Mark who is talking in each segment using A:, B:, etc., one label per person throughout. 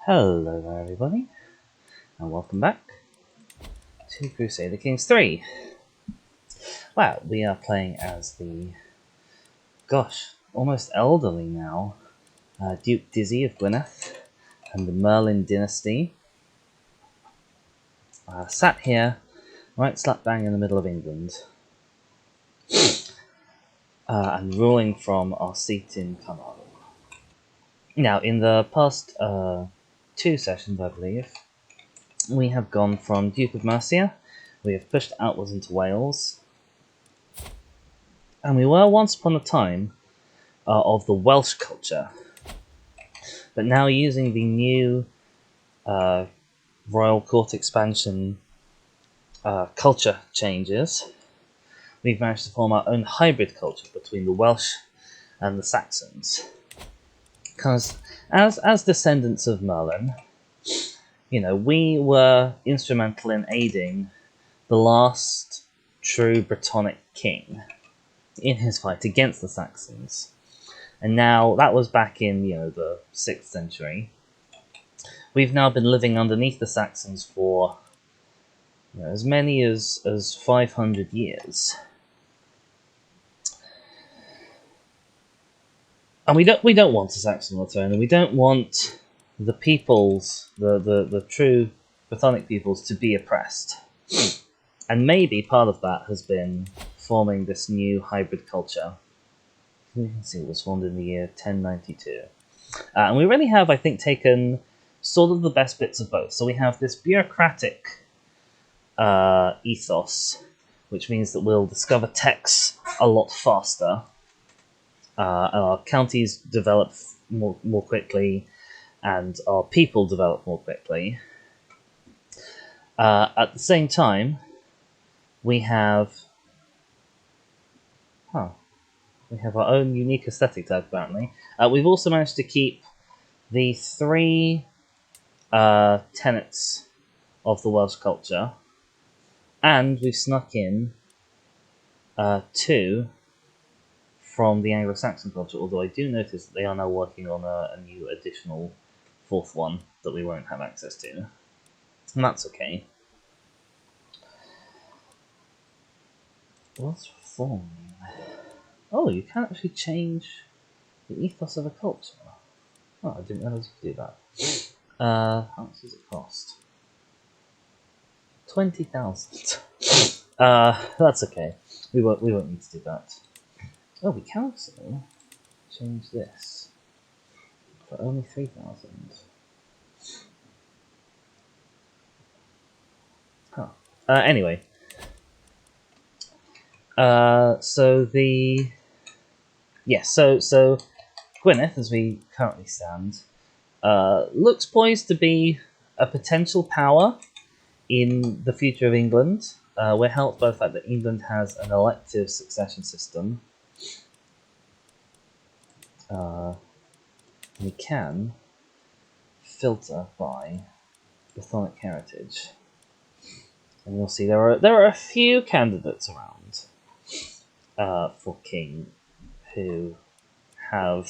A: Hello there everybody, and welcome back to Crusader Kings 3. Wow, we are playing as the, almost elderly now, Duke Dizzy of Gwynedd and the Merlin dynasty. Sat here, right slap bang in the middle of England, and ruling from our seat in Carnarvon. Now, in the past 2 sessions, I believe, we have gone from Duke of Mercia, we have pushed outwards into Wales, and we were once upon a time of the Welsh culture, but now using the new royal court expansion culture changes, we've managed to form our own hybrid culture between the Welsh and the Saxons. Because as descendants of Merlin, you know, we were instrumental in aiding the last true Brittonic king in his fight against the Saxons. And now, that was back in, the 6th century. We've now been living underneath the Saxons for as many as 500 years. And we don't want a Saxon on the throne, and we don't want the peoples, the true Brittonic peoples, to be oppressed. And maybe part of that has been forming this new hybrid culture. You can see it was formed in the year 1092. And we really have, I think, taken sort of the best bits of both. So we have this bureaucratic ethos, which means that we'll discover texts a lot faster. Our counties develop more quickly, and our people develop more quickly. At the same time, we have our own unique aesthetic tag, apparently. We've also managed to keep the 3 tenets of the Welsh culture, and we've snuck in 2 from the Anglo-Saxon culture, although I do notice that they are now working on a new additional 4th one that we won't have access to. And that's okay. What's reforming? Oh, you can actually change the ethos of a culture. Oh, I didn't realize you could do that. How much does it cost? 20,000. That's okay. We won't need to do that. Oh, we can also change this for only 3,000. Huh. Anyway. So Gwynedd, as we currently stand, looks poised to be a potential power in the future of England. We're helped by the fact that England has an elective succession system. We can filter by Brittonic heritage, and you'll see there are a few candidates around for king who have,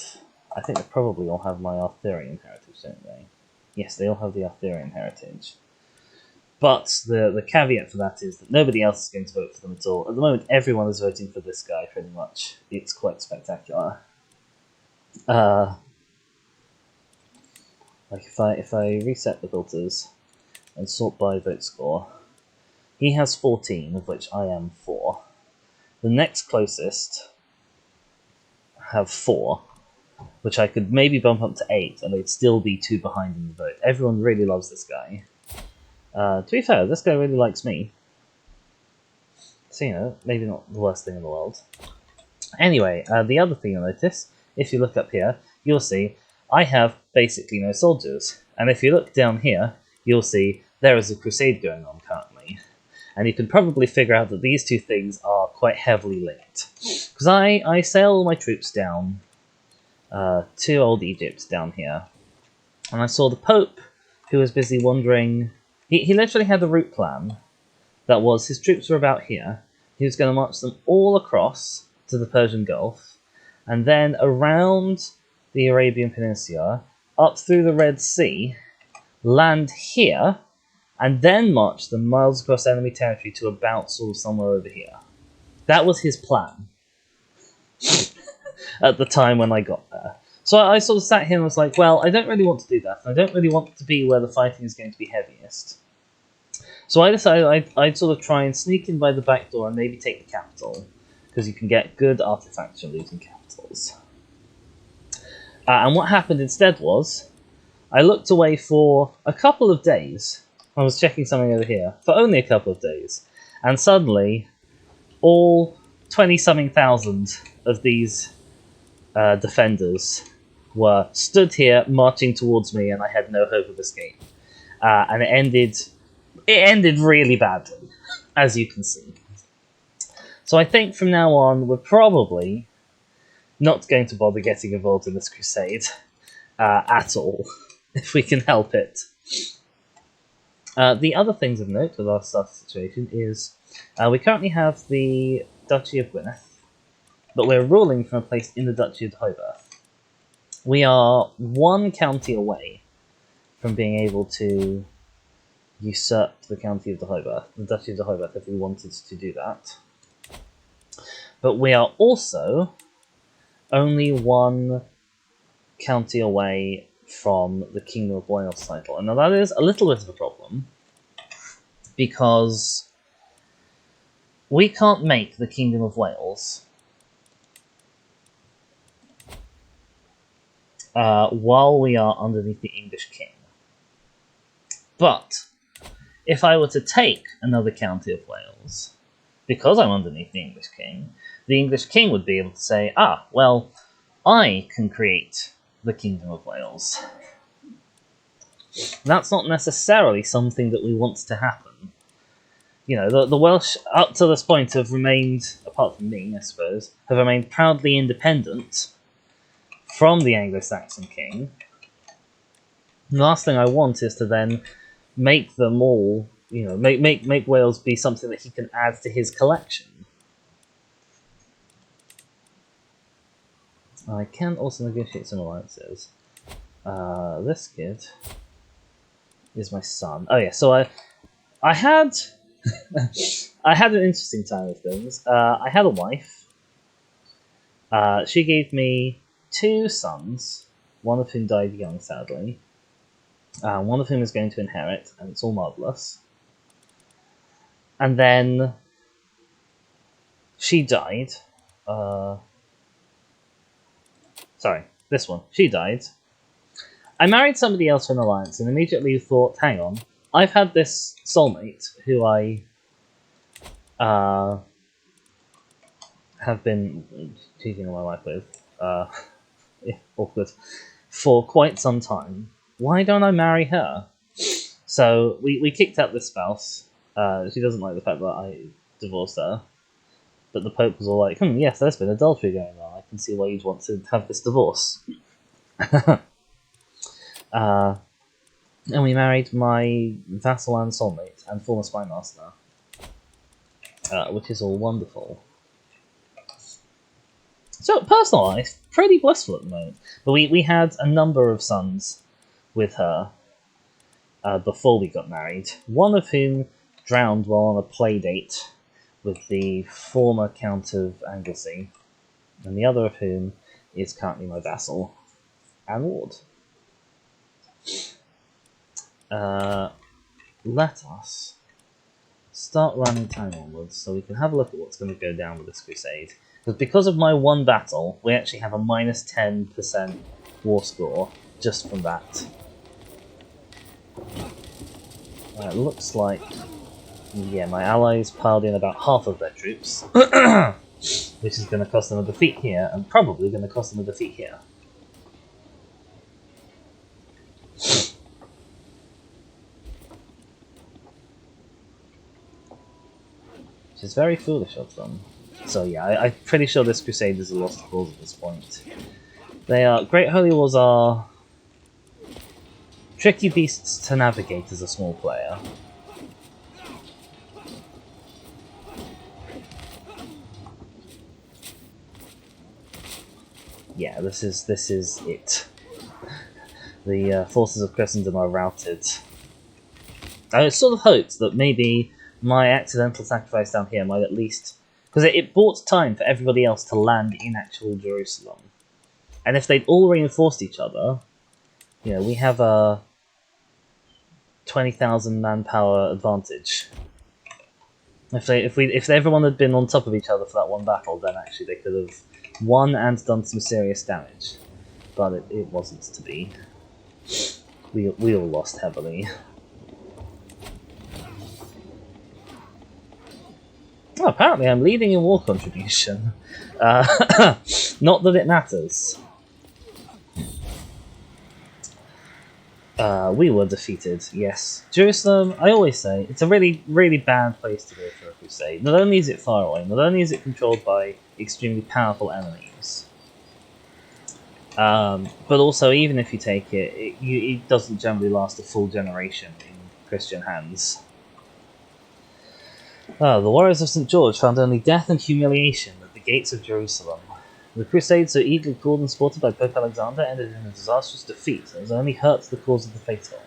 A: I think they probably all have my Arthurian heritage, don't they? Yes, they all have the Arthurian heritage. But the caveat for that is that nobody else is going to vote for them at all. At the moment, everyone is voting for this guy, pretty much. It's quite spectacular. Like if I reset the filters and sort by vote score, he has 14, of which I am 4. The next closest have 4, which I could maybe bump up to 8, and they'd still be 2 behind in the vote. Everyone really loves this guy. To be fair, this guy really likes me. So, maybe not the worst thing in the world. Anyway, the other thing you'll notice, if you look up here, you'll see I have basically no soldiers. And if you look down here, you'll see there is a crusade going on currently. And you can probably figure out that these 2 things are quite heavily linked. Because I sail all my troops down to Old Egypt down here. And I saw the Pope, who was busy wandering. He literally had a route plan that was his troops were about here. He was going to march them all across to the Persian Gulf, and then around the Arabian Peninsula, up through the Red Sea, land here, and then march them miles across enemy territory to about sort of somewhere over here. That was his plan at the time when I got there. So I sort of sat here and was like, well, I don't really want to do that. I don't really want to be where the fighting is going to be heaviest. So I decided I'd sort of try and sneak in by the back door and maybe take the capital, because you can get good artifacts from losing capitals. And what happened instead was, I looked away for a couple of days. I was checking something over here, for only a couple of days. And suddenly, all 20-something thousand of these defenders were stood here, marching towards me, and I had no hope of escape. And it ended really badly, as you can see. So I think from now on, we're probably not going to bother getting involved in this crusade at all, if we can help it. The other things of note with our starter situation is we currently have the Duchy of Gwynedd, but we're ruling from a place in the Duchy of Deheubarth. We are one county away from being able to usurp the county of Deheubarth, the Duchy of Deheubarth, if we wanted to do that. But we are also only one county away from the Kingdom of Wales title. And now that is a little bit of a problem, because we can't make the Kingdom of Wales while we are underneath the English king. But if I were to take another county of Wales, because I'm underneath the English king would be able to say, ah, well, I can create the Kingdom of Wales. That's not necessarily something that we want to happen. You know, the Welsh, up to this point, have remained, apart from me, I suppose, have remained proudly independent from the Anglo-Saxon king. The last thing I want is to then make them all, you know, make Wales be something that he can add to his collection. I can also negotiate some alliances. This kid is my son. Oh yeah, so I had I had an interesting time with things. I had a wife. She gave me 2 sons, one of whom died young, sadly. One of whom is going to inherit, and it's all marvellous. And then she died. Sorry, this one. She died. I married somebody else for an alliance, and immediately thought, hang on, I've had this soulmate who I have been cheating on my wife with, yeah, awkward, for quite some time. Why don't I marry her? So we kicked out this spouse. She doesn't like the fact that I divorced her. But the Pope was all like, yes, there's been adultery going on. I can see why you'd want to have this divorce. And we married my vassal and soulmate and former spy master, which is all wonderful. So, personal life, pretty blissful at the moment. But we had a number of sons with her before we got married, one of whom drowned while on a play date with the former Count of Anglesey, and the other of whom is currently my vassal and ward. Let us start running time onwards so we can have a look at what's going to go down with this crusade. Because of my one battle, we actually have a minus 10% war score just from that. It looks like, yeah, my allies piled in about half of their troops, which is going to cost them a defeat here, and probably going to cost them a defeat here. Which is very foolish of them. So yeah, I'm pretty sure this crusade is a lost cause at this point. Great Holy Wars are tricky beasts to navigate as a small player. Yeah, this is it. the forces of Christendom are routed. I sort of hoped that maybe my accidental sacrifice down here might at least... Because it bought time for everybody else to land in actual Jerusalem. And if they'd all reinforced each other, you know, we have a 20,000 manpower advantage. If everyone had been on top of each other for that one battle, then actually they could have won and done some serious damage. But it wasn't to be. We all lost heavily. Oh, apparently I'm leading in war contribution. Not that it matters. We were defeated, yes. Jerusalem, I always say, it's a really, really bad place to go for a crusade. Not only is it far away, not only is it controlled by extremely powerful enemies, but also even if you take it, it doesn't generally last a full generation in Christian hands. The warriors of St. George found only death and humiliation at the gates of Jerusalem. The crusade, so eagerly called and supported by Pope Alexander, ended in a disastrous defeat that has only hurt the cause of the faithful.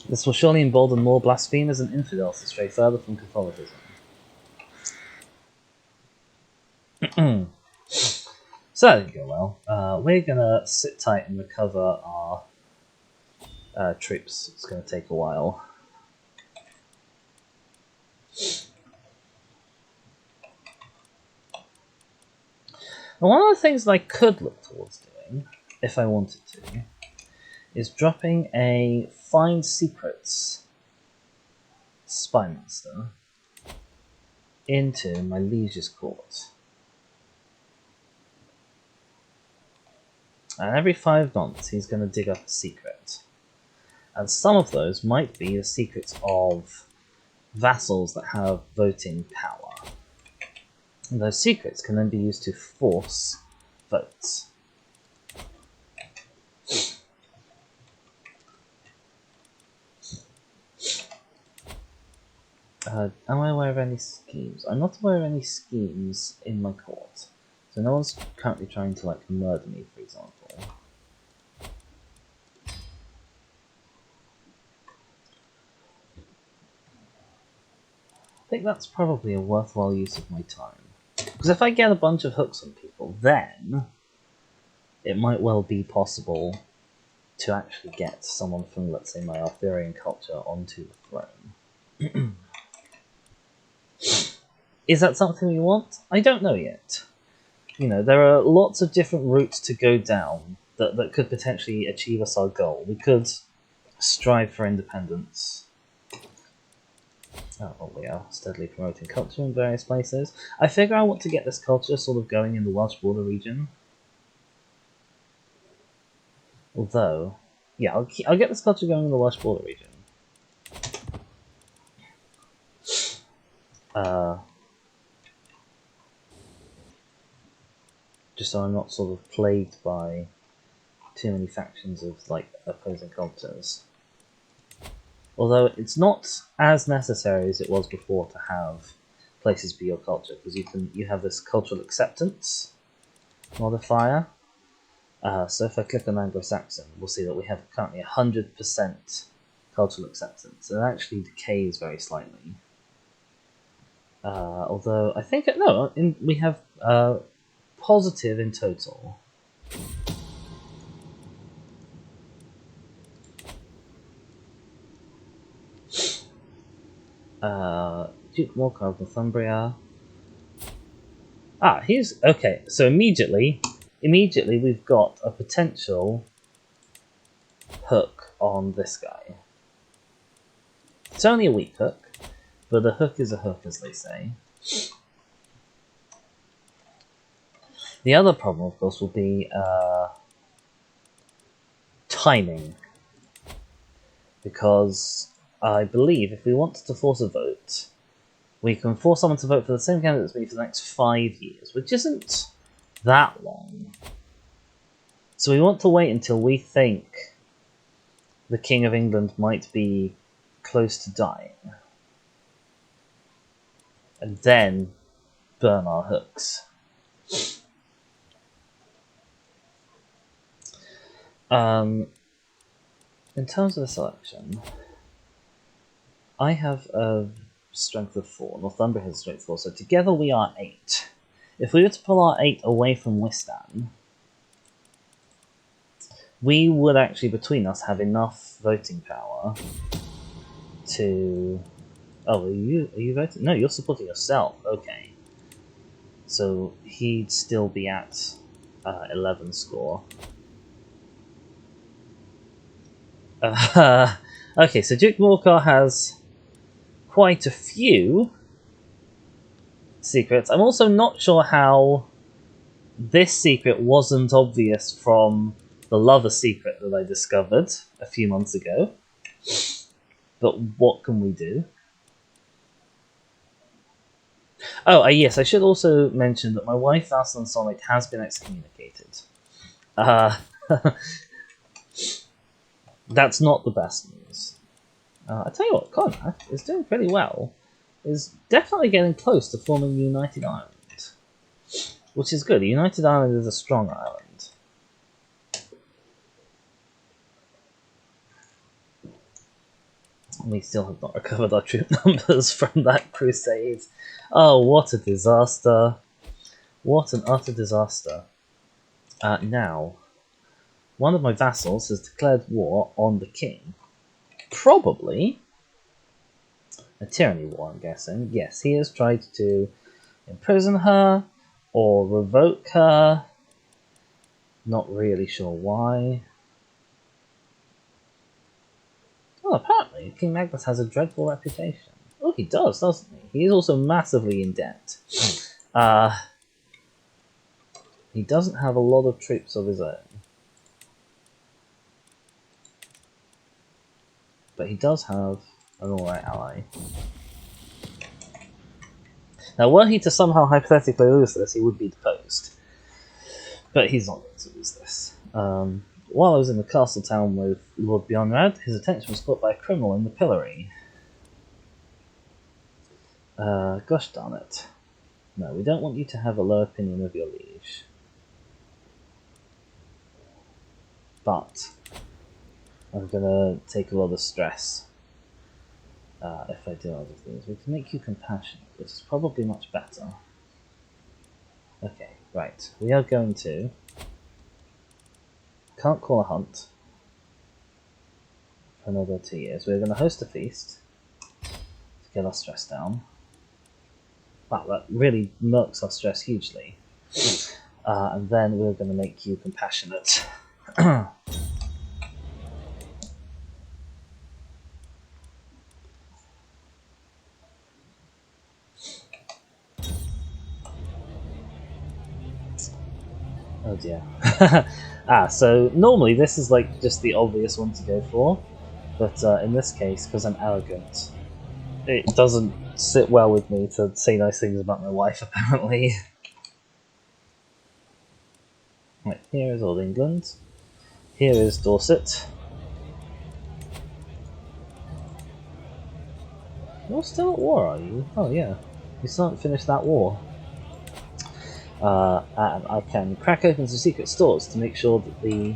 A: This will surely embolden more blasphemers and infidels to stray further from Catholicism. So that didn't go well. We're gonna sit tight and recover our troops. It's gonna take a while. And one of the things that I could look towards doing, if I wanted to, is dropping a Find Secrets Spymaster into my Liege's Court. And every 5 months he's going to dig up a secret. And some of those might be the secrets of vassals that have voting power. And those secrets can then be used to force votes. Am I aware of any schemes? I'm not aware of any schemes in my court. So no one's currently trying to, like, murder me, for example. I think that's probably a worthwhile use of my time. Because if I get a bunch of hooks on people, then it might well be possible to actually get someone from, let's say, my Arthurian culture onto the throne. Is that something we want? I don't know yet. You know, there are lots of different routes to go down that could potentially achieve us our goal. We could strive for independence. Oh, well, we are steadily promoting culture in various places. I figure I want to get this culture sort of going in the Welsh border region. Although, yeah, I'll get this culture going in the Welsh border region. Just so I'm not sort of plagued by too many factions of, like, opposing cultures. Although it's not as necessary as it was before to have places be your culture, because you have this cultural acceptance modifier. So if I click on Anglo-Saxon, we'll see that we have currently 100% cultural acceptance. It actually decays very slightly. Although I think we have positive in total. Duke Morcar of Northumbria. He's okay. So immediately we've got a potential hook on this guy. It's only a weak hook, but a hook is a hook, as they say. The other problem, of course, will be timing, because I believe if we want to force a vote, we can force someone to vote for the same candidate as me for the next 5 years, which isn't that long. So we want to wait until we think the King of England might be close to dying, and then burn our hooks. In terms of the selection, I have a strength of 4, Northumbria has a strength of 4, so together we are 8. If we were to pull our 8 away from Wistan, we would actually, between us, have enough voting power to... Oh, are you voting? No, you're supporting yourself. Okay. So he'd still be at 11 score. Okay, so Duke Morcar has quite a few secrets. I'm also not sure how this secret wasn't obvious from the Lover secret that I discovered a few months ago. But what can we do? Oh, yes, I should also mention that my wife, Vassal and Sonic, has been excommunicated. That's not the best news. I tell you what, Conrad is doing pretty well. Is definitely getting close to forming a United Ireland. Which is good. A United Ireland is a strong island. We still have not recovered our troop numbers from that crusade. Oh, what a disaster. What an utter disaster. Now, one of my vassals has declared war on the king. Probably a tyranny war, I'm guessing. Yes, he has tried to imprison her or revoke her. Not really sure why. Well, apparently, King Magnus has a dreadful reputation. Oh, he does, doesn't he? He is also massively in debt. He doesn't have a lot of troops of his own. But he does have an alright ally. Now, were he to somehow hypothetically lose this, he would be deposed. But he's not going to lose this. While I was in the castle town with Lord Bjornrad, his attention was caught by a criminal in the pillory. Gosh darn it. No, we don't want you to have a low opinion of your liege. But I'm gonna take a lot of stress if I do other things. We can make you compassionate, which is probably much better. Okay, right. We are going to... Can't call a hunt for another 2 years. We're going to host a feast to get our stress down. Wow, that really murks our stress hugely. And then we're going to make you compassionate. Oh dear. So normally this is like just the obvious one to go for, but in this case, because I'm arrogant, it doesn't sit well with me to say nice things about my wife, apparently. Right, here is Old England. Here is Dorset. You're still at war, are you? Oh yeah. You still haven't finished that war. And I can crack open some secret stores to make sure that the...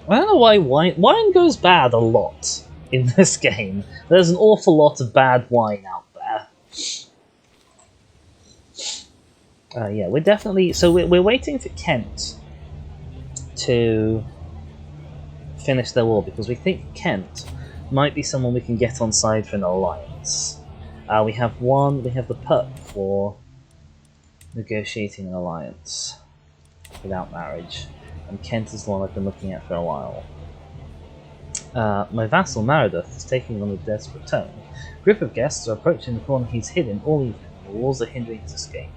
A: I don't know why wine goes bad a lot in this game. There's an awful lot of bad wine out there. Yeah, we're definitely... So we're waiting for Kent to finish their war, because we think Kent might be someone we can get on side for an alliance. We have the perk for negotiating an alliance without marriage, and Kent is the one I've been looking at for a while. My vassal Meredith is taking on a desperate tone. A group of guests are approaching the corner he's hidden all evening. The walls are hindering his escape.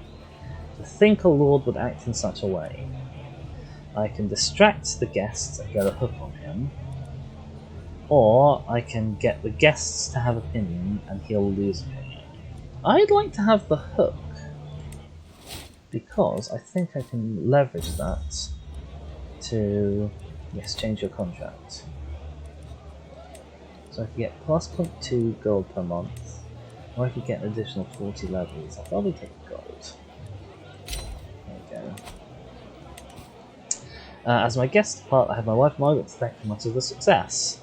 A: To think a lord would act in such a way. I can distract the guests and get a hook on him, or I can get the guests to have opinion and he'll lose opinion. I'd like to have the hook, because I think I can leverage that to, yes, change your contract. So I could get plus 0.2 gold per month, or I could get an additional 40 levels. I'll probably take gold. There we As my guest part, I have my wife Margaret to thank for much of the success.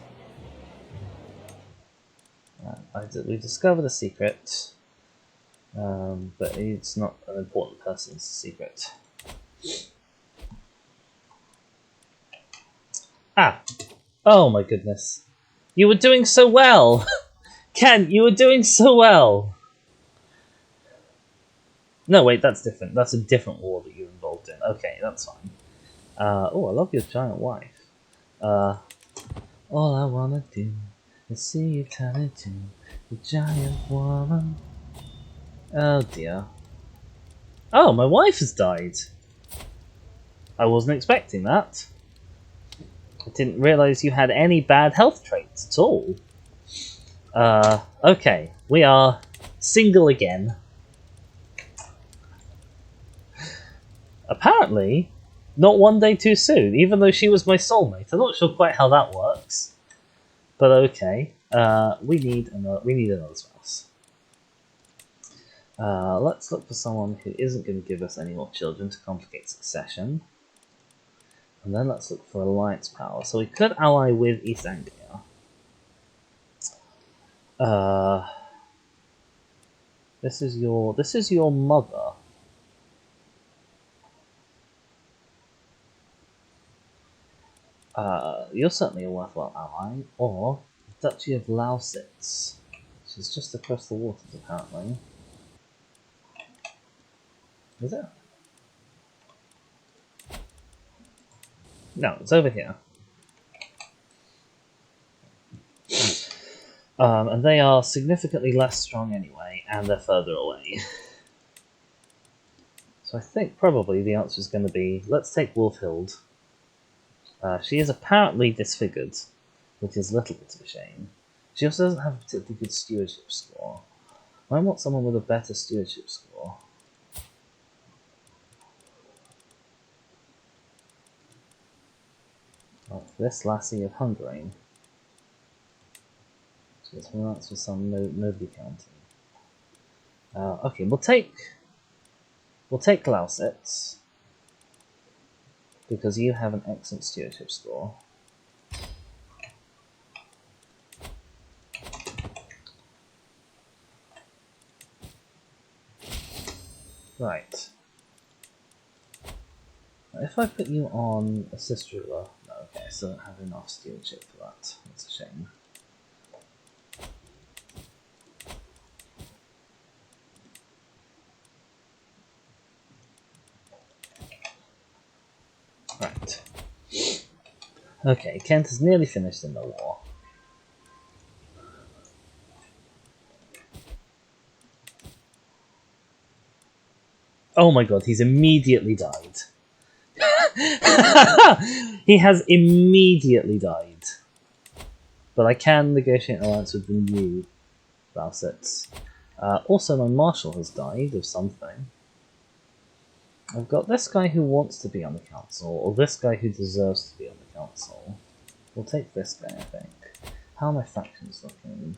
A: We discovered a secret, but it's not an important person's secret. Ah! Oh my goodness. You were doing so well! Ken, you were doing so well! No, wait, that's different. That's a different war that you're involved in. Okay, that's fine. Oh, I love your giant wife. All I wanna do is see you turn into a giant woman. Oh dear. Oh, my wife has died. I wasn't expecting that. I didn't realise you had any bad health traits at all. Okay, we are single again. Apparently, not one day too soon, even though she was my soulmate. I'm not sure quite how that works. But okay. We need another spouse. Let's look for someone who isn't going to give us any more children to complicate succession. And then let's look for alliance power. So we could ally with East Anglia. This is your mother. You're certainly a worthwhile ally. Or Duchy of Lausitz, which is just across the waters apparently. Is it? No, it's over here. And they are significantly less strong anyway, and they're further away. So I think probably the answer is going to be, let's take Wolfhild. She is apparently disfigured, which is a little bit of a shame. She also doesn't have a particularly good stewardship score. I want someone with a better stewardship score. Like this lassie of Hungary. So it's that's for some nobody county. Okay, we'll take Lausitz because you have an excellent stewardship score. Right. If I put you on a sister ruler, no, okay, I still don't have enough stewardship for that. That's a shame. Right. Okay, Kent is nearly finished in the war. Oh my god, he's immediately died. He has immediately died. But I can negotiate an alliance with the new Lausitz. Also, my marshal has died of something. I've got this guy who wants to be on the council, or this guy who deserves to be on the council. We'll take this guy, I think. How are my factions looking?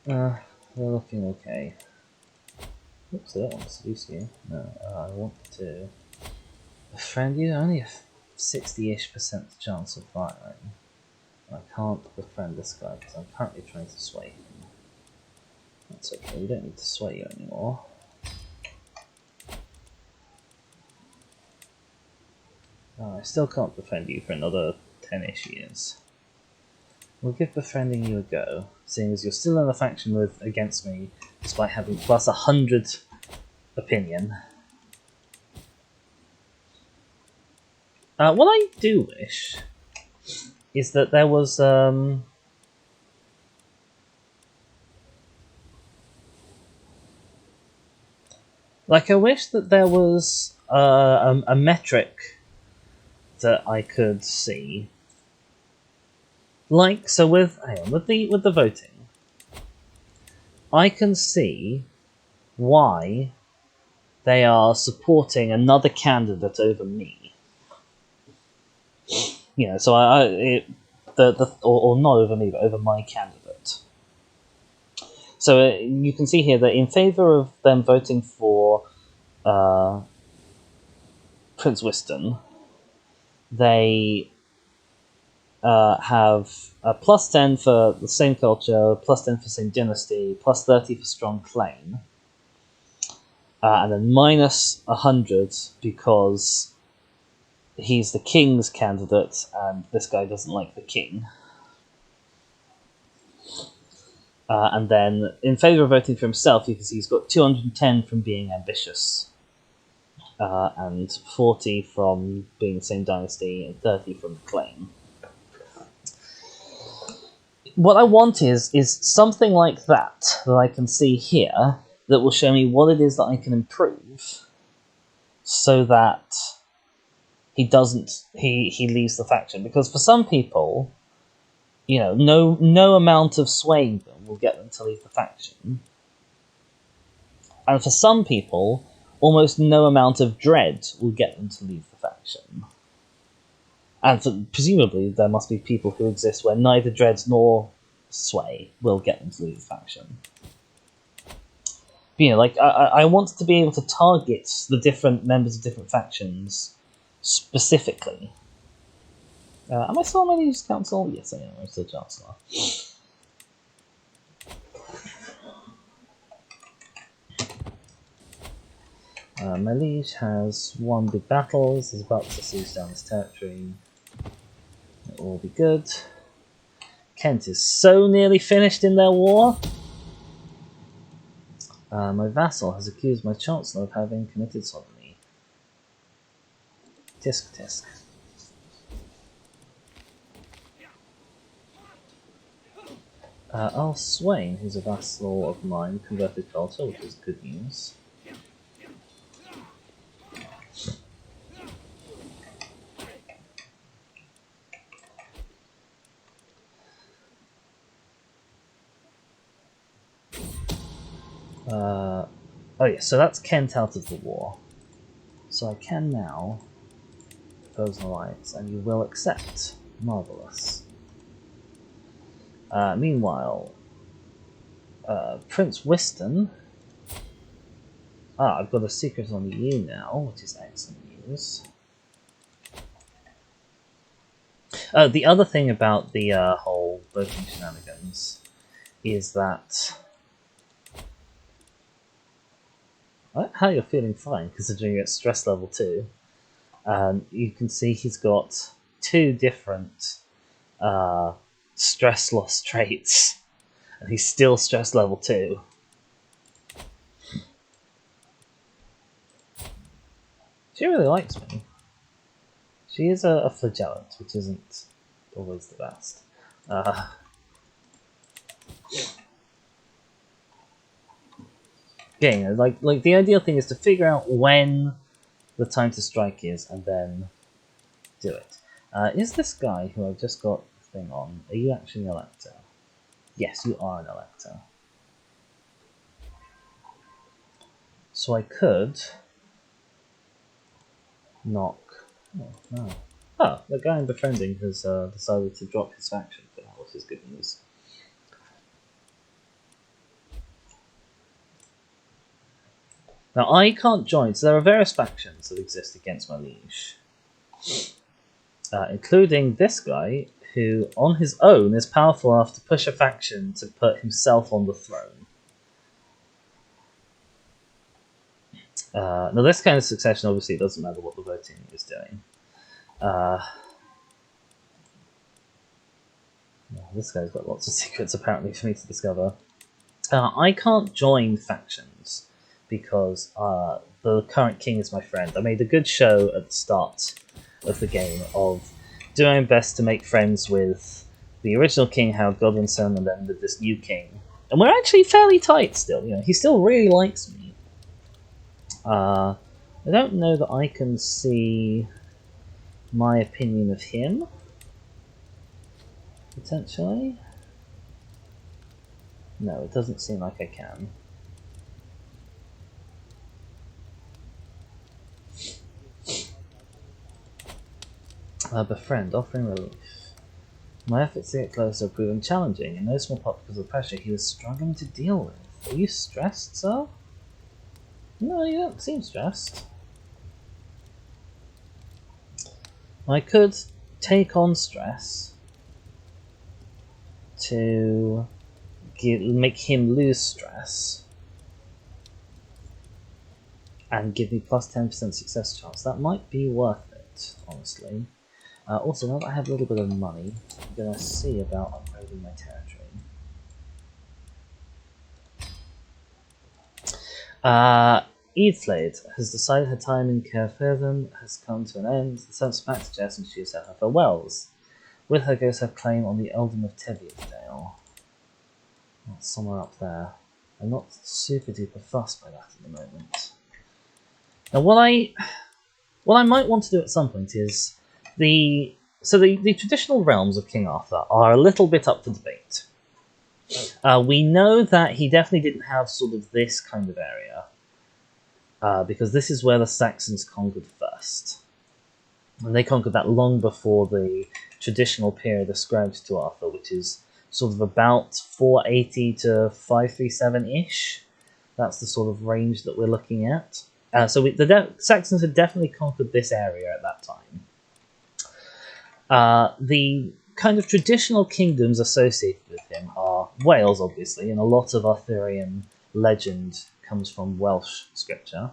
A: They're looking okay. Oops, I don't want to seduce you. No, I want to befriend you. Only a 60-ish% chance of firing. I can't befriend this guy because I'm currently trying to sway him. That's okay, we don't need to sway you anymore. I still can't befriend you for another 10-ish years. We'll give befriending you a go, seeing as you're still in the faction against me, despite having plus 100 opinion. What I do wish is that there was like I wish that there was a metric that I could see. Like, so with the voting, I can see why they are supporting another candidate over me. You know, so or not over me, but over my candidate. So you can see here that in favour of them voting for Prince Wystan, they have a +10 for the same culture, +10 for same dynasty, +30 for strong claim, and then -100 because he's the king's candidate and this guy doesn't like the king. And then in favour of voting for himself, you can see he's got 210 from being ambitious, and 40 from being the same dynasty, and 30 from the claim. What I want is something like that I can see here that will show me what it is that I can improve so that he leaves the faction. Because for some people, no amount of swaying them will get them to leave the faction. And for some people, almost no amount of dread will get them to leave the faction. And presumably there must be people who exist where neither dread nor sway will get them to leave the faction. But, I want to be able to target the different members of different factions specifically. Am I still on my liege council? Yes, I am. I'm still chancellor. My liege has won big battles. He's about to seize down his territory. It will be good. Kent is so nearly finished in their war. My vassal has accused my chancellor of having committed sodomy. Tisk tisk. Earl Swain, who's a vassal of mine, converted culture, which is good news. Oh yeah, so that's Kent out of the war. So I can now propose an alliance, and you will accept. Marvellous. Meanwhile, Prince Wyston... I've got a secret on you now, which is excellent news. The other thing about the whole voting shenanigans is that... How you're feeling fine, considering you're at stress level 2. You can see he's got 2 different stress loss traits, and he's still stress level 2. She really likes me. She is a flagellant, which isn't always the best. Yeah, like the ideal thing is to figure out when the time to strike is, and then do it. Is this guy who I've just got the thing on, are you actually an elector? Yes, you are an elector. So I could knock... Oh, no. Oh, the guy I'm befriending has decided to drop his faction for now, which is good news. Now, I can't join, so there are various factions that exist against my liege. Including this guy, who, on his own, is powerful enough to push a faction to put himself on the throne. Now, this kind of succession, obviously, it doesn't matter what the voting is doing. This guy's got lots of secrets, apparently, for me to discover. I can't join factions, because the current king is my friend. I made a good show at the start of the game of doing my best to make friends with the original king, Harold Godwinson, and then with this new king. And we're actually fairly tight still, he still really likes me. I don't know that I can see my opinion of him, potentially. No, it doesn't seem like I can. Befriend, offering relief. My efforts to get closer have proven challenging, in no small part because of the pressure he was struggling to deal with. Are you stressed, sir? No, you don't seem stressed. I could take on stress to make him lose stress and give me plus 10% success chance. That might be worth it, honestly. Also, now that I have a little bit of money, I'm going to see about upgrading my territory. Eadflade has decided her time in Caerphilly has come to an end. The sense fact suggests and she has set up her wells. With her goes her claim on the Eldom of Teviotdale. That's somewhere up there. I'm not super duper fussed by that at the moment. Now, what I might want to do at some point is the traditional realms of King Arthur are a little bit up for debate. We know that he definitely didn't have sort of this kind of area, because this is where the Saxons conquered first. And they conquered that long before the traditional period ascribed to Arthur, which is sort of about 480 to 537-ish. That's the sort of range that we're looking at. So the Saxons had definitely conquered this area at that time. The kind of traditional kingdoms associated with him are Wales, obviously, and a lot of Arthurian legend comes from Welsh scripture.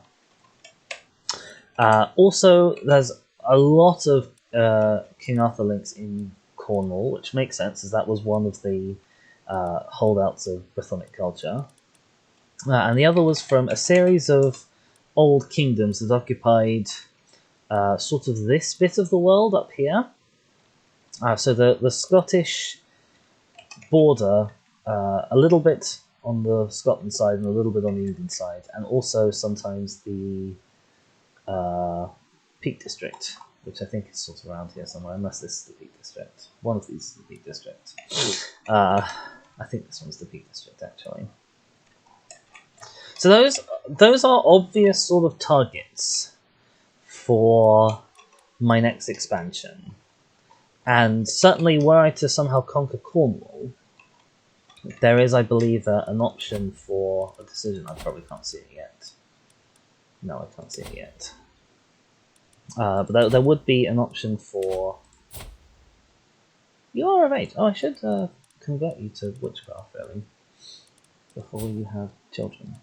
A: Also, there's a lot of King Arthur links in Cornwall, which makes sense, as that was one of the holdouts of Brythonic culture. And the other was from a series of old kingdoms that occupied sort of this bit of the world up here. So the Scottish border, a little bit on the Scotland side and a little bit on the England side, and also sometimes the Peak District, which I think is sort of around here somewhere, unless this is the Peak District. One of these is the Peak District. I think this one's the Peak District, actually. So those are obvious sort of targets for my next expansion. And certainly were I to somehow conquer Cornwall, there is, I believe, an option for a decision. I probably can't see it yet. No, I can't see it yet. But there would be an option for... You are of age. Oh, I should convert you to witchcraft, really, before you have children.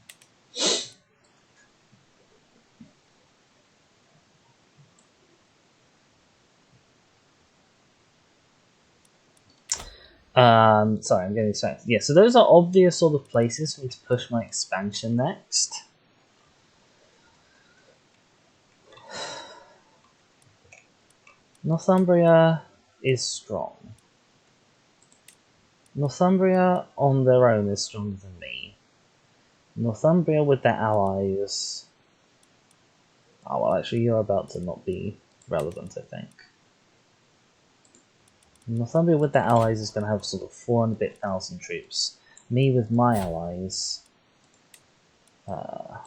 A: Sorry, I'm getting distracted. Yeah, so those are obvious sort of places for me to push my expansion next. Northumbria is strong. Northumbria on their own is stronger than me. Northumbria with their allies... Oh, well, actually, you're about to not be relevant, I think. Northumbria with their allies is going to have sort of 400,000 troops. Me with my allies... I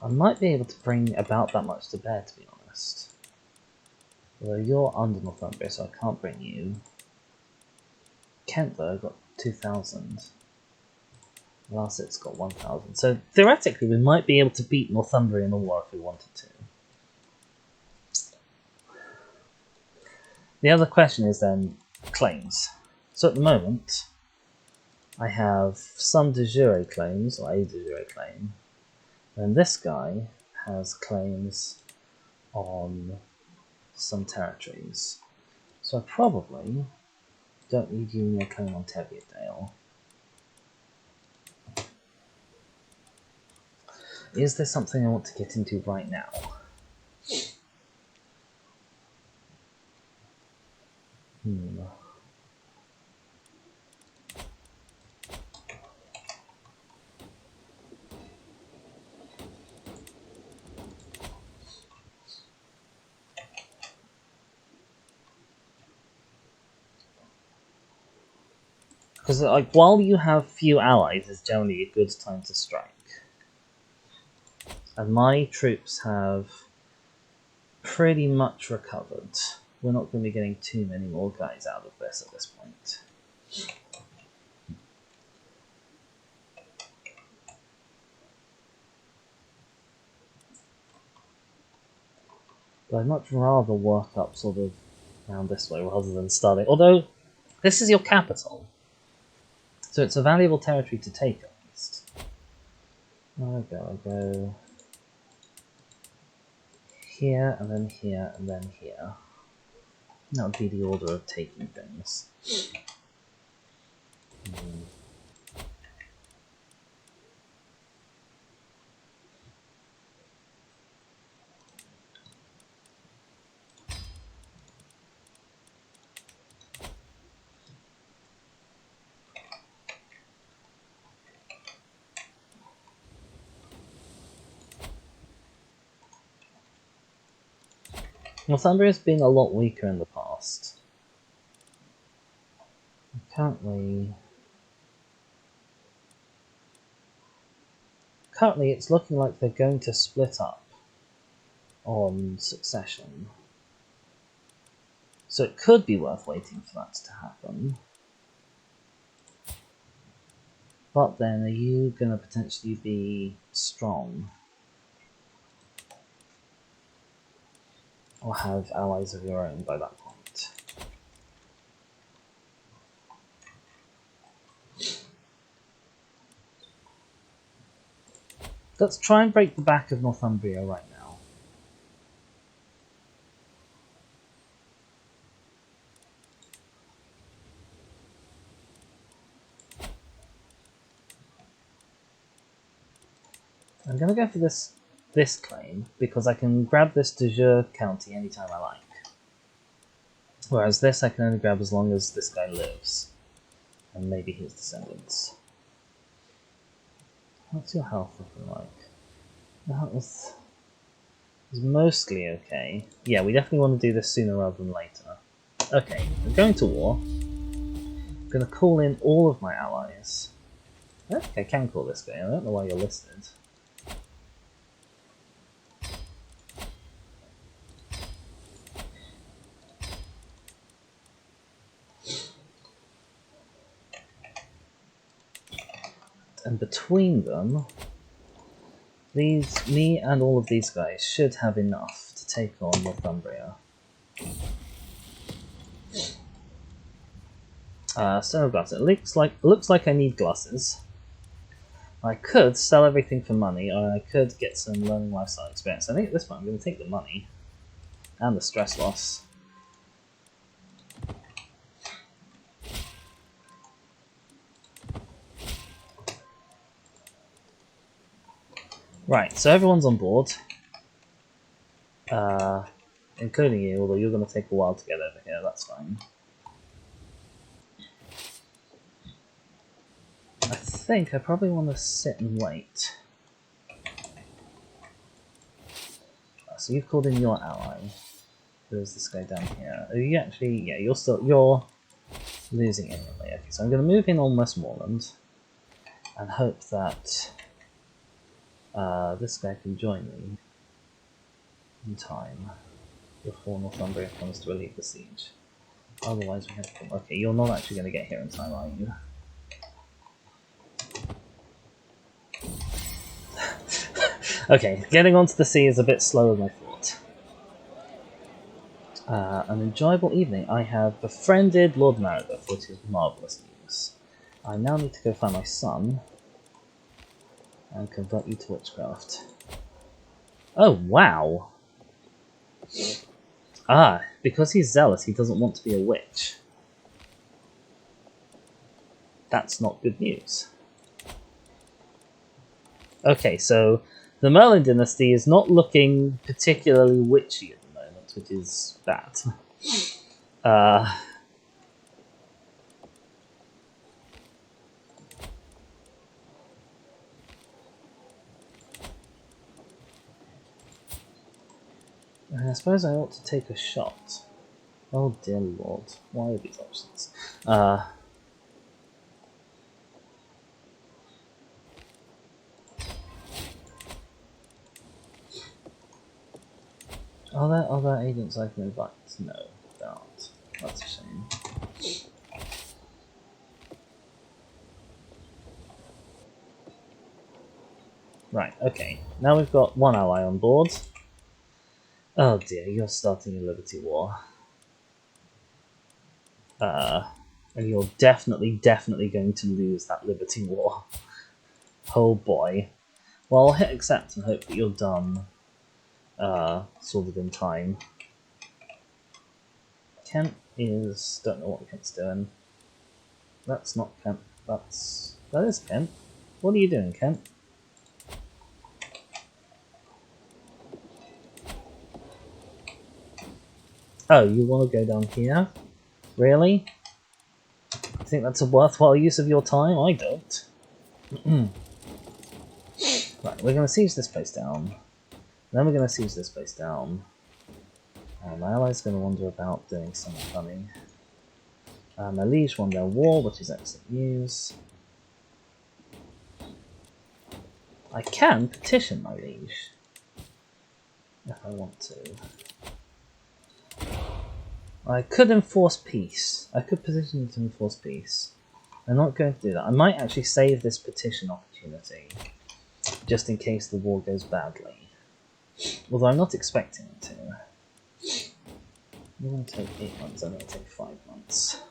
A: might be able to bring about that much to bear, to be honest. Although you're under Northumbria, so I can't bring you. Kent, though, got 2,000. Larset's got 1,000. So theoretically, we might be able to beat Northumbria in the war if we wanted to. The other question is then claims. So at the moment, I have some de jure claims, or a de jure claim, and this guy has claims on some territories. So I probably don't need you in a claim on Teviotdale. Is there something I want to get into right now? Because like, while you have few allies, is generally a good time to strike. And my troops have pretty much recovered. We're not going to be getting too many more guys out of this at this point. But I'd much rather work up sort of around this way rather than starting. Although, this is your capital. So it's a valuable territory to take at least. I'll go here, and then here, and then here. That would be the order of taking things. Northumbria's been a lot weaker in the past. Currently it's looking like they're going to split up on succession. So it could be worth waiting for that to happen. But then, are you going to potentially be strong? Or have allies of your own by that point? Let's try and break the back of Northumbria right now. I'm going to go for this claim because I can grab this de jure county anytime I like. Whereas this I can only grab as long as this guy lives. And maybe his descendants. What's your health looking like? That was mostly okay. Yeah, we definitely want to do this sooner rather than later. Okay, I'm going to war. I'm going to call in all of my allies. I don't think I can call this guy. I don't know why you're listed. And between them, me and all of these guys should have enough to take on Northumbria. Stone of glass. It looks like I need glasses. I could sell everything for money, or I could get some learning lifestyle experience. I think at this point I'm going to take the money and the stress loss. Right, so everyone's on board, including you, although you're going to take a while to get over here, that's fine. I think I probably want to sit and wait. So you've called in your ally. Who's this guy down here? Are you actually, yeah, you're losing imminently. Okay, so I'm going to move in on Westmoreland and hope that this guy can join me in time before Northumbria comes to relieve the siege. Otherwise we have to... Okay, you're not actually going to get here in time, are you? Okay, getting onto the sea is a bit slower than I thought. An enjoyable evening. I have befriended Lord Meredith, which is marvellous news. I now need to go find my son and convert you to witchcraft. Oh, wow! Ah, because he's zealous, he doesn't want to be a witch. That's not good news. Okay, so the Merlin dynasty is not looking particularly witchy at the moment, which is bad. I suppose I ought to take a shot. Oh dear lord, why are these options? Are there other agents I can invite? No, there aren't. That's a shame. Right, okay. Now we've got one ally on board. Oh dear, you're starting a Liberty War. And you're definitely going to lose that Liberty War. Oh boy. Well, I'll hit accept and hope that you're done sort of in time. Kent is... don't know what Kent's doing. That's not Kent. That is Kent. What are you doing, Kent? Oh, you want to go down here? Really? I think that's a worthwhile use of your time? I don't. Right, we're going to siege this place down. Then we're going to siege this place down. My ally's going to wander about doing something funny. My liege won their war, which is excellent news. I can petition my liege. If I want to. I could enforce peace. I could petition to enforce peace. I'm not going to do that. I might actually save this petition opportunity. Just in case the war goes badly. Although I'm not expecting it to. I'm going to take 8 months, I'm going to take 5 months.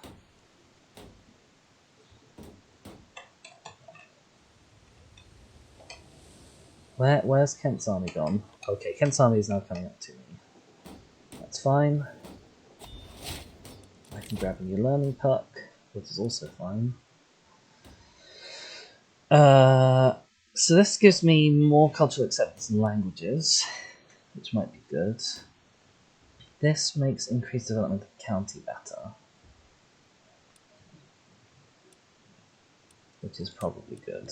A: Where's Kent's army gone? Okay, Kent's army is now coming up to me. That's fine. I can grab a new learning puck, which is also fine. So this gives me more cultural acceptance in languages, which might be good. This makes increased development of county better, which is probably good.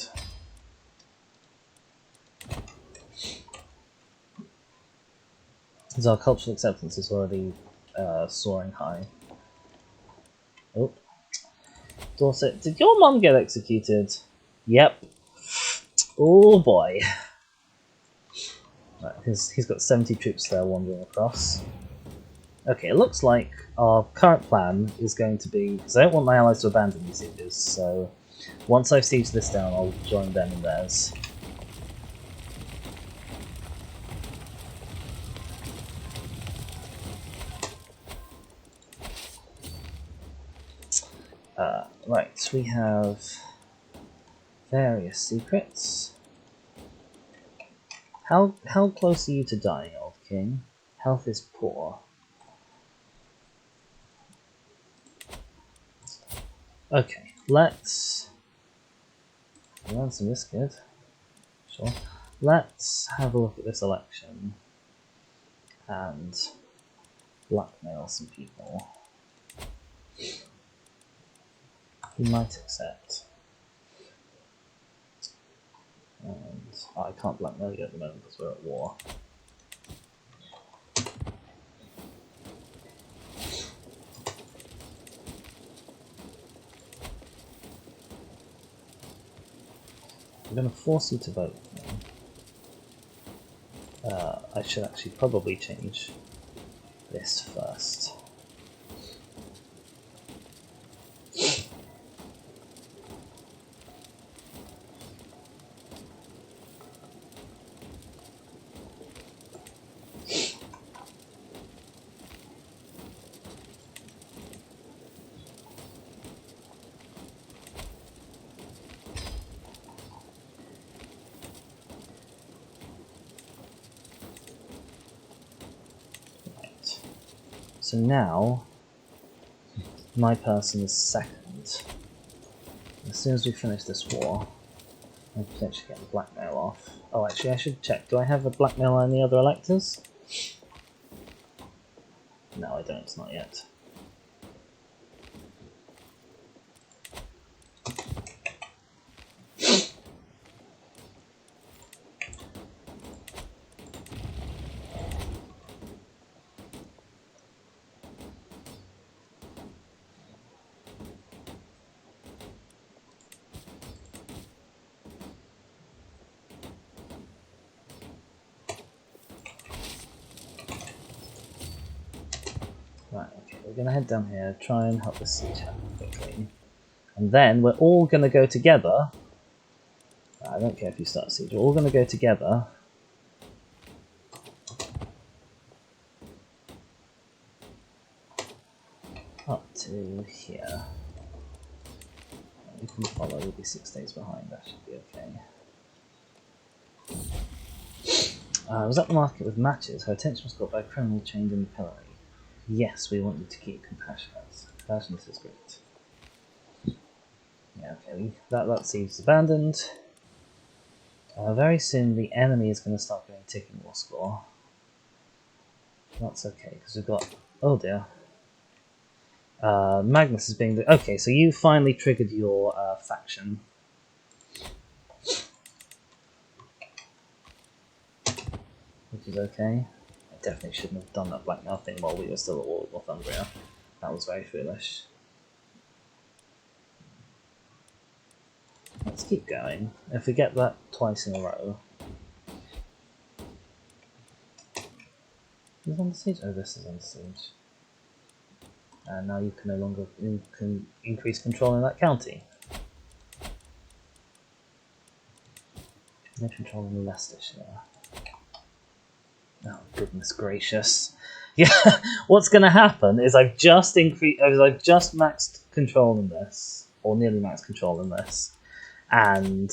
A: So our cultural acceptance is already soaring high. Oh, Dorset, did your mum get executed? Yep. Oh boy. Right, he's got 70 troops there wandering across. Okay, it looks like our current plan is going to be, because I don't want my allies to abandon these sieges, so once I've sieged this down, I'll join them in theirs. Right, we have various secrets. How close are you to dying, old king? Health is poor. Okay, let's learn some of this good. Sure. Let's have a look at this election and blackmail some people. He might accept. And I can't blackmail you at the moment because we're at war. I'm going to force you to vote for me. I should actually probably change this first. So now, my person is second. As soon as we finish this war, I can potentially get the blackmail off. Oh, actually, I should check. Do I have a blackmail on any other electors? No, I don't. Not yet. Right, okay, we're going to head down here, try and help this siege happen quickly. And then we're all going to go together. I don't care if you start a siege, we're all going to go together to here. We can follow, we'll be 6 days behind, that should be okay. Was at the market with matches. Her attention was caught by a criminal chained in the pillory. Yes, we want you to keep compassionate. Compassionate is great. Yeah, okay, that siege is abandoned. Very soon the enemy is going to start getting ticking war score. That's okay, because we've got... Oh dear. Magnus is being... Okay, so you finally triggered your faction. Which is okay. I definitely shouldn't have done that blackmail thing while we were still at war with Northumbria. That was very foolish. Let's keep going. If we get that twice in a row... Who's on the siege? Oh, this is on the siege. And now you can no longer increase control in that county. No control in Leicestershire. Oh goodness gracious! Yeah, what's going to happen is I've just maxed control in this, or nearly maxed control in this, and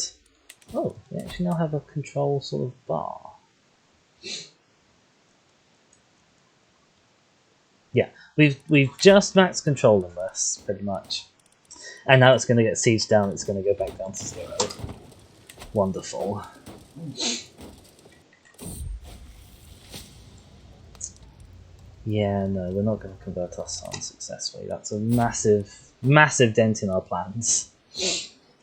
A: oh, we actually now have a control sort of bar. Yeah, we've just maxed control in this, pretty much. And now it's going to get sieged down, it's going to go back down to 0. Wonderful. Yeah, no, we're not going to convert our son successfully. That's a massive, massive dent in our plans.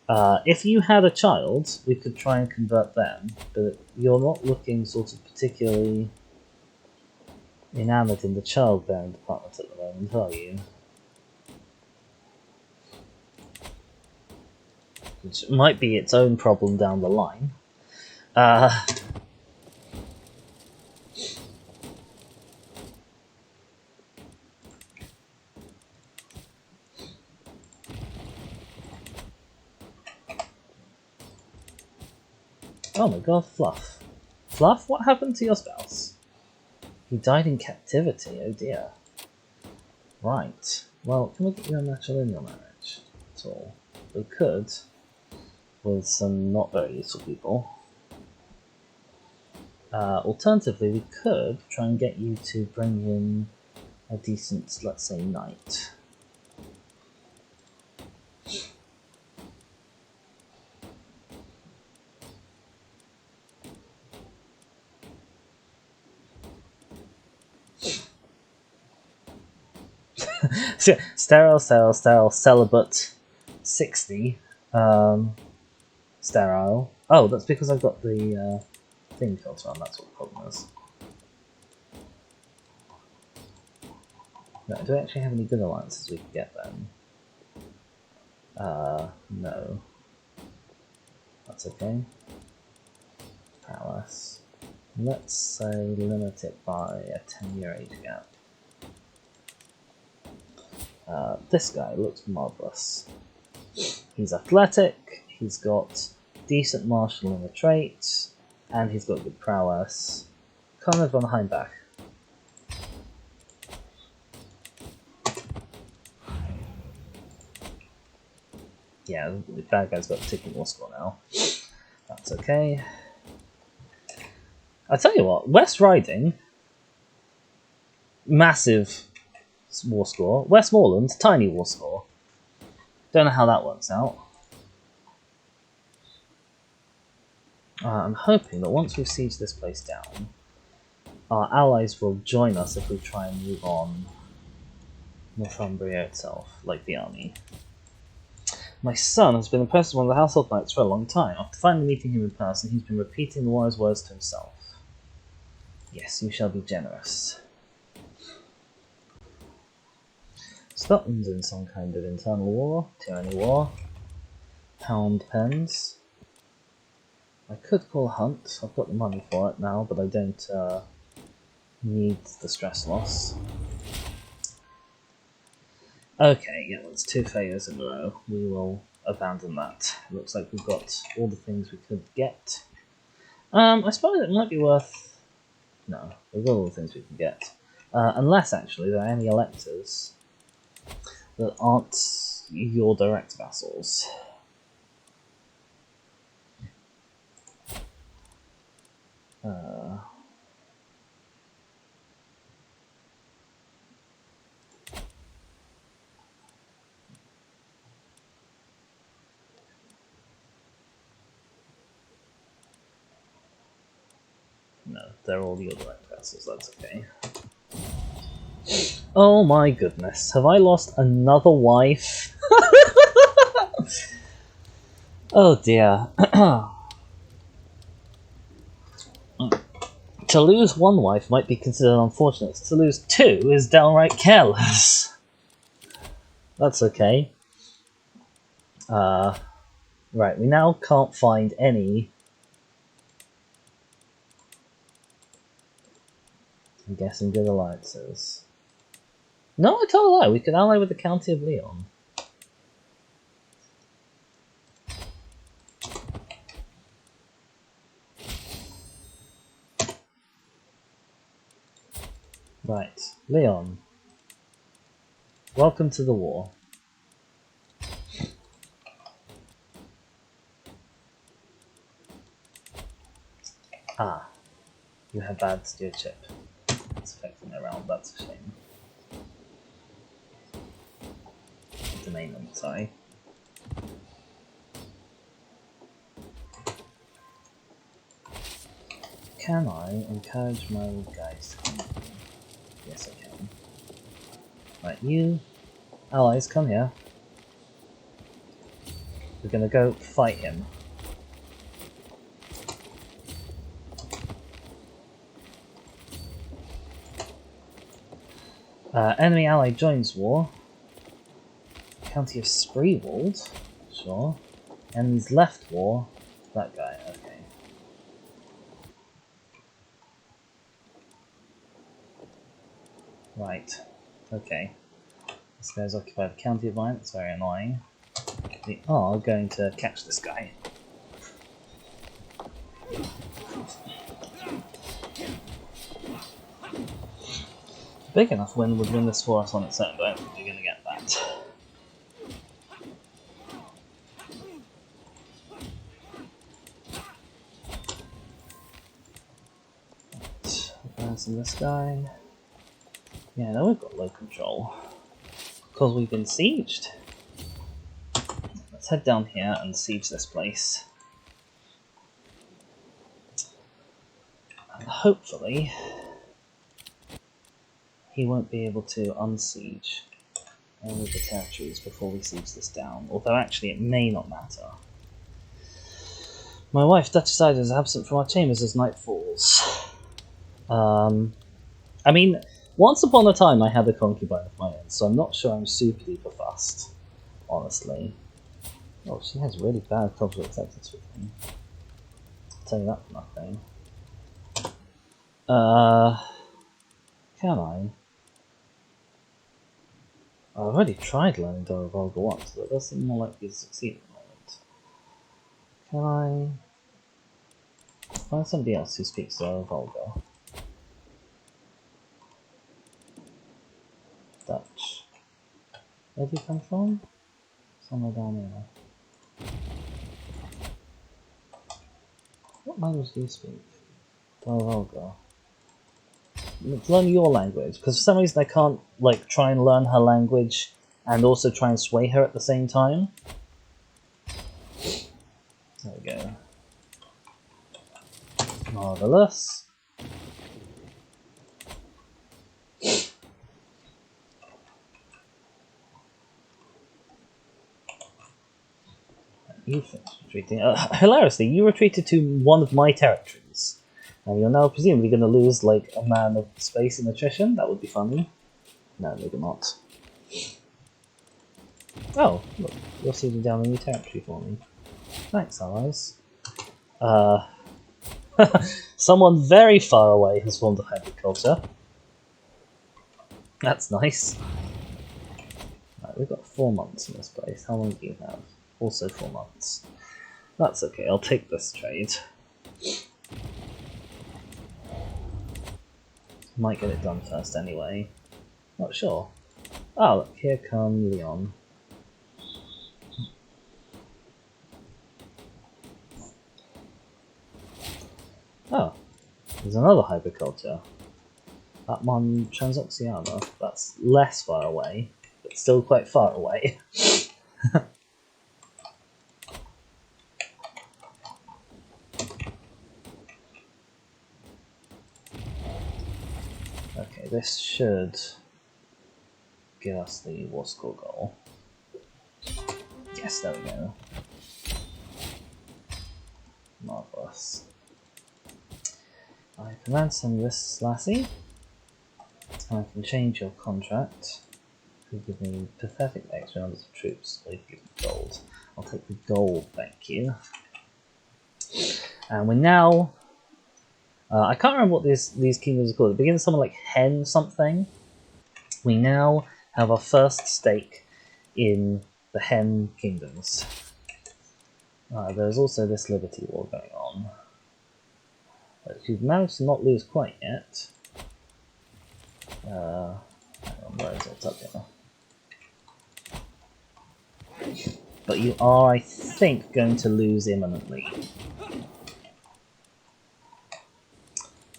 A: If you had a child, we could try and convert them, but you're not looking sort of particularly... enamoured in the childbearing department at the moment, are you? Which might be its own problem down the line. Oh my god, Fluff. Fluff, what happened to your spouse? He died in captivity, oh dear. Right. Well, can we get you a matrilineal marriage at all? We could, with some not very useful people. Alternatively, we could try and get you to bring in a decent, let's say, knight. Sterile, celibate, 60. Sterile. Oh, that's because I've got the thing filter on, that's what the problem is. No, do I actually have any good alliances we can get then? No. That's okay. Palace. Let's say limit it by a 10-year age gap. This guy looks marvellous. He's athletic, he's got decent martial in the trait, and he's got good prowess. Kind of on Hindback. Yeah, the bad guy's got a ticking war score now. That's okay. I tell you what, West Riding, massive war score. Westmoreland, tiny war score. Don't know how that works out. I'm hoping that once we've sieged this place down, our allies will join us if we try and move on Northumbria itself, like the army. My son has been impressed with one of the household knights for a long time. After finally meeting him in person, he's been repeating the wise words to himself. Yes, you shall be generous. Scotland's in some kind of internal war, tyranny war, hound pens. I could call a hunt, I've got the money for it now, but I don't need the stress loss. Okay, yeah, that's 2 failures in a row. We will abandon that. Looks like we've got all the things we could get. I suppose it might be worth... No, we've got all the things we can get. Unless, actually, there are any electors. that aren't your direct vassals. No, they're all your direct vassals, that's okay. Oh my goodness, have I lost another wife? Oh dear. To lose one wife might be considered unfortunate. To lose two is downright careless. That's okay. Right, we now can't find any. I'm guessing good alliances. No, I tell a lie. We could ally with the County of Leon. Right, Leon. Welcome to the war. Ah, you have bad stewardship. It's affecting me around, that's a shame. Domain them, sorry. Can I encourage my guys to come? Yes, I can. Right, you allies, come here. We're gonna go fight him. Enemy ally joins war. County of Spreewald, sure. Enemy's left war. That guy, okay. Right, okay. This guy's occupied the County of Mine, that's very annoying. We are going to catch this guy. Big enough win would win this for us on its own, but I don't think you're going to get that. Advancing this guy. Yeah, now we've got low control. Because we've been sieged. Let's head down here and siege this place. And hopefully he won't be able to unsiege any of the territories before we siege this down, although actually it may not matter. My wife, Duchess Ida, is absent from our chambers as night falls. I mean, once upon a time I had a concubine of my own, so I'm not sure I'm super duper fussed, honestly. Oh, she has really bad cultural acceptance with me. I'll tell you that for nothing. Can I? I've already tried learning Dora Volga once, but it does seem more likely to succeed at the moment. Can I find somebody else who speaks Dora Volga? Dutch. Where do you come from? Somewhere down here. What language do you speak? Dora Volga. Learn your language, because for some reason I can't like try and learn her language and also try and sway her at the same time. There we go. Marvelous. You finished retreating. Hilariously, you retreated to one of my territories. And you're now presumably going to lose, like, a man of space and attrition? That would be funny. No, maybe not. Oh, look, you're sieging down a new territory for me. Thanks, allies. Someone very far away has formed a hybrid culture. That's nice. Right, we've got 4 months in this place. How long do you have? Also 4 months. That's okay, I'll take this trade. Might get it done first anyway. Not sure. Oh, look, here come Leon. Oh, there's another hybrid culture. That one, Transoxiana, that's less far away, but still quite far away. Okay, this should give us the war score goal. Yes, there we go. Marvelous. I can ransom this lassie, and I can change your contract. You give me pathetic extra numbers of troops, or you give me gold. I'll take the gold, thank you. And we now... I can't remember what these kingdoms are called. It begins with something like Hen something. We now have our first stake in the Hen kingdoms. There's also this Liberty War going on. But we've managed to not lose quite yet. Hang on, where is it? It's up here. But you are, I think, going to lose imminently.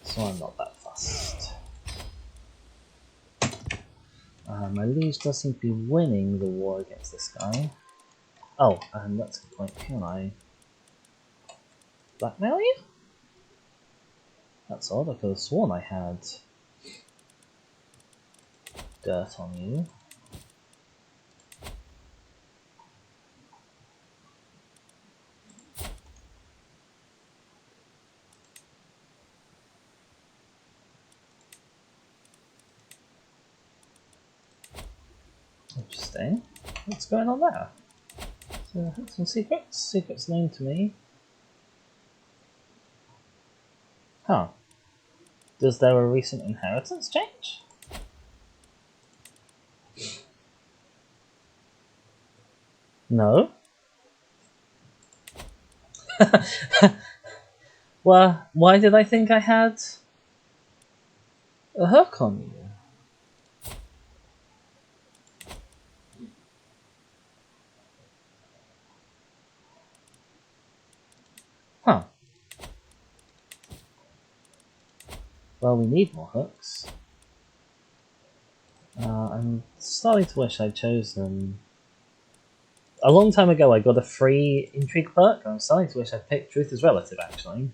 A: So I'm not that fussed. My liege does seem to be winning the war against this guy. Oh, and that's a good point. Can I blackmail you? That's odd. I could have sworn I had dirt on you. Interesting. What's going on there? So, some secrets? Secrets known to me. Huh. Does there a recent inheritance change? No? Well, why did I think I had a hook on you? Huh. Well, we need more hooks. I'm starting to wish I'd chosen... A long time ago I got a free intrigue perk, and I'm starting to wish I'd picked Truth is Relative, actually.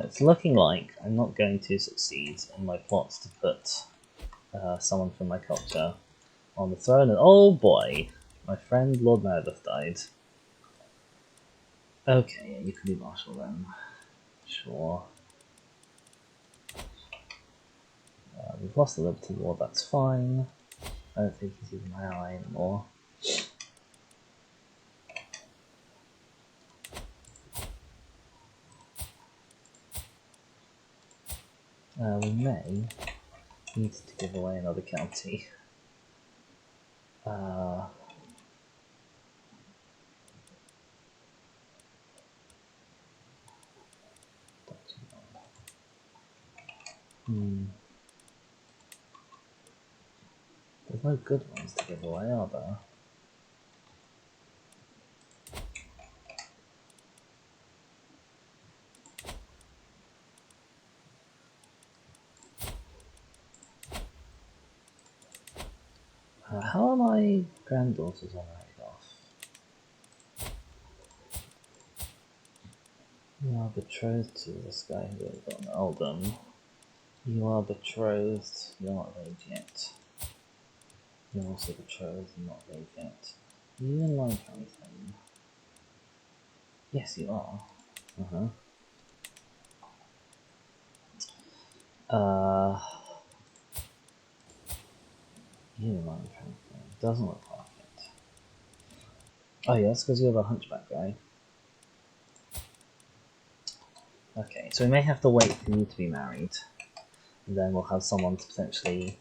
A: It's looking like I'm not going to succeed in my plots to put someone from my culture on the throne, and oh boy, my friend Lord Meredith died. Okay, yeah, you can be Marshal then. Sure. We've lost the Liberty War, that's fine. I don't think he's even my ally anymore. We may need to give away another county. There's no good ones to give away, are there? How are my granddaughters on right off? You are betrothed to this guy who has got an earldom. You are betrothed, you're not married yet. You're also betrothed and not married yet. Are you in line for anything? Yes, you are. You in line for anything? Doesn't look like it. Oh yeah, that's because you're the hunchback guy. Okay, so we may have to wait for you to be married. And then we'll have someone to potentially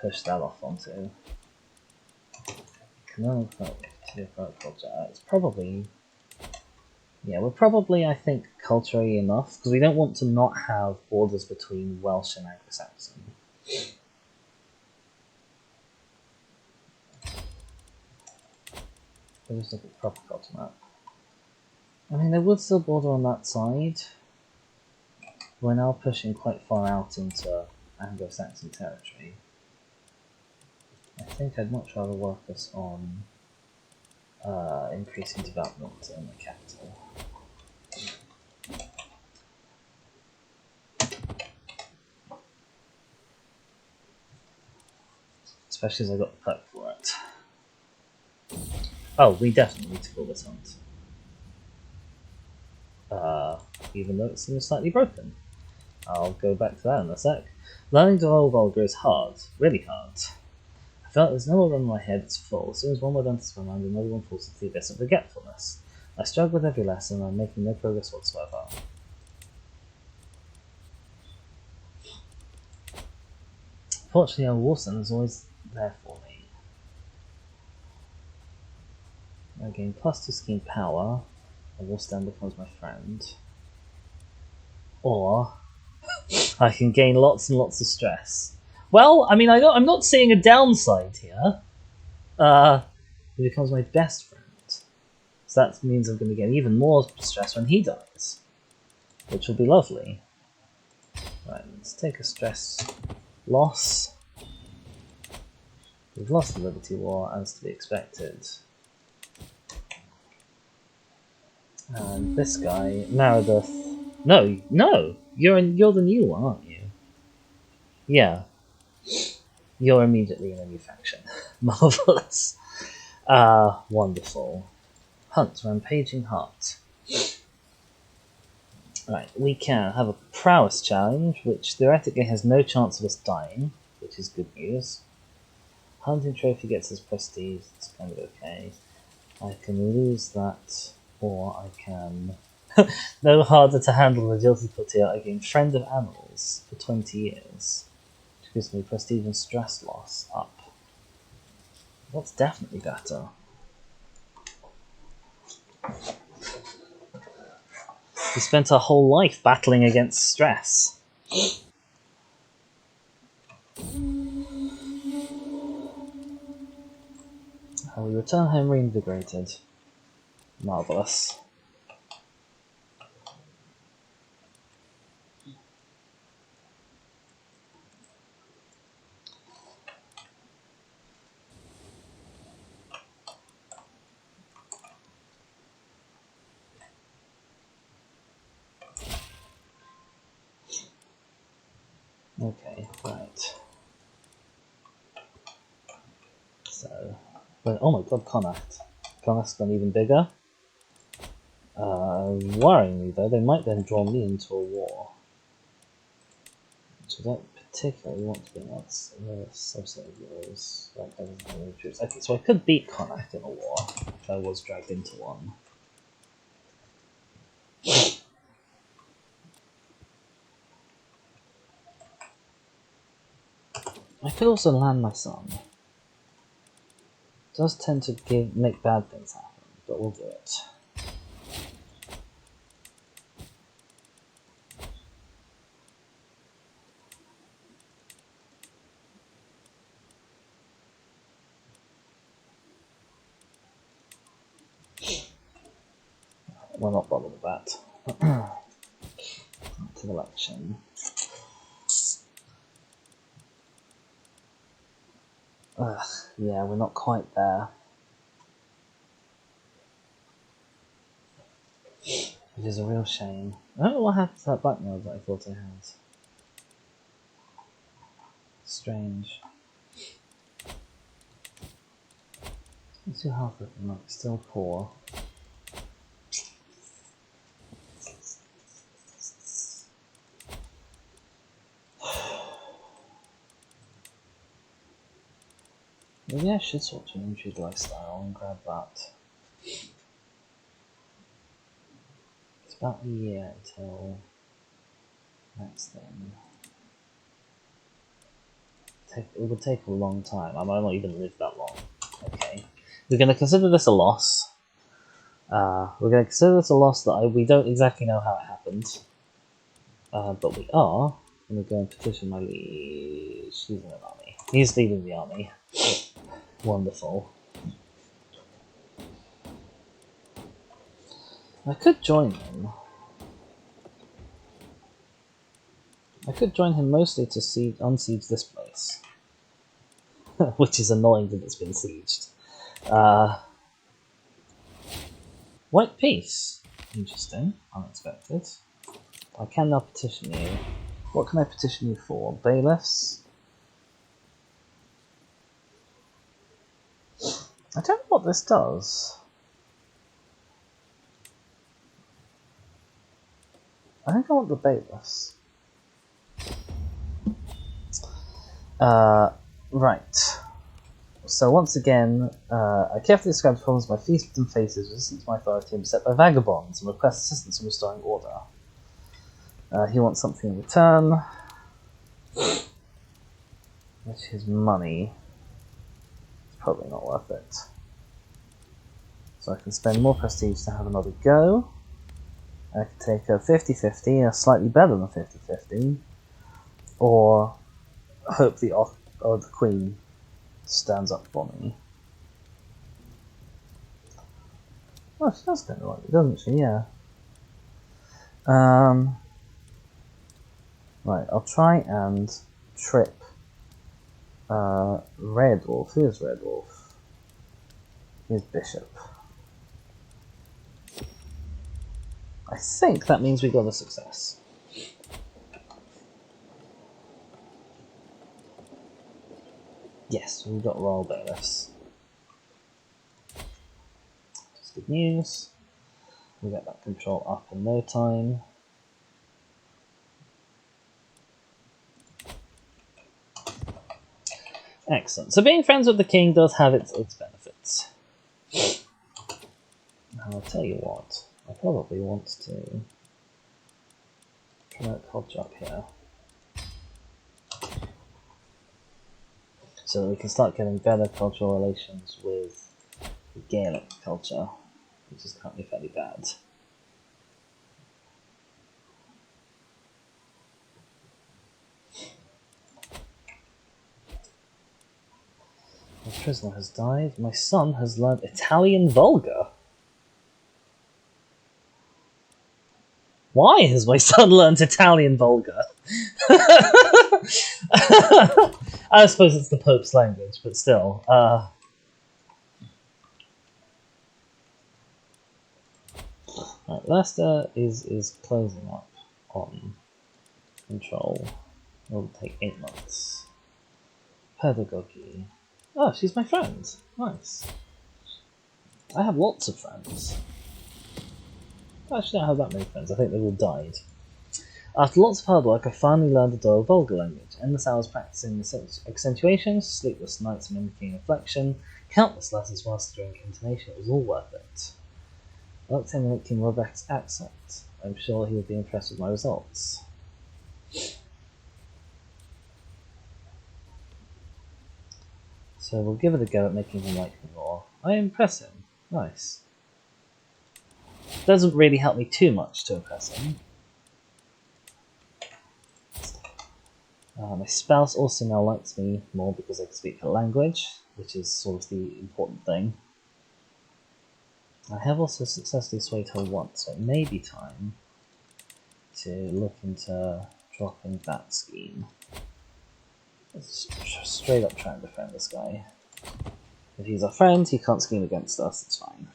A: push that off onto. No, it's probably... Yeah, we're probably, I think, culturally enough, because we don't want to not have borders between Welsh and Anglo-Saxon. We'll just look at the proper culture map. I mean, they would still border on that side. We're now pushing quite far out into Anglo-Saxon territory. I think I'd much rather work us on increasing development in the capital. Especially as I got the perk for it. Oh, we definitely need to call this hunt. Even though it seems slightly broken. I'll go back to that in a sec. Learning to hold Volga is hard. Really hard. I felt there's no more room in my head, it's full. As soon as one word enters my mind, another one falls into the abyss of forgetfulness. I struggle with every lesson, and I'm making no progress whatsoever. Fortunately, old Wilson is always there for me. I gain +2 scheme power, and Wolfstan becomes my friend. Or I can gain lots and lots of stress. Well, I mean, I'm not seeing a downside here. He becomes my best friend. So that means I'm going to get even more stress when he dies. Which will be lovely. Right, let's take a stress loss. We've lost the Liberty War, as to be expected. And this guy, Meredith... No! You're the new one, aren't you? Yeah. You're immediately in a new faction. Marvellous. Wonderful. Hunt, Rampaging Heart. Right, we can have a prowess challenge, which theoretically has no chance of us dying, which is good news. Hunting trophy gets us prestige, it's kind of okay. I can lose that, or I can... No harder to handle than Guilty Courtier, I gain Friend of Animals for 20 years. Which gives me prestige and stress loss up. That's definitely better. We spent our whole life battling against stress. We return home reinvigorated. Marvellous. Okay, right. So, but, oh my god, Connacht. Connacht's gone even bigger. Worryingly though, they might then draw me into a war. Which I don't particularly want to be in that subset of wars. Okay, so I could beat Connacht in a war, if I was dragged into one. I could also land my son. It does tend to make bad things happen, but we'll do it. We're not bothered with that. To election. Ugh, yeah, we're not quite there. It is a real shame. I don't know what happened to that blackmail that I thought I had. Strange. What's your health looking like? Still poor. Maybe I should swap to an injured lifestyle and grab that. It's about a year until next thing. It would take a long time. I might not even live that long. Okay. We're going to consider this a loss. We're going to consider this a loss that we don't exactly know how it happened. But we are going to go and petition my liege. He's in an army. He's leading the army. Wonderful. I could join him. I could join him mostly to unsiege this place. Which is annoying that it's been sieged. White peace. Interesting. Unexpected. I can now petition you. What can I petition you for? Bailiffs? I don't know what this does. I think I want the bailiffs. Right. So once again, I carefully describe the problems my feasted and faces, resistant to my authority, and beset by vagabonds, and request assistance in restoring order. He wants something in return, which is money. It's probably not worth it. So I can spend more prestige to have another go. I can take a 50-50, a slightly better than 50-50, or hope the Queen stands up for me. Oh, she does kind of like it, doesn't she? Yeah. Right, I'll try and trip Red Wolf. Who is Red Wolf? He's Bishop. I think that means we got a success. Yes, we got royal bailiffs. That's good news. We get that control up in no time. Excellent. So being friends with the king does have its benefits. And I'll tell you what, I probably want to promote culture up here. So that we can start getting better cultural relations with the Gaelic culture, which is currently fairly bad. My prisoner has died. My son has learned Italian vulgar. Why has my son learned Italian vulgar? I suppose it's the Pope's language, but still. Right, Leicester is closing up on control. It'll take 8 months. Pedagogy. Oh, she's my friend. Nice. I have lots of friends. I actually don't have that many friends. I think they've all died. After lots of hard work, I finally learned the Doyle vulgar language. Endless hours practicing accentuations, sleepless nights mimicking inflection, countless letters mastering intonation. It was all worth it. I looked at him and King Robert's accent. I'm sure he would be impressed with my results. So we'll give it a go at making him like me more. I impress him. Nice. Doesn't really help me too much to impress him. My spouse also now likes me more because I can speak her language, which is sort of the important thing. I have also successfully swayed her once, so it may be time to look into dropping that scheme. Let's straight up try and befriend this guy. If he's our friend, he can't scheme against us, it's fine.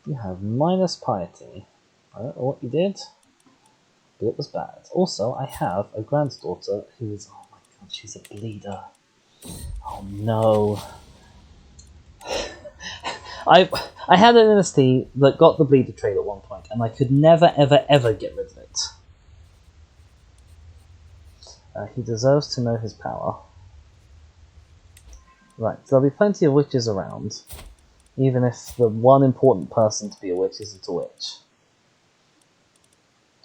A: You have minus piety. I don't know what you did, but it was bad. Also, I have a granddaughter who is, oh my god, she's a bleeder. Oh no. I had a dynasty that got the bleeder trait at one point, and I could never ever ever get rid of it. He deserves to know his power. Right, there'll be plenty of witches around, even if the one important person to be a witch isn't a witch.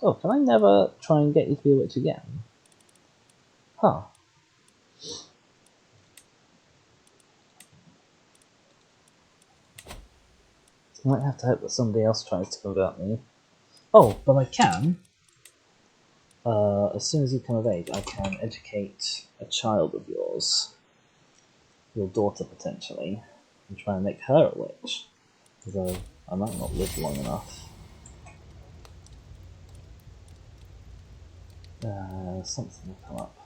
A: Oh, can I never try and get you to be a witch again? Huh. I might have to hope that somebody else tries to convert me. Oh, but I can. As soon as you come of age, I can educate a child of yours. Your daughter, potentially. and try and make her a witch. Although I might not live long enough. Something will come up.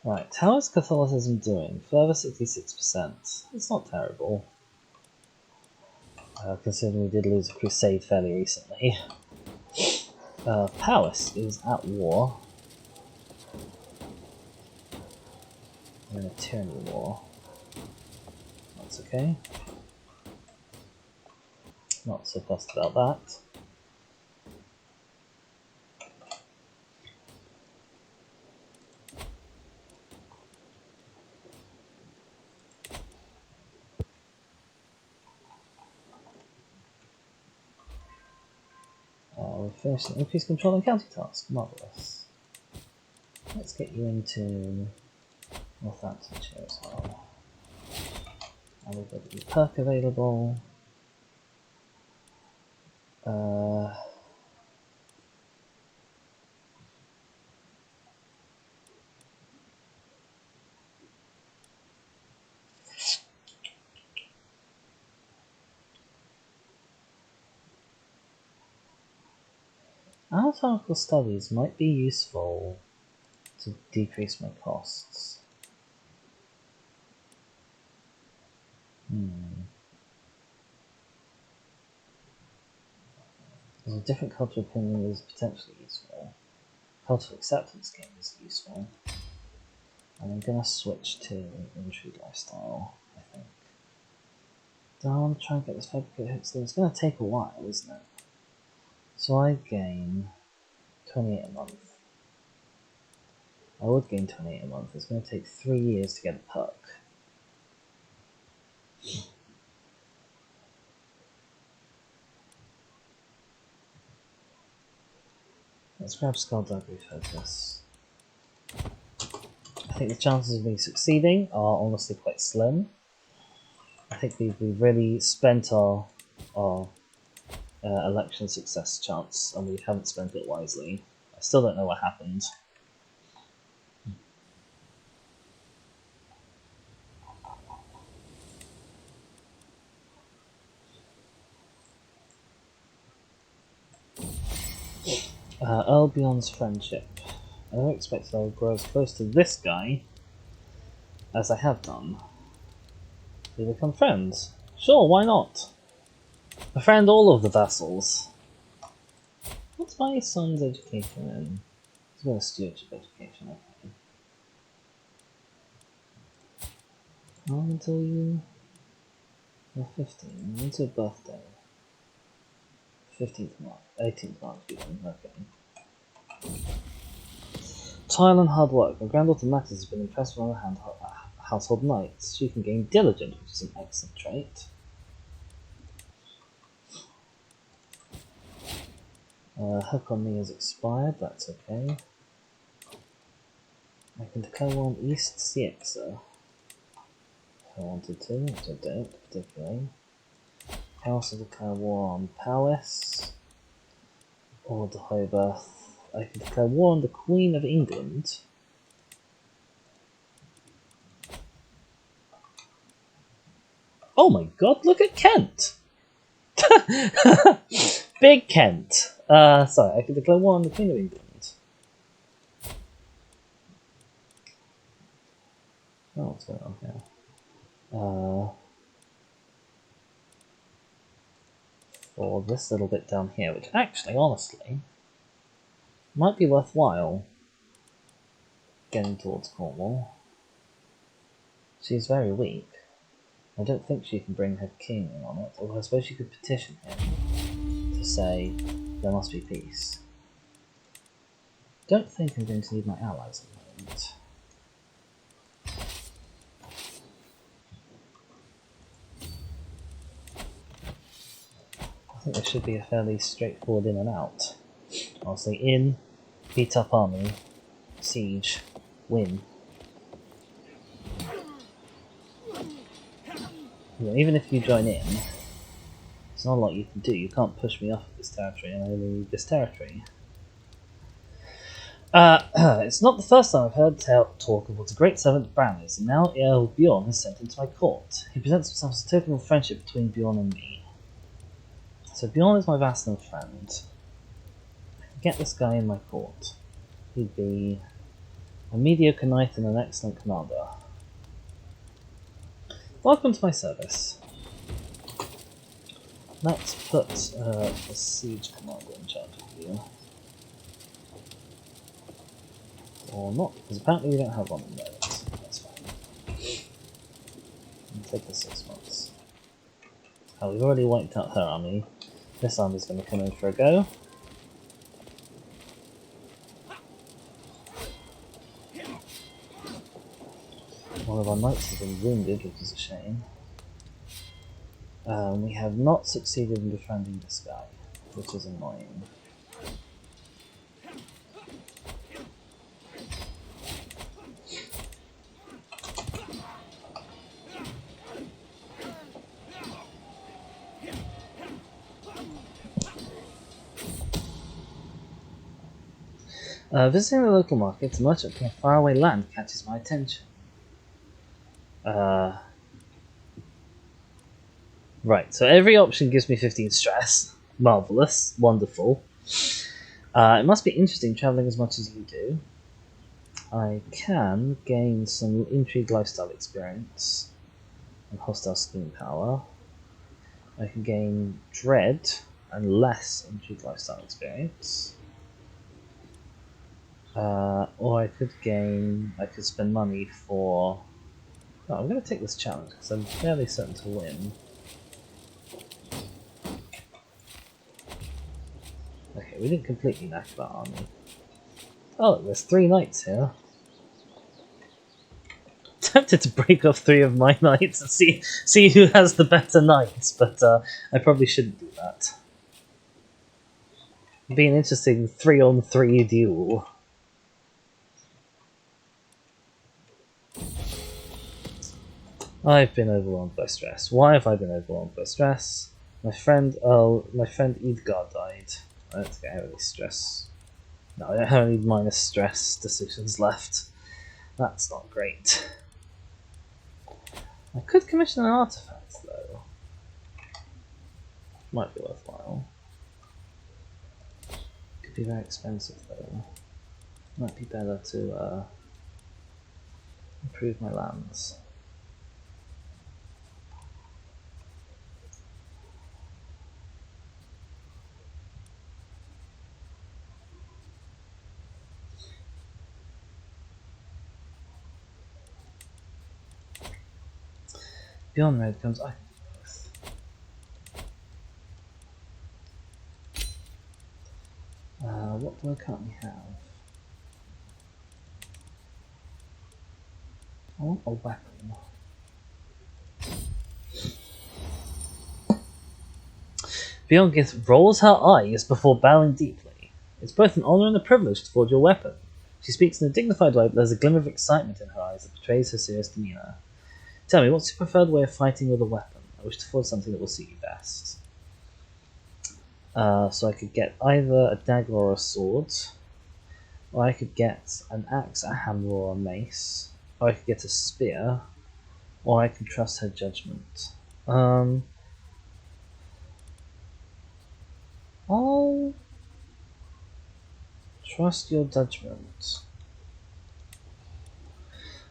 A: Right, how is Catholicism doing? Further 66%. It's not terrible. Considering we did lose a crusade fairly recently. Powis is at war. We're in a tyranny war. That's okay. Not so fussed about that. We've finished an increased control and county task. Marvellous. Let's get you into Northamptonshire as well. And we've got the perk available. Anatomical studies might be useful to decrease my costs. There's a different cultural opinion is potentially useful. Cultural acceptance game is useful. And I'm gonna switch to intrigue lifestyle, I think. Do I want to try and get this fabricate hook still? It's gonna take a while, isn't it? So I gain 28 a month. I would gain 28 a month. It's going to take 3 years to get a perk. Let's grab Skullduggery Focus. I think the chances of me succeeding are honestly quite slim. I think we've really spent our election success chance, and we haven't spent it wisely. I still don't know what happened. Earl Beyond's friendship. I don't expect I will grow as close to this guy as I have done. We become friends. Sure, why not? Befriend all of the vassals. What's my son's education in? He's got a stewardship education, okay. Not until you're 15. When's your birthday? 15th March. 18th March, even. Okay. Tile and hard work. My granddaughter Mattis has been impressed with her household knights. She can gain diligent, which is an excellent trait. Hook on me has expired, that's okay. I can declare war on East Ciexa if I wanted to, which I don't particularly. I can also declare war on Powis or the Hobart. I can declare war on the Queen of England. Oh my god, look at Kent! Big Kent! Sorry, I can declare war on the Queen of England. Oh, what's going on here? For this little bit down here, which actually, honestly, might be worthwhile getting towards Cornwall. She's very weak. I don't think she can bring her king in on it, although I suppose she could petition him to say there must be peace. Don't think I'm going to need my allies at the moment. I think there should be a fairly straightforward in and out. I'll say in, beat up army, siege, win. Yeah, even if you join in, there's not a lot you can do. You can't push me off of this territory, and I only need this territory. It's not the first time I've heard talk of what a great servant Bran is, and now Earl Bjorn is sent into my court. He presents himself as a token of friendship between Bjorn and me. So Bjorn is my vassal and friend. I can get this guy in my court. He'd be a mediocre knight and an excellent commander. Welcome to my service. Let's put a siege commander in charge of you. Or not, because apparently we don't have one in there. That's fine. It'll take us 6 months. Oh, we've already wiped out her army. This army's going to come in for a go. One of our knights has been wounded, which is a shame. We have not succeeded in befriending this guy, which is annoying. Visiting the local market, a merchant from a faraway land catches my attention. Right, so every option gives me 15 stress. Marvellous, wonderful. It must be interesting travelling as much as you do. I can gain some intrigue lifestyle experience and hostile scheme power. I can gain dread and less intrigue lifestyle experience. Or I could spend money for... Oh, I'm going to take this challenge because I'm fairly certain to win. Okay, we didn't completely knack that army. Oh, there's 3 knights here. Tempted to break off 3 of my knights and see who has the better knights, but I probably shouldn't do that. It'd be an interesting 3-on-3 duel. I've been overwhelmed by stress. Why have I been overwhelmed by stress? My friend Edgar died. I don't think I have any stress. No, I don't have any minor stress decisions left. That's not great. I could commission an artifact though. Might be worthwhile. Could be very expensive though. Might be better to improve my lands. Beyond red comes I. What do I currently have? I want a weapon. Beyond rolls her eyes before bowing deeply. It's both an honor and a privilege to forge your weapon. She speaks in a dignified way, but there's a glimmer of excitement in her eyes that betrays her serious demeanor. Tell me, what's your preferred way of fighting with a weapon? I wish to forge something that will suit you best. So I could get either a dagger or a sword, or I could get an axe, a hammer, or a mace, or I could get a spear, or I could trust her judgment. I'll trust your judgment.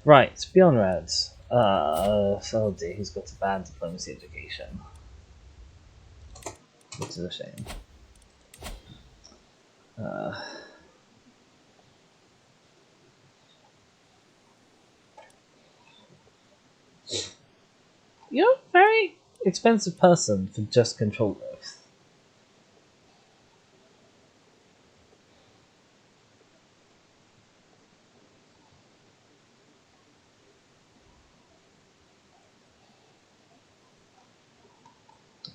A: Right, beyond red. Oh dear, he's got a bad diplomacy education. Which is a shame. You're a very expensive person for just control growth.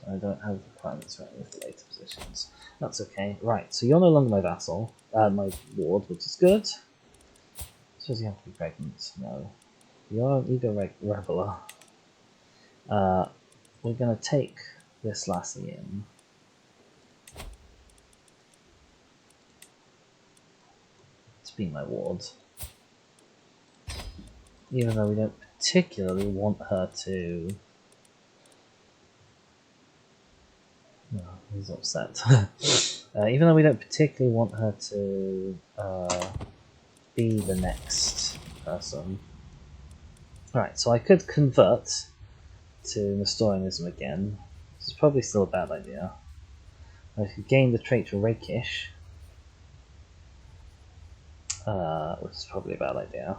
A: I don't have requirements for any of the later positions. That's okay. Right, so you're no longer my vassal, my ward, which is good. Suppose you have to be pregnant. No. You're an ego reveler. We're going to take this lassie in. To be my ward. Even though we don't particularly want her to... No, he's upset. Even though we don't particularly want her to be the next person. Right, so I could convert to Nestorianism again. This is probably still a bad idea. I could gain the trait for Rakish, which is probably a bad idea.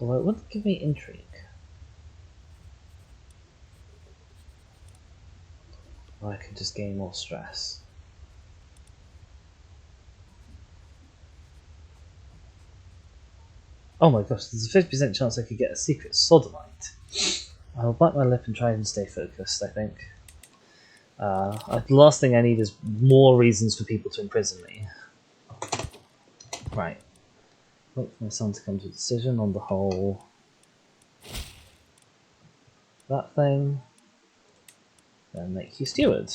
A: Although it would give me intrigue. Or I could just gain more stress. Oh my gosh, there's a 50% chance I could get a secret sodomite. I'll bite my lip and try and stay focused, I think. The last thing I need is more reasons for people to imprison me. Right. Wait for my son to come to a decision on the whole... that thing. Then make you steward.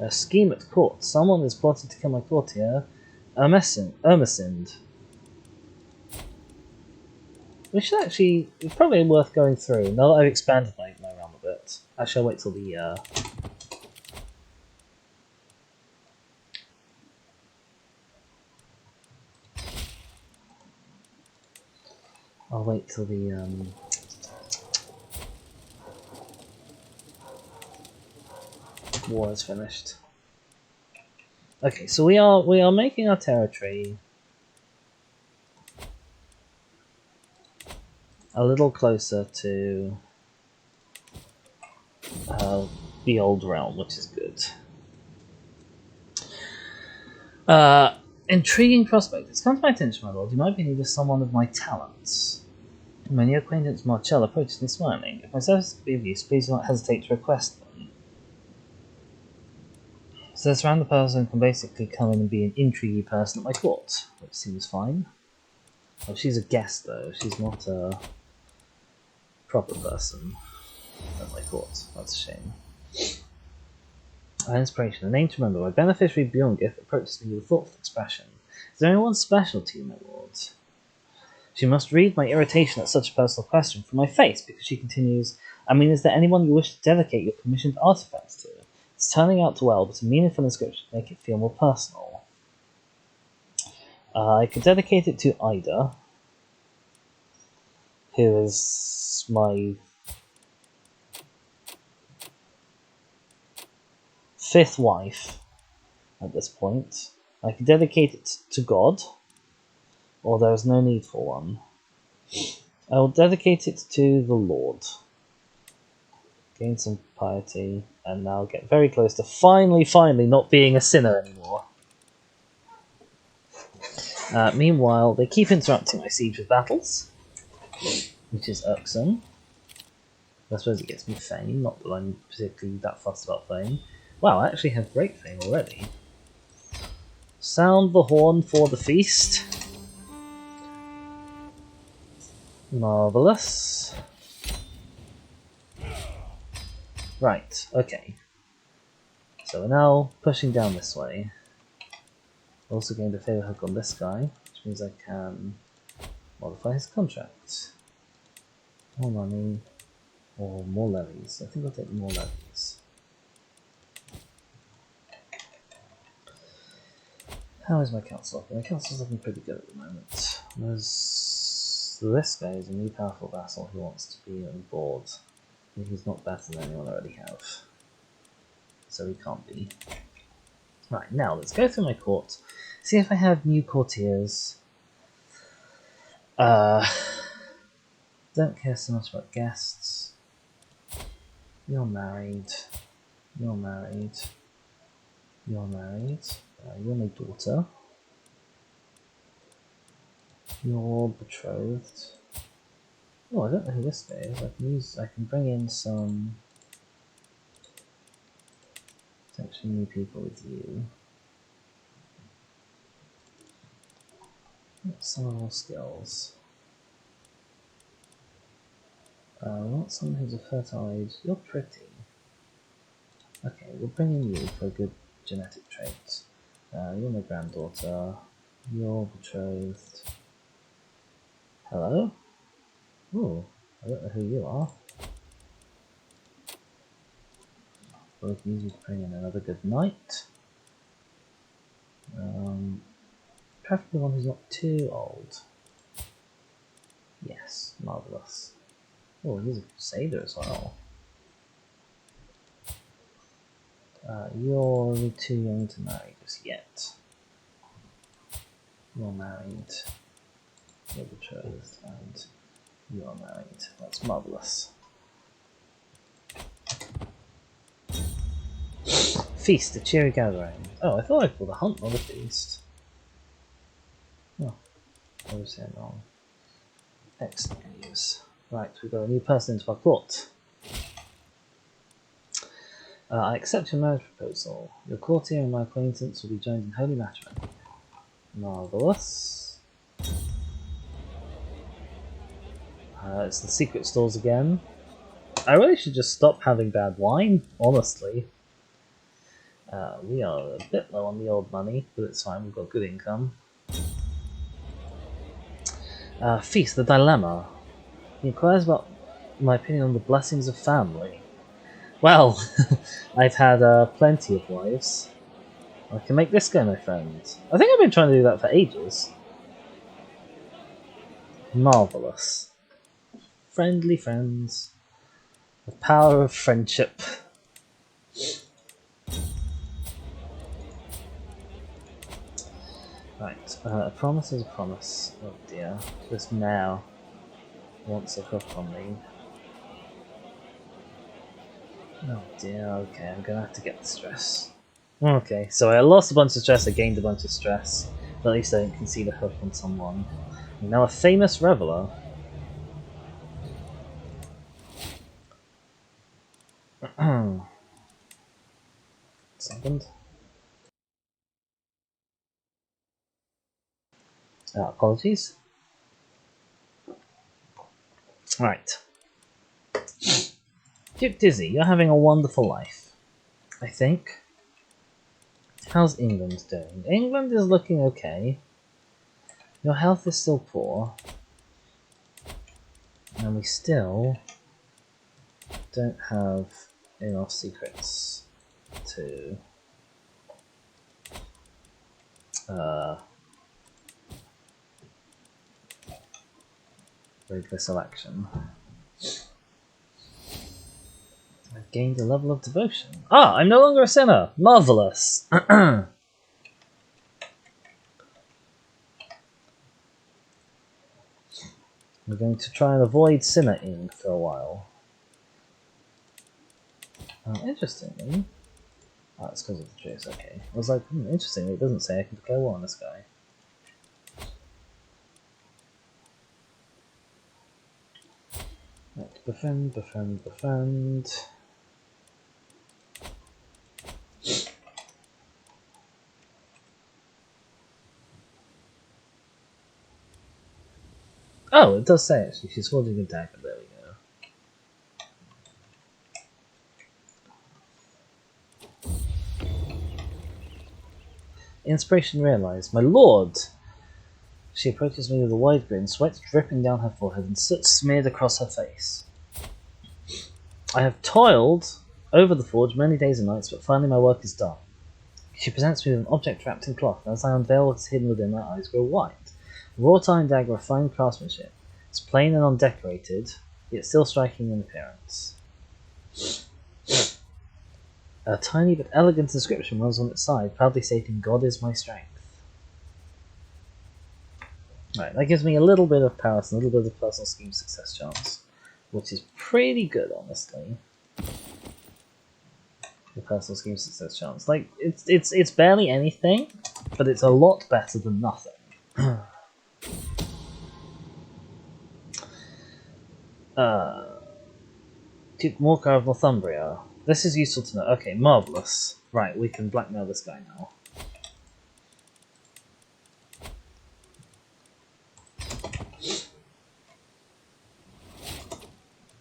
A: A scheme at court. Someone has plotted to kill my courtier, Ermesind. Which is actually probably worth going through, now that I've expanded my realm a bit. Actually, I'll wait till the... I'll wait till the... war is finished. Okay, so we are making our territory a little closer to the old realm, which is good. Intriguing prospect. It's come to my attention, my lord. You might be needed someone of my talents. My new acquaintance Marcel approaches me smiling. If my services could be of use, please do not hesitate to request them. So this random person can basically come in and be an intriguey person at my court, which seems fine. Oh, she's a guest though, she's not a proper person at my court. That's a shame. Inspiration. A name to remember. My beneficiary Bjorngith approaches me with a thoughtful expression. Is there anyone special to you, my lord? She must read my irritation at such a personal question from my face, because she continues, I mean, is there anyone you wish to dedicate your commissioned artifacts to? It's turning out well, but a meaningful inscription to make it feel more personal. I could dedicate it to Ida, who is my 5th wife at this point. I could dedicate it to God, or there is no need for one. I will dedicate it to the Lord. Gain some piety, and now get very close to finally not being a sinner anymore. Meanwhile, they keep interrupting my siege with battles, which is irksome. I suppose it gets me fame, not that I'm particularly that fussed about fame. Wow, I actually have great fame already. Sound the horn for the feast. Marvellous. Right, okay. So we're now pushing down this way. Also gained a favour hook on this guy, which means I can modify his contract. More money, or more levies. I think I'll take more levies. How is my council looking? My council's looking pretty good at the moment. This guy is a new powerful vassal who wants to be on board. He's not better than anyone I already have. So he can't be. Right, now let's go through my court. See if I have new courtiers. Don't care so much about guests. You're married. You're married. You're married. You're my daughter. You're betrothed. Oh, I don't know who this guy is. I can bring in some potentially new people with you. Some more skills. I want someone who's a fertile age. You're pretty. Okay, we'll bring in you for a good genetic trait. You're my granddaughter. You're betrothed. Hello? Ooh, I don't know who you are. Both music bring in another good night. Preferably one who's not too old. Yes, marvellous. Oh, he's a Crusader as well. You're too young to marry just yet. You're married. You're betrothed, and you are married. That's marvellous. Feast, a cheery gathering. Oh, I thought I called a hunt, not a feast. Oh, I was saying wrong. Excellent news. Right, we've got a new person into our court. I accept your marriage proposal. Your courtier and my acquaintance will be joined in holy matrimony. Marvellous. It's the secret stores again. I really should just stop having bad wine, honestly. We are a bit low on the old money, but it's fine, we've got good income. Feast, the dilemma. He inquires about my opinion on the blessings of family. Well, I've had plenty of wives. I can make this go, my friend. I think I've been trying to do that for ages. Marvellous. Friendly friends. The power of friendship. Right, a promise is a promise. Oh dear, this mare wants a hook on me. Oh dear, okay, I'm gonna have to get the stress. Okay, so I lost a bunch of stress, I gained a bunch of stress, but at least I didn't concede a hook on someone. I'm now a famous reveller. What's happened? Apologies. Right. Duke Dizzy, you're having a wonderful life, I think. How's England doing? England is looking okay. Your health is still poor. And we still don't have enough secrets to rig this election. I've gained a level of devotion. Ah, I'm no longer a sinner! Marvellous! We're going to try and avoid sinner-ing for a while. Interestingly... Oh, it's because of the trees, okay. I was like, interestingly, it doesn't say I can declare war on this guy. Right, befriend, befriend, befriend... Oh, it does say actually, she's holding a dagger, there we go. Inspiration realized. My lord! She approaches me with a wide grin, sweat dripping down her forehead and soot smeared across her face. I have toiled over the forge many days and nights, but finally my work is done. She presents me with an object wrapped in cloth, and as I unveil what is hidden within, my eyes grow wide. A wrought iron dagger of fine craftsmanship. It's plain and undecorated, yet still striking in appearance. A tiny but elegant inscription runs on its side, proudly stating, "God is my strength." Right, that gives me a little bit of prowess and a little bit of personal scheme success chance, which is pretty good, honestly. The personal scheme success chance, like it's barely anything, but it's a lot better than nothing. Duke Morcar of Northumbria. This is useful to know. Okay, marvellous. Right, we can blackmail this guy now.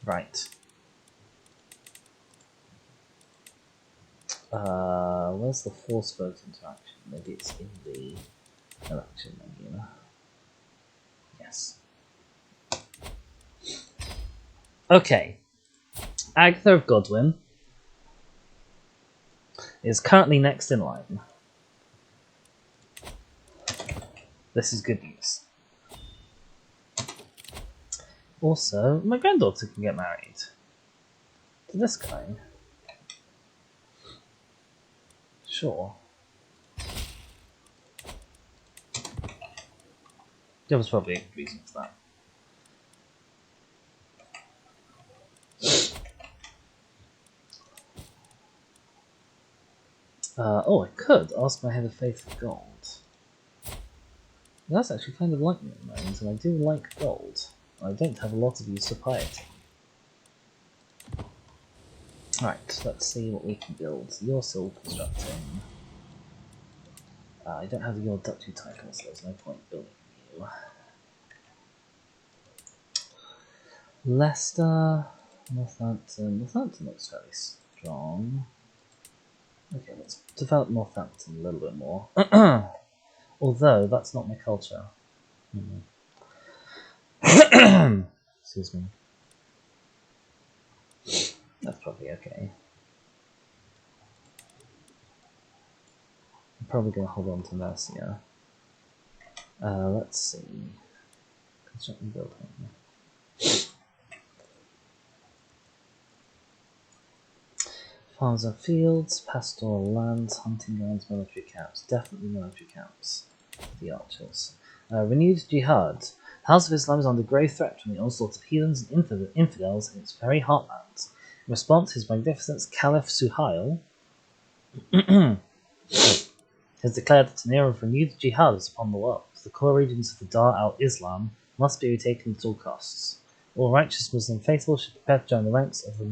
A: Right. Where's where's the force vote interaction? Maybe it's in the election menu. Yes. Okay. Agatha of Godwin is currently next in line. This is good news. Also, my granddaughter can get married to this guy. Sure. There was probably a reason for that. Oh, I could ask my head of faith for gold. That's actually kind of like me at the moment, and I do like gold. I don't have a lot of use for piety. Right, let's see what we can build. You're still constructing. I don't have your duchy title, so there's no point building you. Leicester, Northampton. Northampton looks fairly strong. Okay, let's develop Northampton a little bit more. Although, that's not my culture. Excuse me. That's probably okay. I'm probably going to hold on to Mercia. Let's see. Construct and building. Farms and fields, pastoral lands, hunting grounds, military camps. Definitely military camps for the archers. Renewed jihad. The House of Islam is under grave threat from the onslaught of heathens and infidels in its very heartlands. In response, His Magnificence Caliph Suhail has declared that an era of renewed jihad is upon the world. The core regions of the Dar al-Islam must be retaken at all costs. All righteous Muslim faithful should prepare to join the ranks of the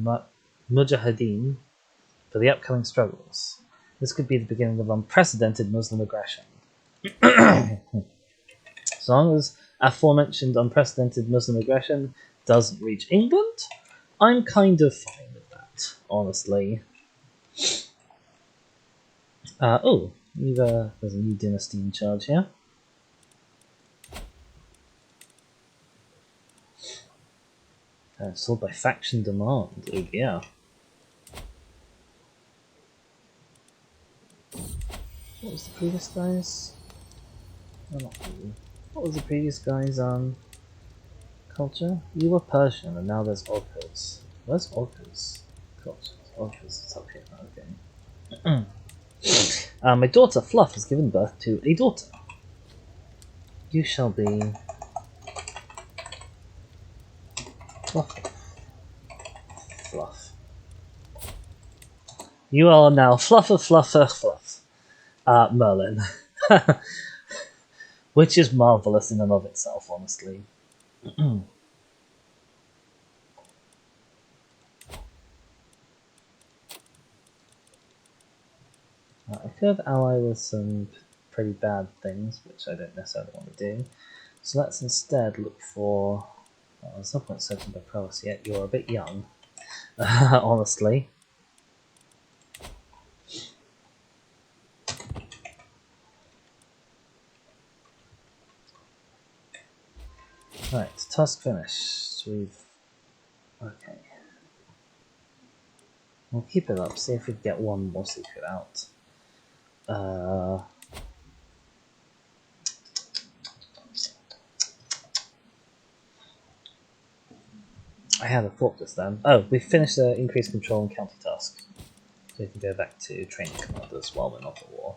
A: Mujahideen for the upcoming struggles. This could be the beginning of unprecedented Muslim aggression. As long as aforementioned unprecedented Muslim aggression doesn't reach England, I'm kind of fine with that, honestly. Oh, there's a new dynasty in charge here. Sold by faction demand. Oh, yeah. What was the previous guy's? Oh, not you. What was the previous guy's culture? You were Persian, and now there's Orcas. Where's Orcas? Culture. Orcas is up here. Okay. My daughter Fluff has given birth to a daughter. You shall be Fluff. Fluff. You are now Fluff. Merlin. Which is marvellous in and of itself, honestly. I could ally with some pretty bad things, which I don't necessarily want to do. So let's instead look for... Well, there's no point searching by prowess yet. You're a bit young, honestly. Right, task finished. Okay. We'll keep it up, see if we can get one more secret out. I had a thought just then. Oh, we finished the increased control and county task. So we can go back to training commanders while we're not at war.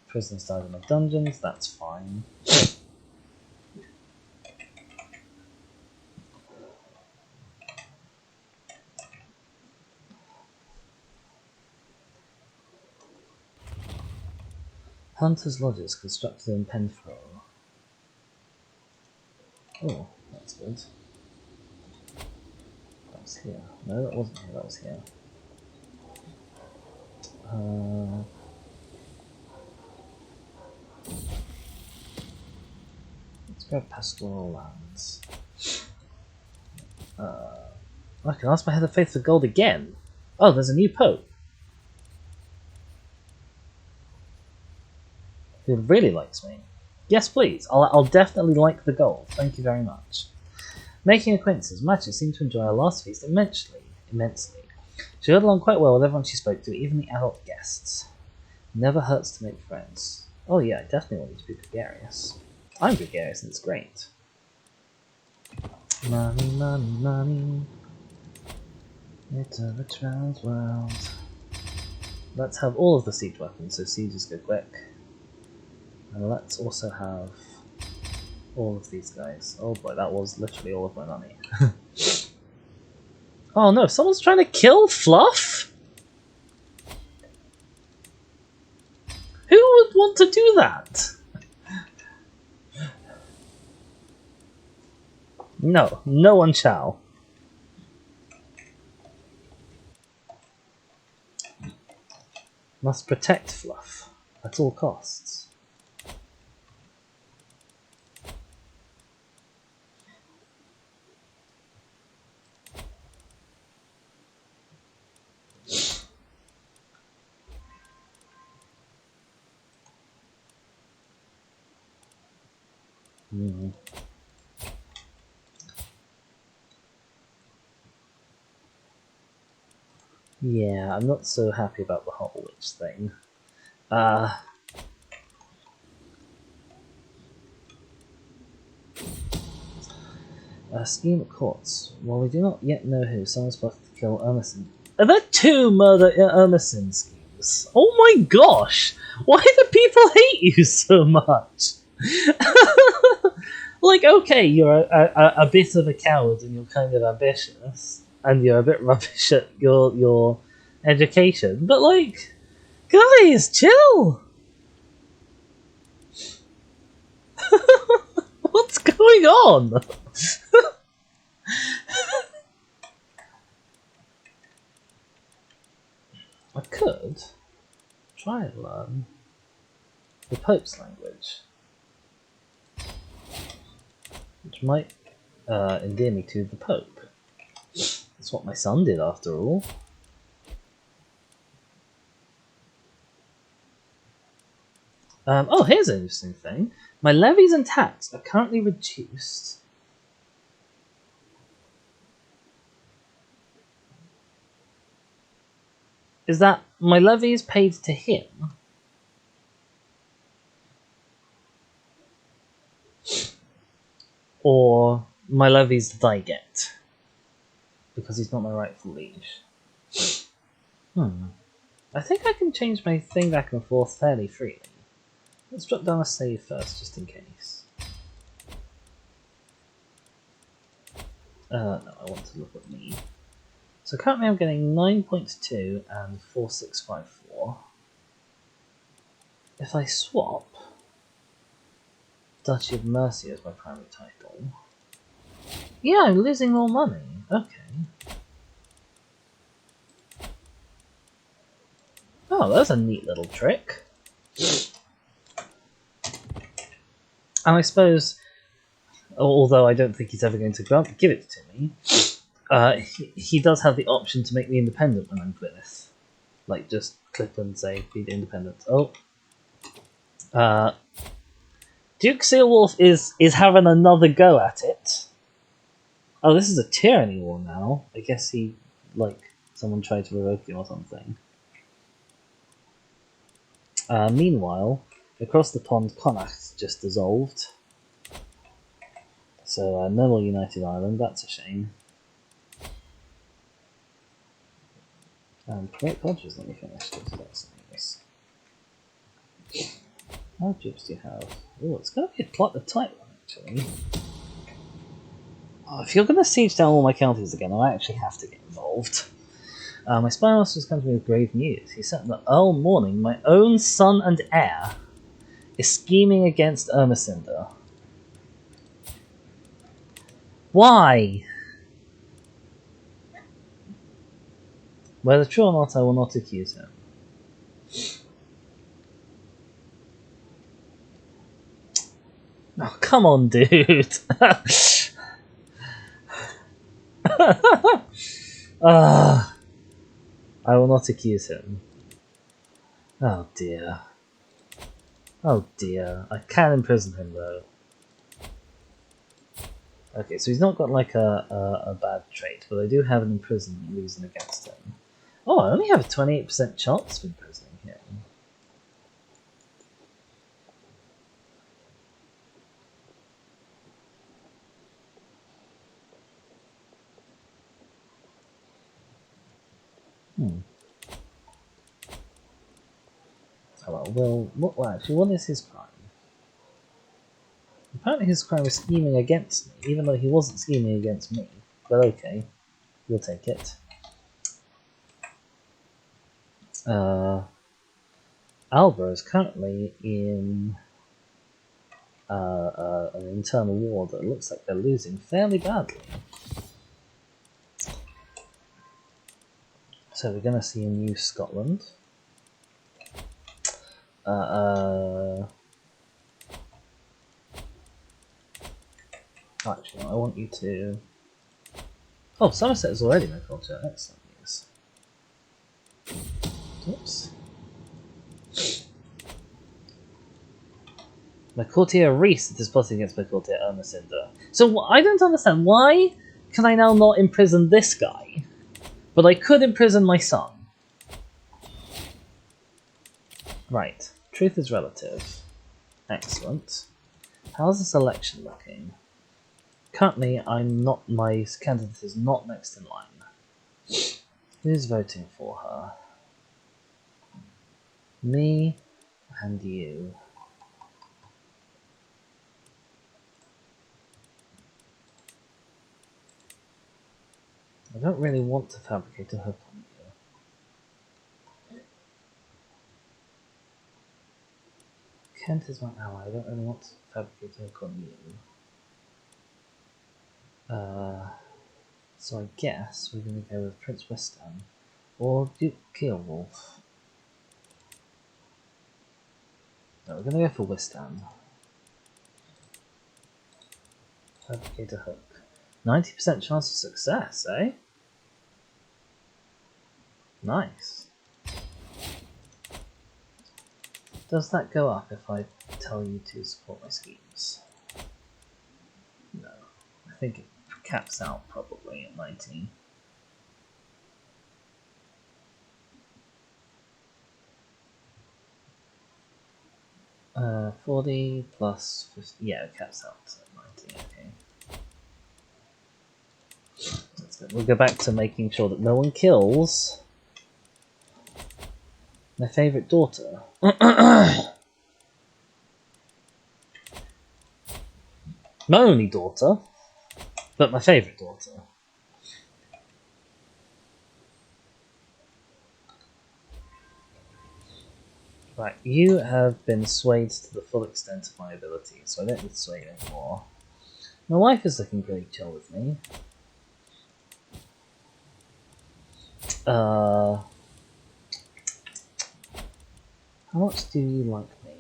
A: Prisoners died in the dungeons, that's fine. Hunter's Lodges constructed in Penfro. Oh, that's good. That was here. No, that wasn't here, that was here. Let's grab pastoral lands. I can ask my head of faith for gold again. Oh, there's a new pope. who really likes me. Yes, please. I'll definitely like the gold. Thank you very much. Making acquaintances. Matches seemed to enjoy our last feast immensely. She got along quite well with everyone she spoke to, even the adult guests. Never hurts to make friends. Oh yeah, I definitely want you to be gregarious. I'm gregarious and it's great. Money, money, money. It's a rich man's world. Let's have all of the siege weapons so sieges go quick. And let's also have all of these guys. Oh boy, that was literally all of my money. Oh no, someone's trying to kill Fluff? Who would want to do that? No, no one shall. Must protect Fluff at all costs. Hmm. Yeah, I'm not so happy about the whole witch thing. Scheme at courts. While we do not yet know who, someone's plotted to kill Emerson. Are there 2 murder Emerson schemes? Oh my gosh! Why do people hate you so much? Like, okay, you're a bit of a coward and you're kind of ambitious, and you're a bit rubbish at your education, but like, guys, chill! What's going on? I could try and learn the Pope's language, which might endear me to the Pope. That's what my son did, after all. Oh, here's an interesting thing. My levies and tax are currently reduced. Is that my levies paid to him? Or my levies that I get? Because he's not my rightful liege. I think I can change my thing back and forth fairly freely. Let's drop down a save first, just in case. No, I want to look at me. So currently I'm getting 9.2 and 4654. If I swap Duchy of Mercia as my primary title, yeah, I'm losing more money. Okay. Oh, that's a neat little trick. And I suppose, although I don't think he's ever going to give it to me, he does have the option to make me independent when I'm Gwyneth. Like, just click and say, be independent. Oh. Duke Sealwolf is having another go at it. Oh, this is a tyranny war now. I guess he, like, someone tried to revoke him or something. Meanwhile, across the pond, Connacht's just dissolved. So, no more United Ireland, that's a shame. Create cultures, let me finish this. That's nice. How many troops do you have? Oh, it's going to be a tight one, actually. Oh, if you're going to siege down all my counties again, I actually have to get involved. My spy master has come to me with grave news. He said that Earl Morning, my own son and heir, is scheming against Ermicinder. Why? Whether true or not, I will not accuse him. Oh, come on, dude! I will not accuse him. Oh dear. Oh dear, I can imprison him though. Okay, so he's not got like a bad trait, but I do have an imprisonment reason against him. Oh, I only have a 28% chance of imprisoning him. Oh well, actually, what is his crime? Apparently his crime is scheming against me, even though he wasn't scheming against me. But okay, we'll take it. Alba is currently in an internal war that looks like they're losing fairly badly. So we're going to see a new Scotland. Actually, I want you to... Oh, Somerset is already my culture. Excellent news. Oops. My courtier Reese is plotting against my courtier Ermasinder. So I don't understand. Why can I now not imprison this guy? But I could imprison my son. Right. Truth is relative. Excellent. How's this election looking? Currently, my candidate is not next in line. Who's voting for her? Me and you. I don't really want to fabricate a hook on you. Kent is my ally. I don't really want to fabricate a hook on you. So I guess we're going to go with Prince Westham or Duke Keelwolf. No, we're going to go for Westham. Fabricate a hook. 90% chance of success, eh? Nice. Does that go up if I tell you to support my schemes? No. I think it caps out probably at 19. Uh, 40 plus 50, yeah, it caps out at 19, okay. That's good. We'll go back to making sure that no one kills my favourite daughter. My only daughter, but my favourite daughter. Right, you have been swayed to the full extent of my ability, so I don't need to sway you anymore. My wife is looking pretty chill with me. How much do you like me?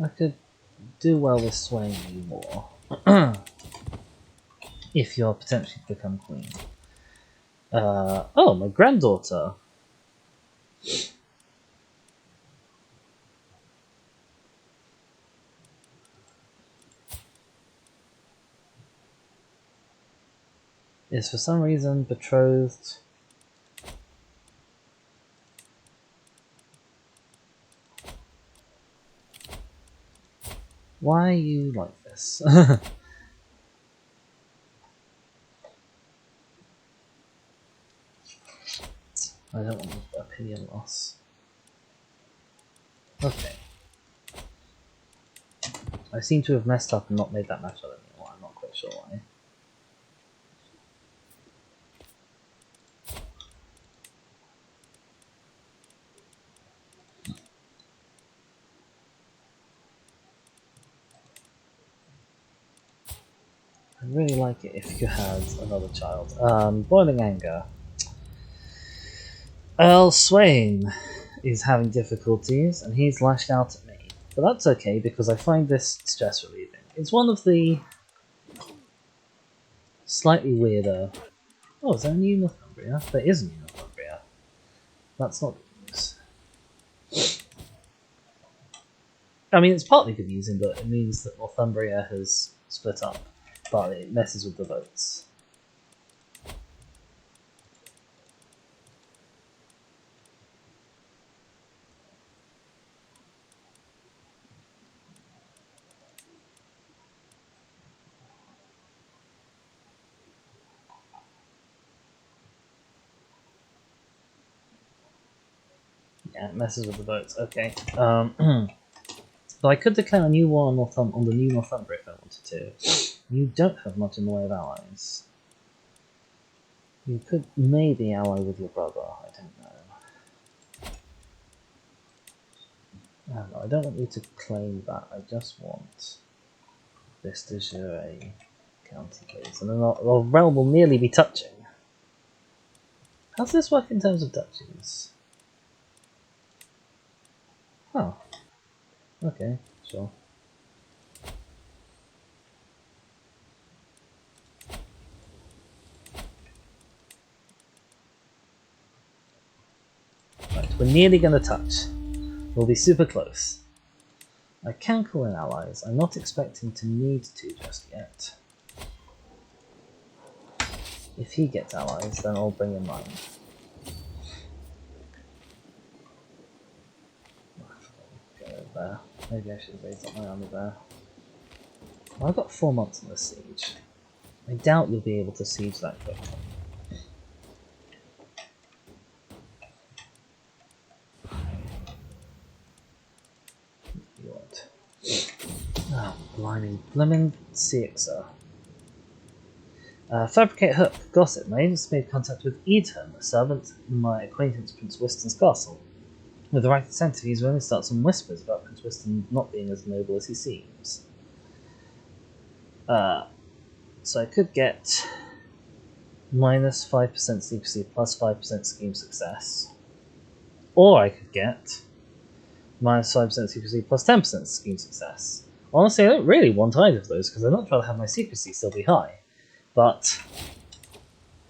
A: I could do well with swaying you more. If you're potentially to become queen. Oh, my granddaughter. Is for some reason betrothed. Why are you like this? I don't want opinion loss. Okay. I seem to have messed up and not made that match up anymore. I'm not quite sure why. I'd really like it if you had another child. Boiling anger. Earl Swain is having difficulties and he's lashed out at me. But that's okay, because I find this stress relieving. It's one of the slightly weirder... Oh, is there a new Northumbria? There is a new Northumbria. That's not good news. I mean, it's partly good news in that it means that Northumbria has split up, but it messes with the votes. Yeah, it messes with the votes. Okay. But I could declare a new war on the new Northumbria if I wanted to. You don't have much in the way of allies. You could maybe ally with your brother. I don't know. No, I don't want you to claim that. I just want this de jure county, please. And then our realm will nearly be touching. How's this work in terms of duchies? Oh. Okay, sure. Right, we're nearly going to touch. We'll be super close. I can call in allies. I'm not expecting to need to just yet. If he gets allies, then I'll bring in mine. Go over there. Maybe I should have raised up my army there. Well, I've got 4 months on this siege. I doubt you'll be able to siege that quick. You won't. Oh, blimey. Blimmin' CXR. Fabricate hook. Gossip. My agents made contact with Edham, a servant in my acquaintance Prince Wyston's castle. With the right incentive, he's willing to start some whispers about Prince Wyston not being as noble as he seems. So I could get minus 5% secrecy plus 5% scheme success. Or I could get minus 5% secrecy plus 10% scheme success. Honestly, I don't really want either of those because I'd much rather have my secrecy still be high. But,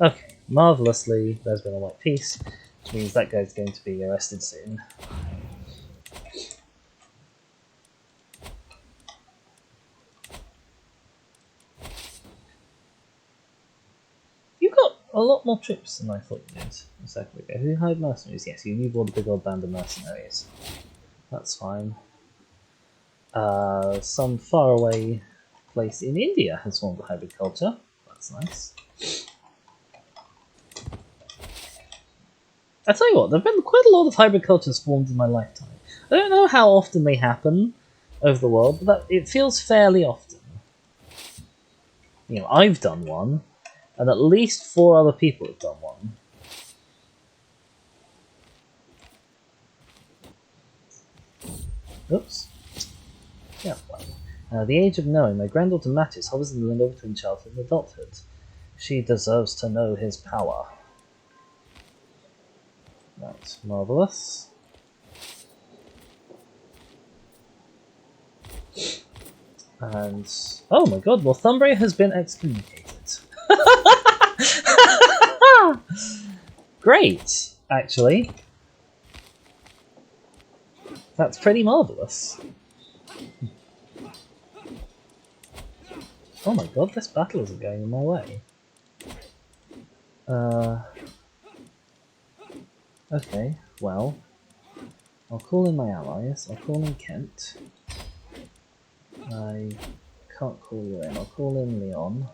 A: okay, marvellously, there's been a white peace, which means that guy's going to be arrested soon. You got a lot more troops than I thought you did a second ago. Who hired mercenaries? Yes, you knew all the big old band of mercenaries. That's fine. Some faraway place in India has formed a hybrid culture. That's nice. I tell you what, there have been quite a lot of hybrid cultures formed in my lifetime. I don't know how often they happen over the world, but it feels fairly often. You know, I've done one, and at least 4 other people have done one. Oops. Yeah, well. The age of knowing. My granddaughter Mattis hovers in the limbo between childhood and adulthood. She deserves to know his power. That's marvellous. And oh my god, Northumbria has been excommunicated. Great, actually. That's pretty marvellous. Oh my god, this battle isn't going in my way. Okay, well, I'll call in my allies. I'll call in Kent. I can't call you in. I'll call in Leon.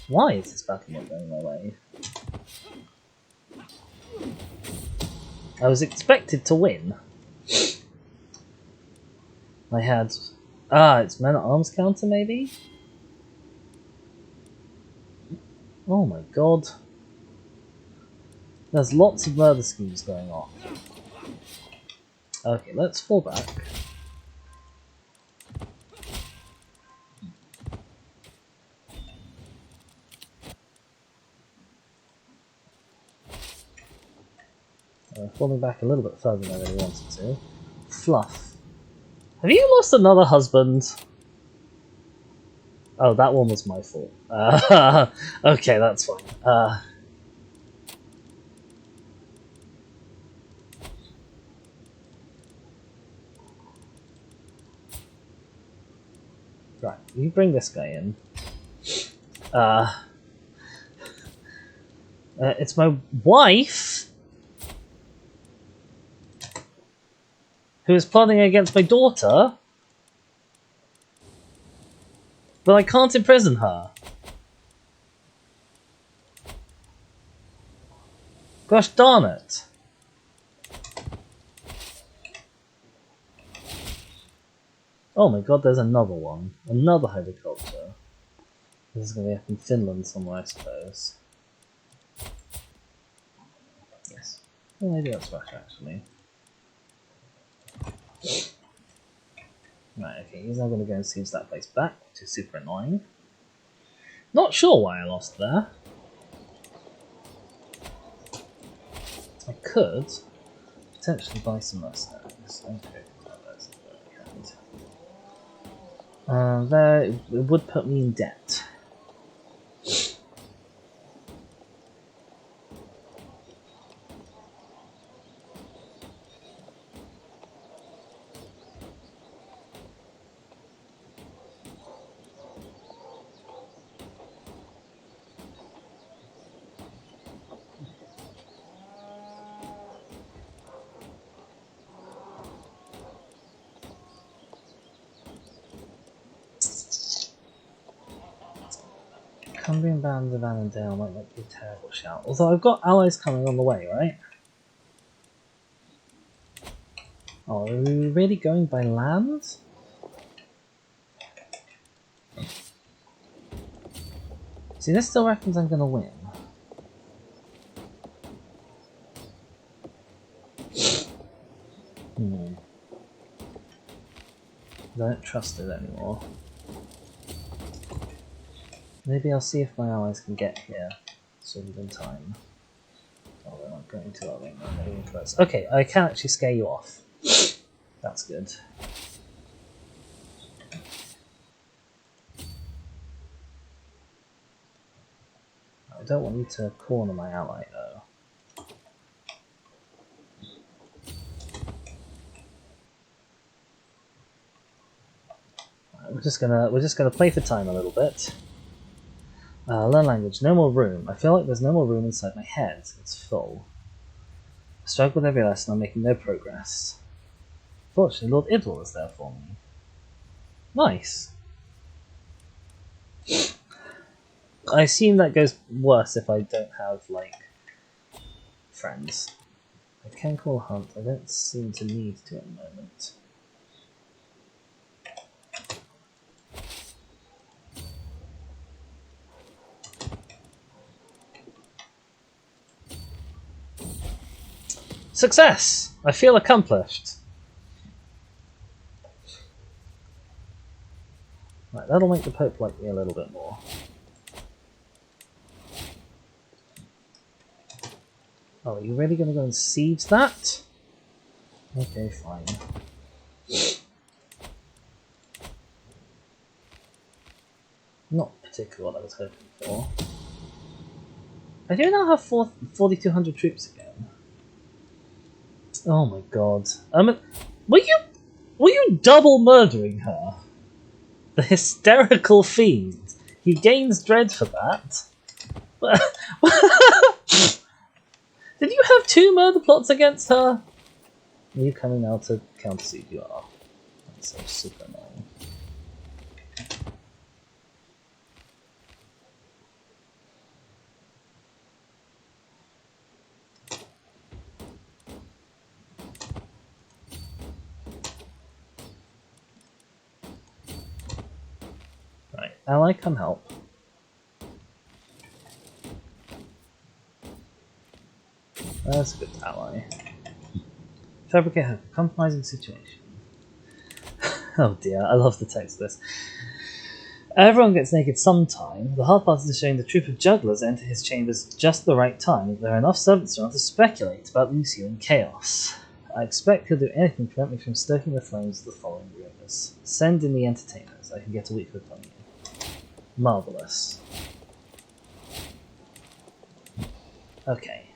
A: Why is this battle not going my way? I was expected to win. I had... it's men-at-arms counter, maybe? Oh my god. There's lots of murder schemes going on. Okay, let's fall back. falling back a little bit further than I really wanted to. Fluff. Have you lost another husband? Oh, that one was my fault. Okay, that's fine. Right, you bring this guy in. It's my wife who is plotting against my daughter, but I can't imprison her. Gosh darn it. Oh my god, there's another one. Another hybrid culture. This is going to be up in Finland somewhere, I suppose. Yes. Well, maybe that's Russia, actually. Right, okay, he's now going to go and siege that place back, which is super annoying. Not sure why I lost there. I could potentially buy some mercenaries. Okay, there, it would put me in debt. Cumbrian Band of Annandale might not be a terrible shout. Although I've got allies coming on the way, right? Oh, are we really going by land? See, this still reckons I'm gonna win. I don't trust it anymore. Maybe I'll see if my allies can get here sort of in time. Oh, they're not going to, are they? No, they're getting close. Okay, I can actually scare you off. That's good. I don't want you to corner my ally though. Right, we're just gonna play for time a little bit. Learn language. No more room. I feel like there's no more room inside my head. It's full. I struggle with every lesson. I'm making no progress. Fortunately, Lord Idle is there for me. Nice. I assume that goes worse if I don't have, like, friends. I can call Hunt. I don't seem to need to at the moment. Success! I feel accomplished. Right, that'll make the Pope like me a little bit more. Oh, are you really going to go and siege that? Okay, fine. Not particularly what I was hoping for. I do now have 4,200 troops again. Oh my god. Were you double murdering her? The hysterical fiend. He gains dread for that. Did you have 2 murder plots against her? Are you coming now to countersuit? You are. That's so super annoying. Right, ally, come help. That's a good ally. Fabricate a compromising situation. Oh dear, I love the text of this. Everyone gets naked sometime. The hard part is showing the troop of jugglers enter his chambers just the right time. There are enough servants around to speculate about the ensuing chaos. I expect he'll do anything to prevent me from stoking the flames of the following rumours. Send in the entertainers. I can get a week with on you. Marvellous. Okay.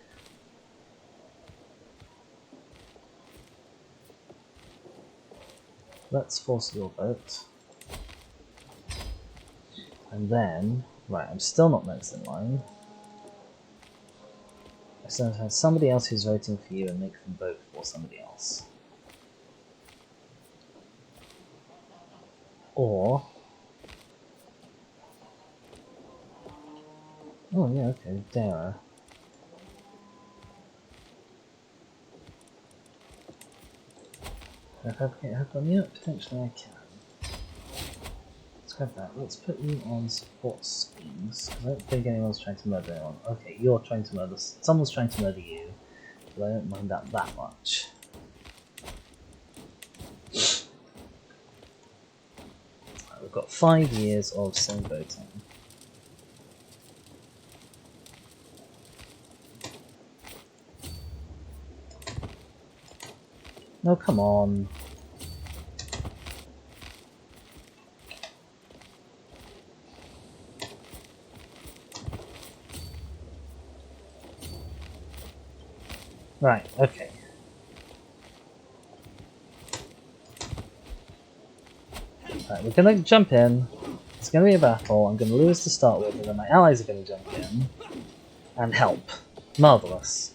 A: Let's force your vote. And then, right, I'm still not next in line. I still have somebody else who's voting for you and make them vote for somebody else. Or... oh yeah, okay, Dara. If I can't help on you, potentially I can. Let's grab that. Let's put you on support schemes. I don't think anyone's trying to murder anyone. Okay, you're trying to murder... someone's trying to murder you. But I don't mind that much. Right, we've got 5 years of same voting. No, come on. Right, okay. Right, we're gonna jump in. It's gonna be a battle. I'm gonna lose to start with, and then my allies are gonna jump in and help. Marvellous.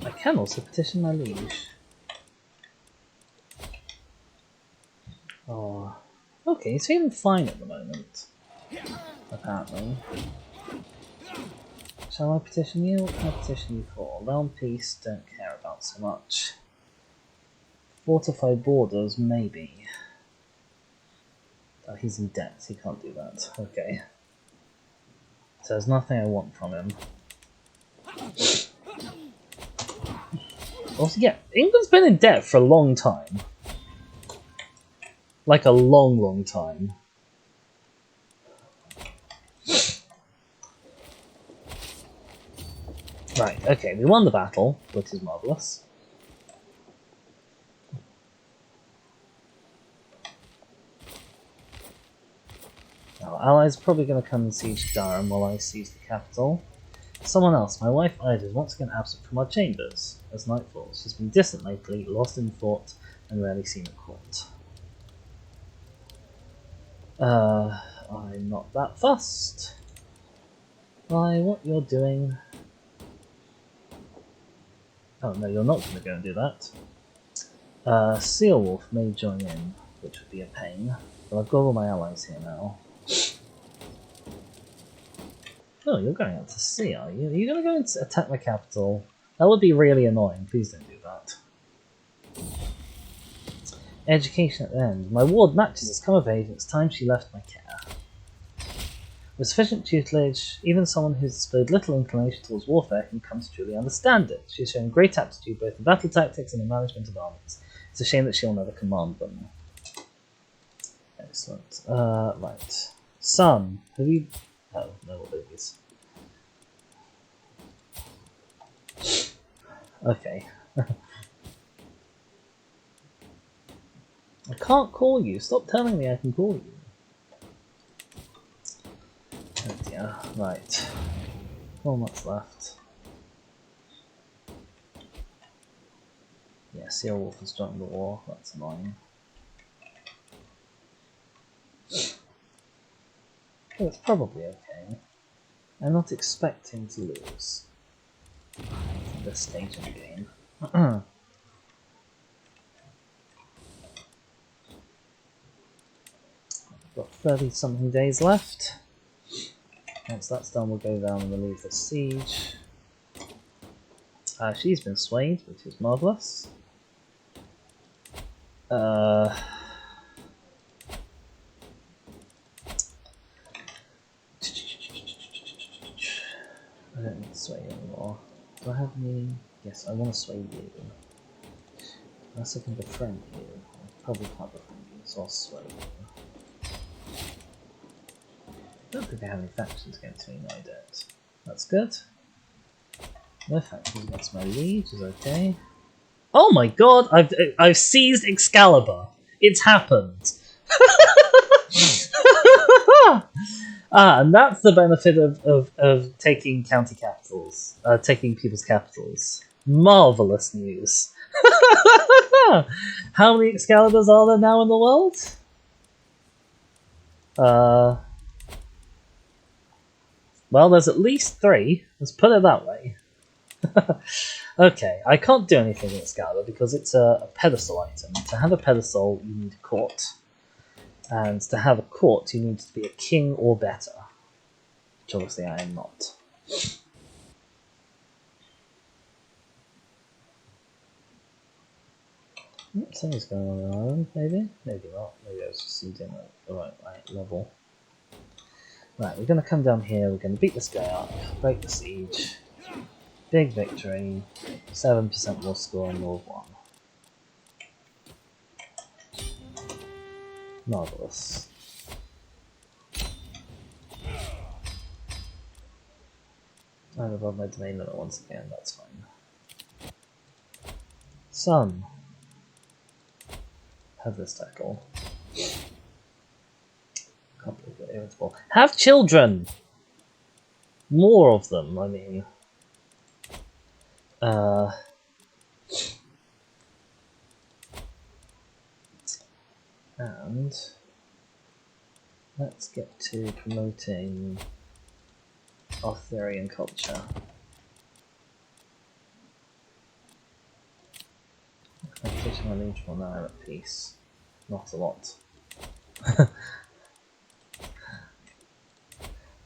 A: I can also petition my liege. Oh, okay, he's feeling fine at the moment. Apparently. Shall I petition you? What can I petition you for? Realm peace, don't care about so much. Fortify borders, maybe. Oh, he's in debt, he can't do that. Okay. So there's nothing I want from him. Also, yeah, England's been in debt for a long time. Like a long, long time. Right, okay, we won the battle, which is marvellous. Our allies are probably going to come and siege Durham while I siege the capital. Someone else, my wife Ida, is once again absent from our chambers. As night falls, she's been distant lately, lost in thought, and rarely seen at court. I'm not that fussed by what you're doing. Oh no, you're not going to go and do that. Sealwolf may join in, which would be a pain, but I've got all my allies here now. Oh, you're going out to sea, are you? Are you going to go and attack my capital? That would be really annoying. Please don't do that. Education at the end. My ward Matches has come of age and it's time she left my care. With sufficient tutelage, even someone who's displayed little inclination towards warfare can come to truly understand it. She has shown great aptitude both in battle tactics and the management of armies. It's a shame that she'll never command them. Excellent. Right. Son, have you... oh, no babies. Okay. I can't call you. Stop telling me I can call you. Oh dear. Right. 4 months left. Yeah, Sealwolf has joined the war. That's annoying. But it's probably okay. I'm not expecting to lose at this stage of the game. Got 30 something days left. Once that's done, we'll go down and relieve the siege. She's been swayed, which is marvellous. I don't need to sway you anymore. Do I have any? Yes, I want to sway you. Unless I can befriend you. Probably can't defend us or sway. I don't think they have any factions against me, no I don't. That's good. No factions against my liege is okay. Oh my god, I've seized Excalibur. It's happened. And that's the benefit of taking county capitals, taking people's capitals. Marvelous news. How many Excaliburs are there now in the world? Well, there's at least 3. Let's put it that way. Okay, I can't do anything with Excalibur because it's a pedestal item. To have a pedestal, you need a court. And to have a court, you need to be a king or better. Which obviously I am not. Something's going on in Ireland, maybe? Maybe not. Maybe I was just seeding at the right level. Right, we're going to come down here, we're going to beat this guy up, break the siege. Big victory. 7% more score on Lord 1. Marvellous. I'm above my domain limit once again, that's fine. Son. Have this tackle. Can't believe you're irritable. Have children! More of them, I mean. And let's get to promoting Arthurian culture. I'm teaching my liege one now at peace. Not a lot. Are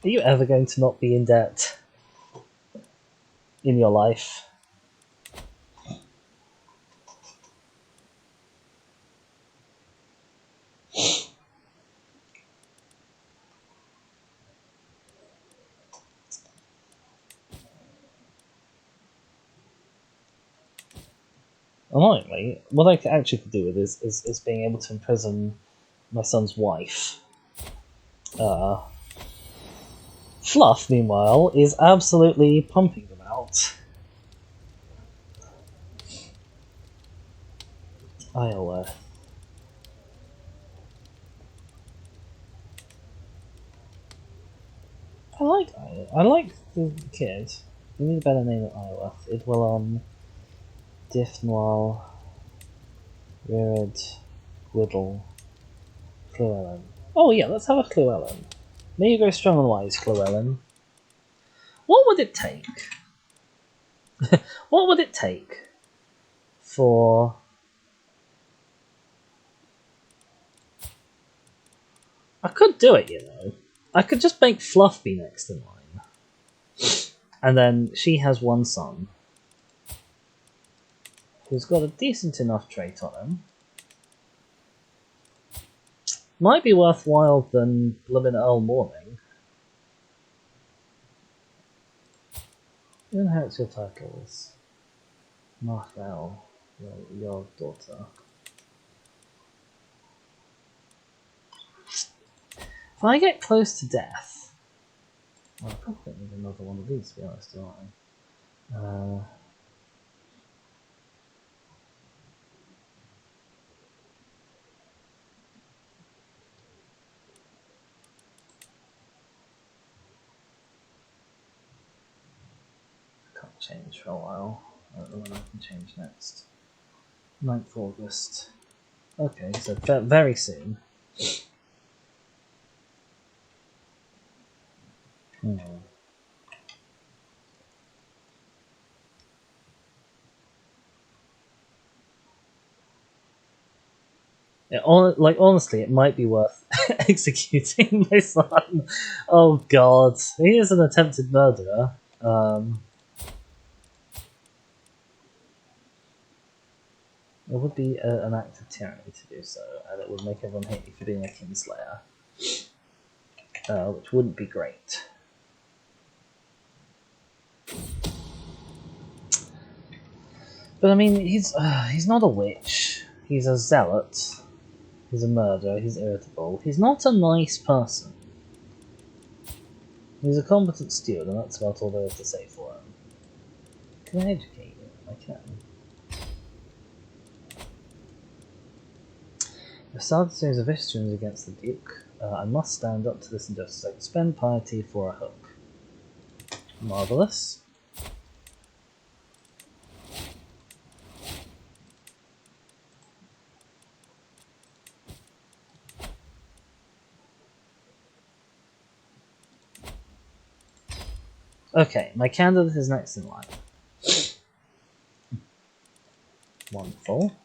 A: you ever going to not be in debt in your life? Annoyingly, what I actually could do with is being able to imprison my son's wife. Fluff, meanwhile, is absolutely pumping them out. Iowa. I like the kid. We need a better name than Iowa. Idwallon, Dithnoir, Reared, Whittle, Llewellyn. Oh yeah, let's have a Llewellyn. May you go strong and wise, Llewellyn. What would it take? What would it take for... I could do it, you know. I could just make Fluff be next in line. And then she has one son who's got a decent enough trait on him. Might be worthwhile than Bloomin' Earl Morning. Who inherits your titles? Marfell, your daughter. If I get close to death, well, I probably need another one of these to be honest, don't I? Can't change for a while. I don't know when I can change next. 9th August. Okay, so very soon. Yeah, honestly, it might be worth executing my son. Oh god, he is an attempted murderer. It would be an act of tyranny to do so, and it would make everyone hate me for being a kinslayer, which wouldn't be great. But I mean, he's not a witch. He's a zealot. He's a murderer, he's irritable. He's not a nice person. He's a competent steward, and that's about all there is to say for him. Can I educate you? I can. I've started a series of issues against the Duke. I must stand up to this injustice. I can spend piety for a hook. Marvellous. Okay, my candidate is next in line. Wonderful.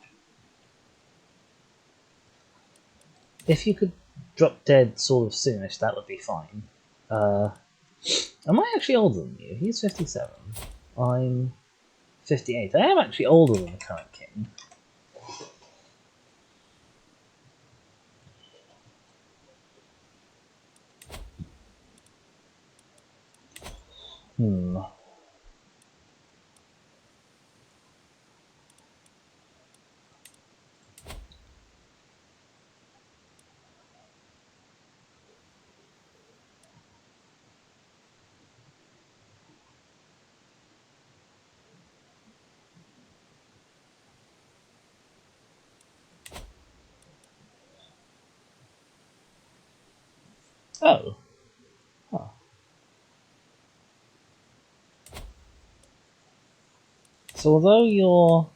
A: If you could drop dead sort of soonish, that would be fine. Am I actually older than you? He's 57. I'm 58. I am actually older than the current king. Oh. Huh. So although you're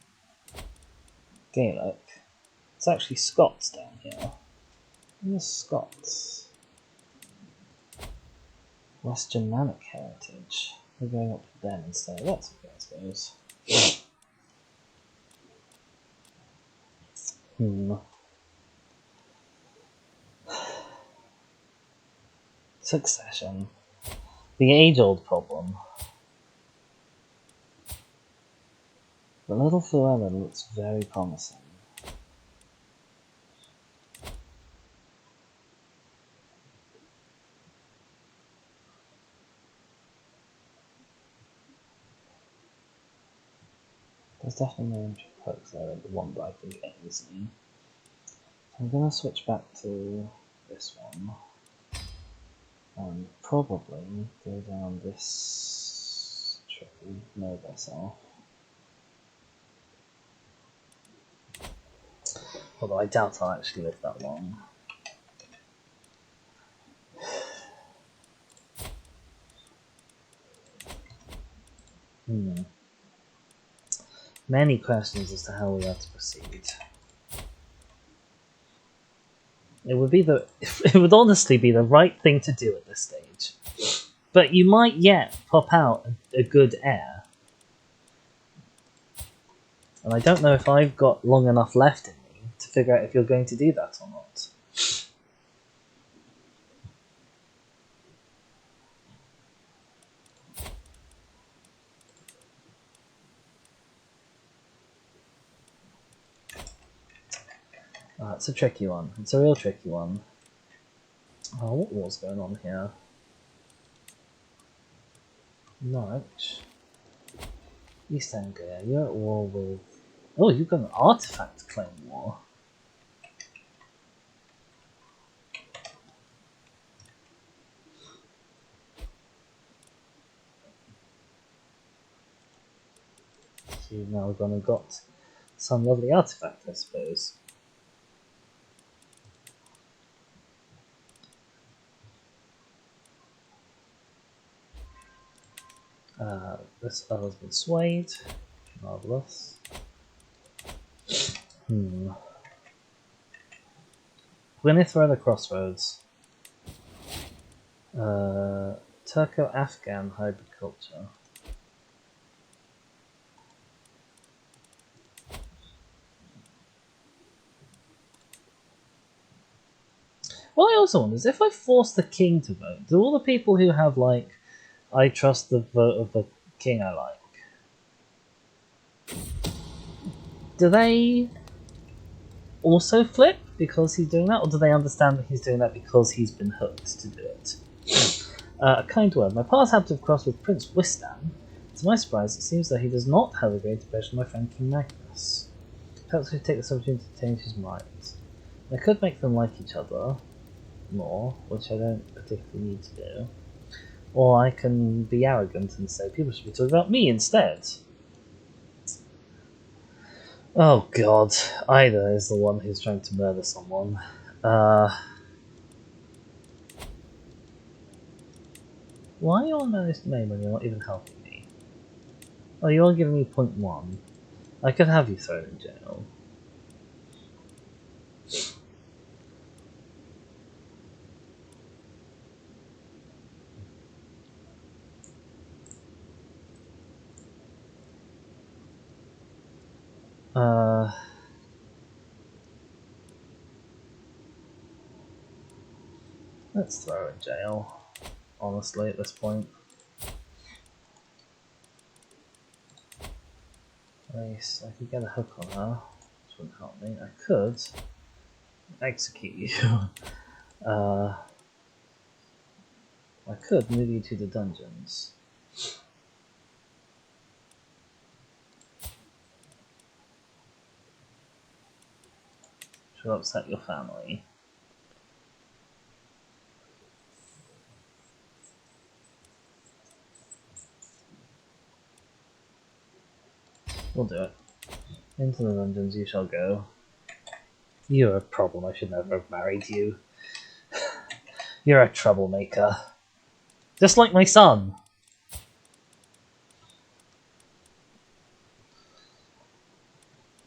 A: Gaelic, it's actually Scots down here. Where's Scots? West Germanic heritage. We're going up with them instead. That's okay, I suppose. Succession. The age-old problem. The little Llewellyn looks very promising. There's definitely no perks there at the one that I can get easily. I'm gonna switch back to this one. And probably go down this tricky node myself. Although I doubt I'll actually live that long. Many questions as to how we are to proceed. It would honestly be the right thing to do at this stage. But you might yet pop out a good heir. And I don't know if I've got long enough left in me to figure out if you're going to do that or not. It's a tricky one. It's a real tricky one. Oh, what war's going on here? Norwich. East Anglia. You're at war with... Oh, you've got an artifact claim war. So you've now gone and got some lovely artifact, I suppose. This other's been swayed. Marvellous. We're going to throw the crossroads. Turco-Afghan hybrid culture. What I also wonder is if I force the king to vote, do all the people who have, like, I trust the vote of the king I like, do they also flip because he's doing that, or do they understand that he's doing that because he's been hooked to do it? A kind word. My past happened to have crossed with Prince Wistan. To my surprise, it seems that he does not have a great impression of my friend King Magnus. Perhaps we take this opportunity to change his mind. I could make them like each other more, which I don't particularly need to do. Or I can be arrogant and say people should be talking about me instead. Oh god, Ida is the one who's trying to murder someone. Why are you on managed domain when you're not even helping me? Oh, you're giving me 0.1. I could have you thrown in jail. Let's throw her in jail, honestly, at this point. At least I could get a hook on her, which wouldn't help me. I could execute you. I could move you to the dungeons. Which will upset your family. We'll do it. Into the dungeons you shall go. You're a problem, I should never have married you. You're a troublemaker. Just like my son!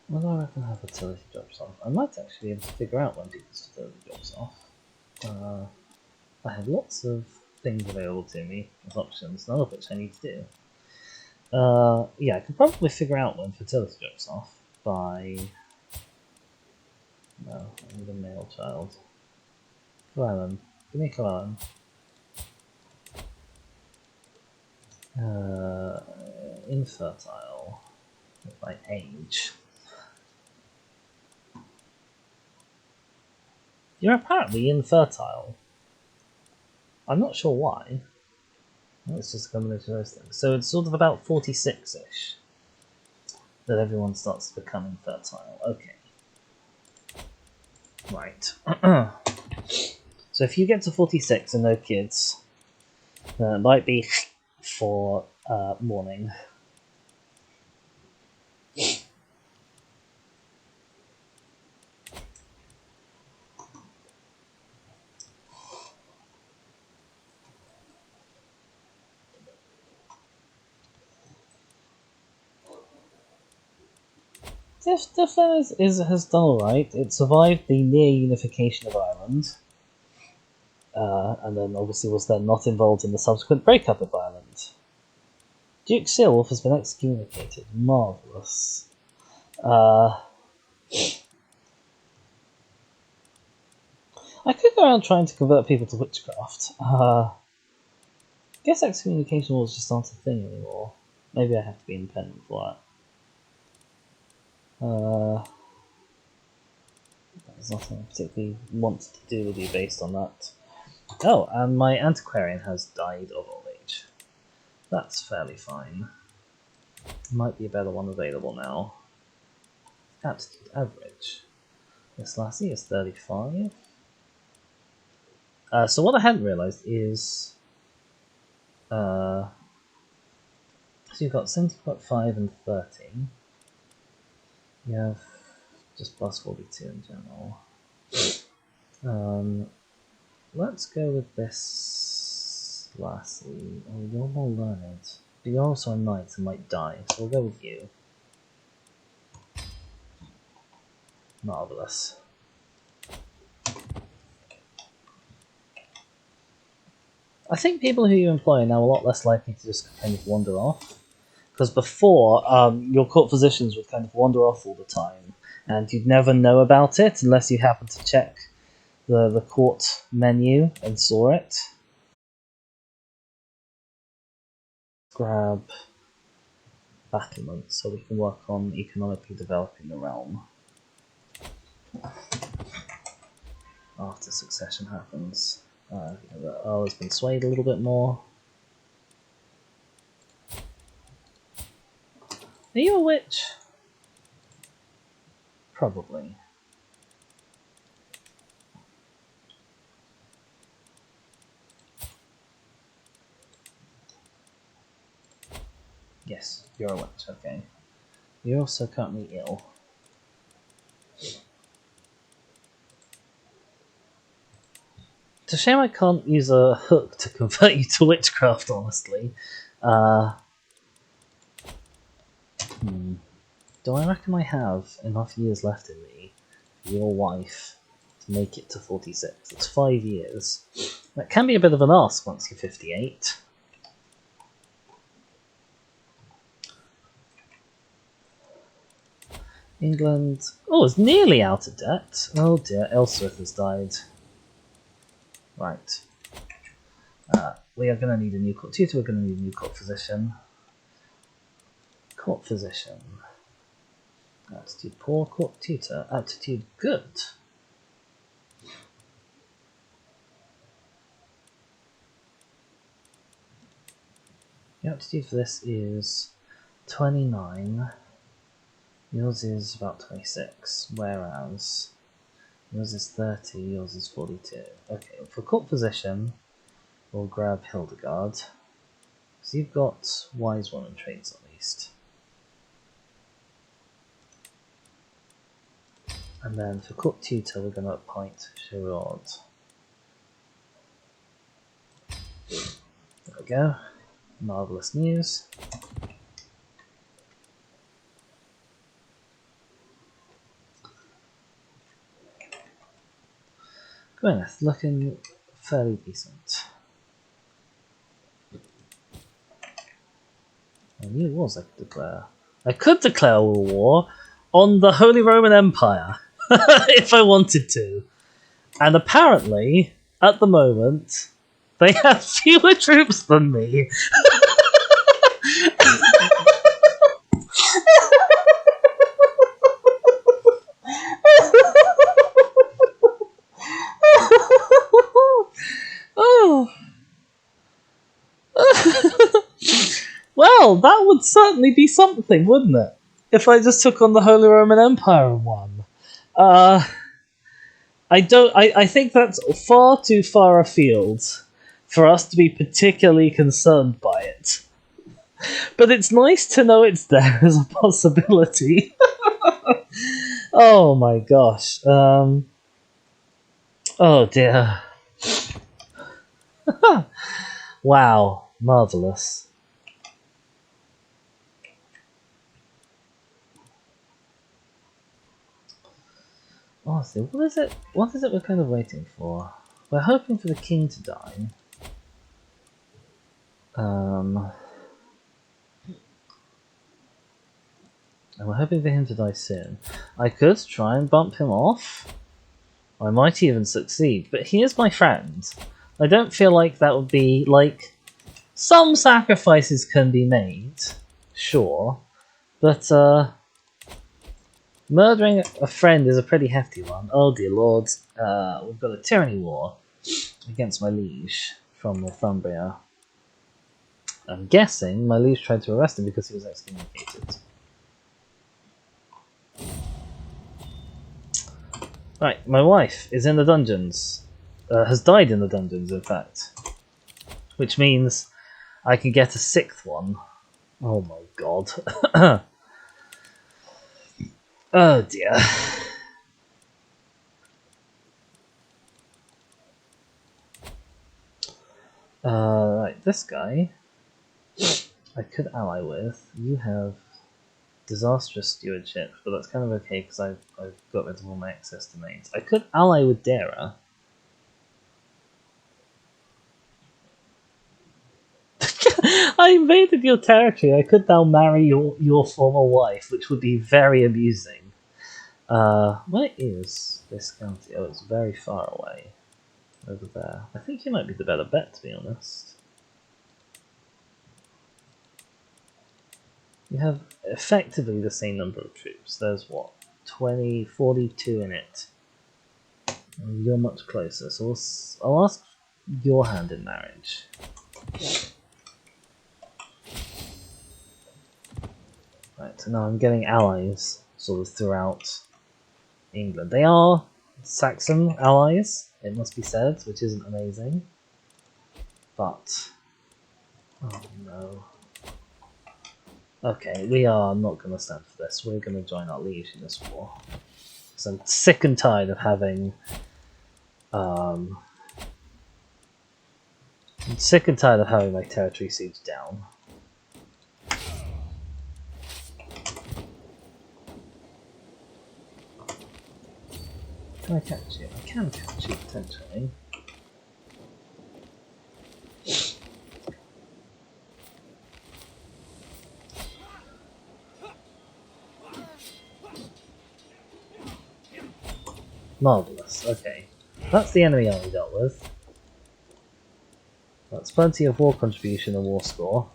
A: When do I reckon I have fertility drops off? I might actually be able to figure out when people's fertility drops off. I have lots of things available to me as options, none of which I need to do. Yeah, I can probably figure out when fertility drops off by... No, I need a male child. Llewellyn. Give me Llewellyn. Infertile. By age. You're apparently infertile. I'm not sure why. It's just a combination of those things. So it's sort of about 46-ish that everyone starts to become infertile. Okay. Right. So if you get to 46 and no kids, then it might be for morning. Defense has done alright. It survived the near unification of Ireland, and then obviously was then not involved in the subsequent breakup of Ireland. Duke Ceolwulf has been excommunicated. Marvellous. I could go around trying to convert people to witchcraft. I guess excommunication laws just aren't a thing anymore. Maybe I have to be independent for that. There's nothing I particularly want to do with you based on that. Oh, and my antiquarian has died of old age. That's fairly fine. Might be a better one available now. Aptitude average. This lassie is 35. So what I hadn't realised is... so you've got 70.5 and 30. You have just plus 42 in general. Let's go with this lassie. Oh, you're more learned. But you're also a knight and might die, so we'll go with you. Marvellous. I think people who you employ are now a lot less likely to just kind of wander off. Because before, your court physicians would kind of wander off all the time, and you'd never know about it unless you happened to check the court menu and saw it. Grab battlements so we can work on economically developing the realm after succession happens. The Earl has been swayed a little bit more. Are you a witch? Probably. Yes, you're a witch, okay. You're also currently ill. It's a shame I can't use a hook to convert you to witchcraft, honestly. Do I reckon I have enough years left in me for your wife to make it to 46? It's 5 years. That can be a bit of an ask once you're 58. England... Oh, it's nearly out of debt. Oh dear, Ellsworth has died. Right. We are going to need a new court tutor, we're going to need a new court physician. Court physician. Attitude poor, court tutor. Attitude good. The attitude for this is 29. Yours is about 26, whereas yours is 30, yours is 42. Okay, for court position, we'll grab Hildegard. So you've got wise woman traits at least. And then for court tutor, we're going to appoint Sherrod. There we go. Marvellous news. Gwyneth, looking fairly decent. I knew wars I could declare. I could declare war on the Holy Roman Empire if I wanted to. And apparently, at the moment, they have fewer troops than me. Oh. Well, that would certainly be something, wouldn't it? If I just took on the Holy Roman Empire and won. I think that's far too far afield for us to be particularly concerned by it. But it's nice to know it's there as a possibility. Oh my gosh. Oh dear. Wow, marvellous. Honestly, what is it we're kind of waiting for? We're hoping for the king to die. And we're hoping for him to die soon. I could try and bump him off. I might even succeed, but he is my friend. I don't feel like that would be, like... Some sacrifices can be made, sure, but, murdering a friend is a pretty hefty one. Oh dear lord, we've got a tyranny war against my liege from Northumbria. I'm guessing my liege tried to arrest him because he was excommunicated. Right, my wife is in the dungeons. Has died in the dungeons, in fact. Which means I can get a 6th one. Oh my god. Oh dear. Right, this guy I could ally with. You have disastrous stewardship, but that's kind of okay because I've got rid of all my excess domains. I could ally with Dara. I invaded your territory. I could now marry your former wife, which would be very amusing. Where is this county? Oh, it's very far away. Over there. I think you might be the better bet, to be honest. You have effectively the same number of troops. There's what? 42 in it. And you're much closer, so I'll ask your hand in marriage. Right, so now I'm getting allies sort of throughout England. They are Saxon allies, it must be said, which isn't amazing. But, oh no. Okay, we are not going to stand for this. We're going to join our liege in this war. So I'm sick and tired of having... I'm sick and tired of having my territory siege down. Can I catch you? I can catch you, potentially. Marvellous, okay. That's the enemy army dealt with. That's plenty of war contribution and war score.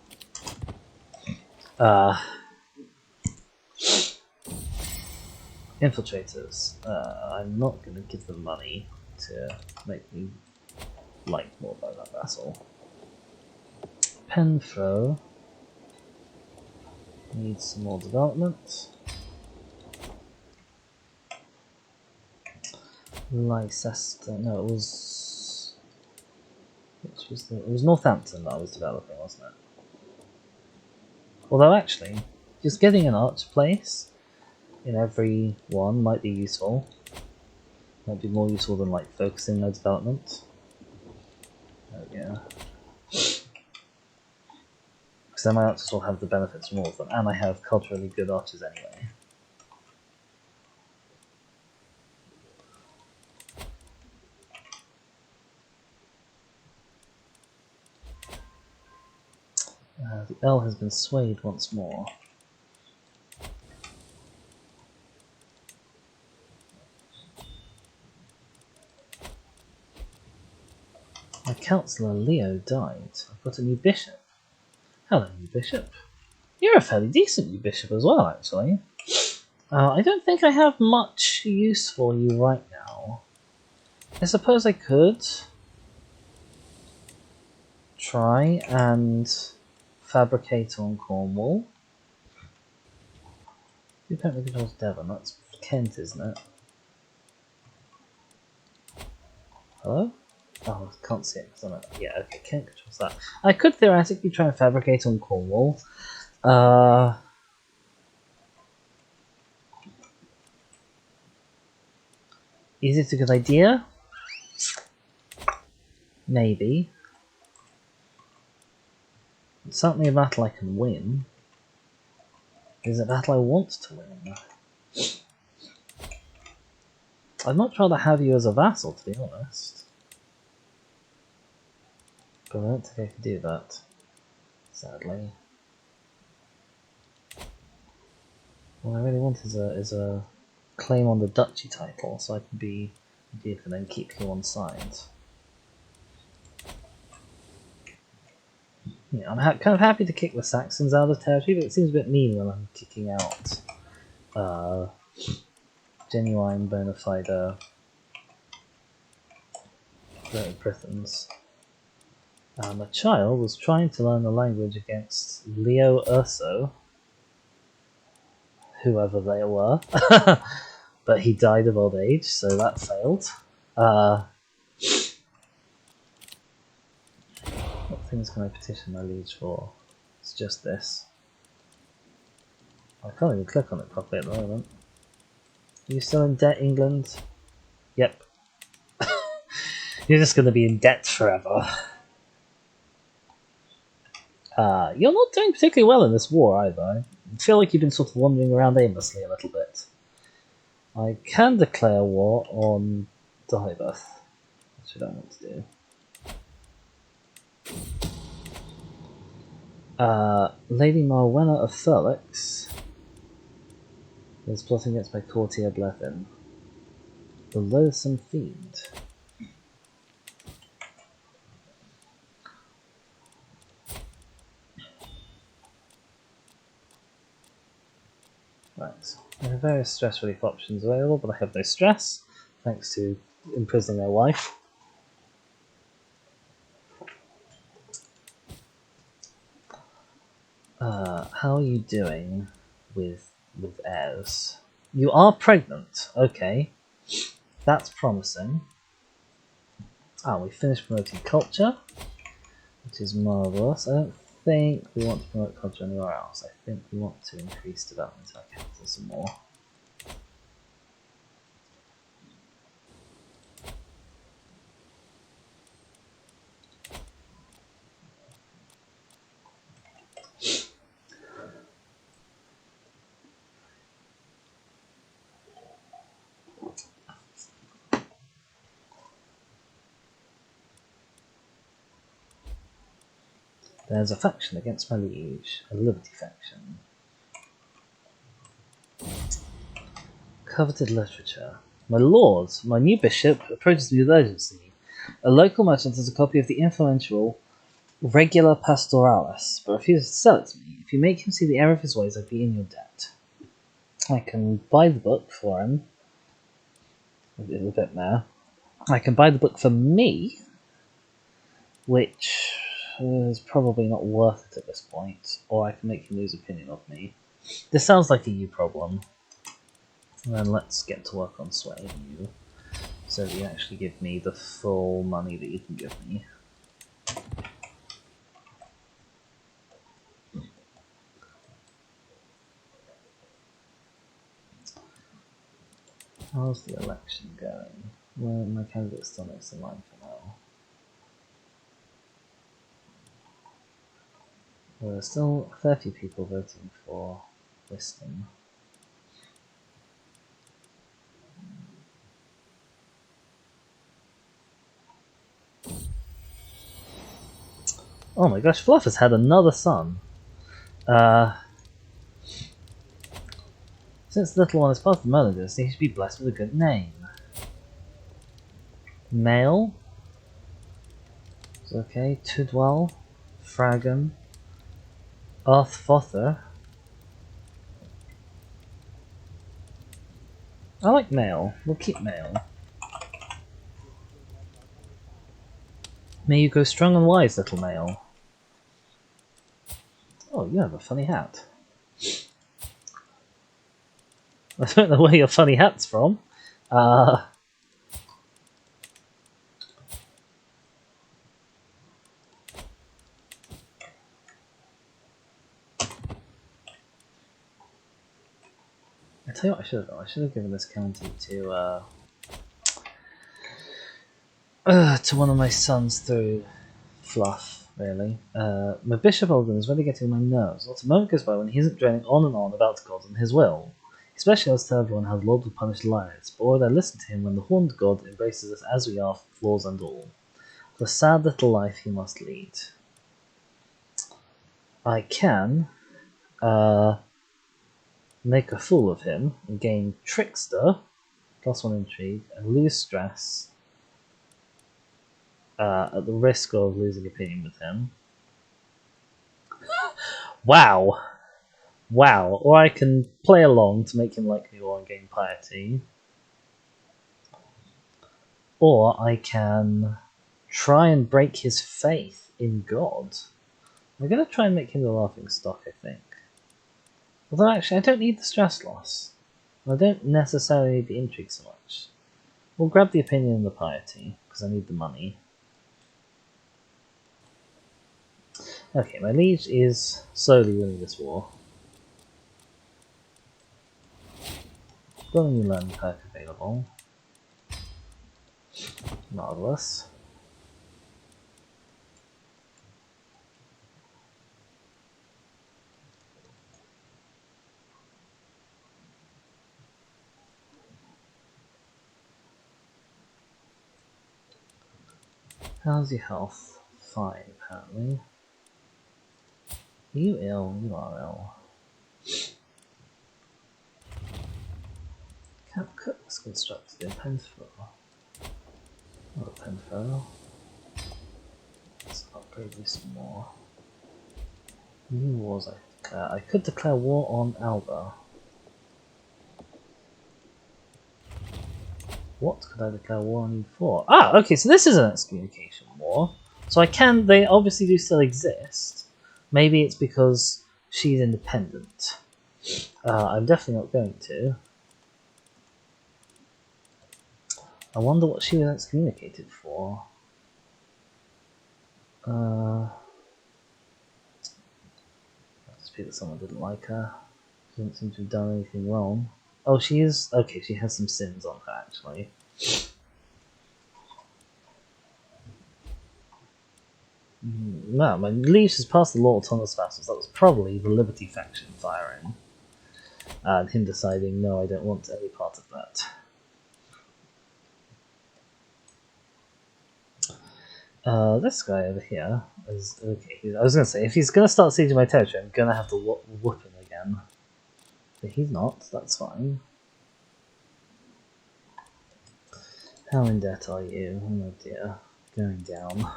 A: Infiltrators. I'm not going to give them money to make me like more by that vassal. Penfro needs some more development. Leicester, no, it was... Which was the... It was Northampton that I was developing, wasn't it? Although actually, just getting an arch place in every one might be useful. Might be more useful than like focusing their development. Oh yeah. Because then my archers will have the benefits from all of them, and I have culturally good archers anyway. The Earl has been swayed once more. My councillor Leo died. I've got a new bishop. Hello, new bishop. You're a fairly decent new bishop as well, actually. I don't think I have much use for you right now. I suppose I could try and fabricate on Cornwall. Who apparently controls Devon? That's Kent, isn't it? Hello? Oh, I can't see it because I'm at... Yeah, okay, Kent controls that. I could theoretically try and fabricate on Cornwall. Is it a good idea? Maybe. It's certainly a battle I can win. It's a battle I want to win. I'd much rather have you as a vassal, to be honest. But I don't think I can do that, sadly. What I really want is a claim on the duchy title, so I can be a duke and then keep you on side. Yeah, I'm kind of happy to kick the Saxons out of territory, but it seems a bit mean when I'm kicking out genuine bona fide Great Britons. A child was trying to learn the language against Leo Urso, whoever they were, but he died of old age, so that failed. What things can I petition my liege for? It's just this. I can't even click on it properly at the moment. Are you still in debt, England? Yep. You're just going to be in debt forever. You're not doing particularly well in this war either. I feel like you've been sort of wandering around aimlessly a little bit. I can declare war on Dihebeth, which I don't want to do. Lady Marwenna of Thurlix is plotting against my courtier Blethyn, the loathsome fiend. Right, I have various stress relief options available, but I have no stress, thanks to imprisoning their wife. How are you doing with heirs? You are pregnant, okay. That's promising. We finished promoting culture, which is marvellous. I don't think we want to promote culture anywhere else. I think we want to increase development in our capital some more. There's a faction against my liege, a liberty faction. Coveted literature. My lord, my new bishop approaches me with urgency. A local merchant has a copy of the influential Regula Pastoralis, but refuses to sell it to me. If you make him see the error of his ways, I'd be in your debt. I can buy the book for him. A bit there. I can buy the book for me, which is probably not worth it at this point, or I can make him lose opinion of me. This sounds like a you problem. And then let's get to work on swaying you, so that you actually give me the full money that you can give me. How's the election going? Well, my candidate's still next in line for now. There are still 30 people voting for Whiston. Oh my gosh, Fluff has had another son. Since the little one is part of the Merlin dynasty, he should be blessed with a good name. Male. Okay, Tudwell, Fragan, Arthfother. I like male. We'll keep male. May you go strong and wise, little male. Oh, you have a funny hat. I don't know where your funny hat's from. I tell you what I should have done. I should have given this county to one of my sons through Fluff, really. My Bishop Olden is really getting on my nerves. Not a moment goes by when he isn't droning on and on about God and his will. Especially as to everyone how the Lord will punish liars, but why would I listen to him when the horned God embraces us as we are, flaws and all? The sad little life he must lead. I can make a fool of him and gain Trickster, +1 intrigue, and lose stress at the risk of losing opinion with him. Wow! Wow, or I can play along to make him like me more and gain piety. Or I can try and break his faith in God. I'm going to try and make him the laughing stock, I think. Although actually I don't need the stress loss. I don't necessarily need the intrigue so much. We'll grab the opinion and the piety, because I need the money. Okay, my liege is slowly winning this war. Got a new learning perk available. Marvellous. How's your health? Fine, apparently. Are you ill? You are ill. Camp Cook was constructed in Penfurl. Oh, Penfurl. Let's upgrade this more. New wars I declare. I could declare war on Alba. What could I declare war on you for? Ah, okay, so this is an excommunication war. So I can, they obviously do still exist. Maybe it's because she's independent. I'm definitely not going to. I wonder what she was excommunicated for. be that someone didn't like her. She didn't seem to have done anything wrong. Oh, she is... Okay, she has some sins on her, actually. No, my leaves has passed the law to Thomas vassals. That was probably the Liberty faction firing. And him deciding, no, I don't want any part of that. This guy over here is... Okay, I was going to say, if he's going to start sieging my territory, I'm going to have to whoop him again. But he's not, that's fine. How in debt are you? Oh dear. Going down.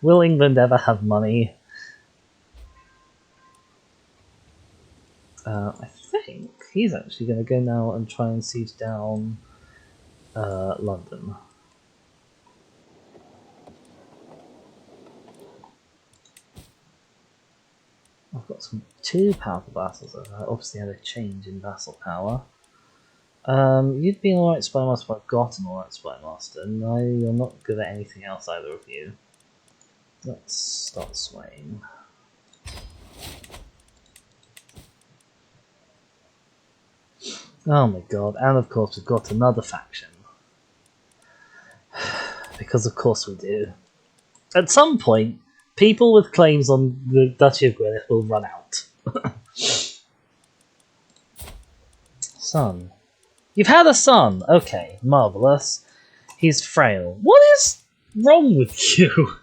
A: Will England ever have money? I think he's actually going to go now and try and siege down London. I've got two powerful vassals over there. Obviously had a change in vassal power. You'd be an alright spy master, but I've got an alright spy master. No, you're not good at anything else, either of you. Let's start swaying. Oh my god, and of course we've got another faction. Because of course we do. At some point, people with claims on the Duchy of Gwynedd will run out. Son. You've had a son! Okay, marvellous. He's frail. What is wrong with you?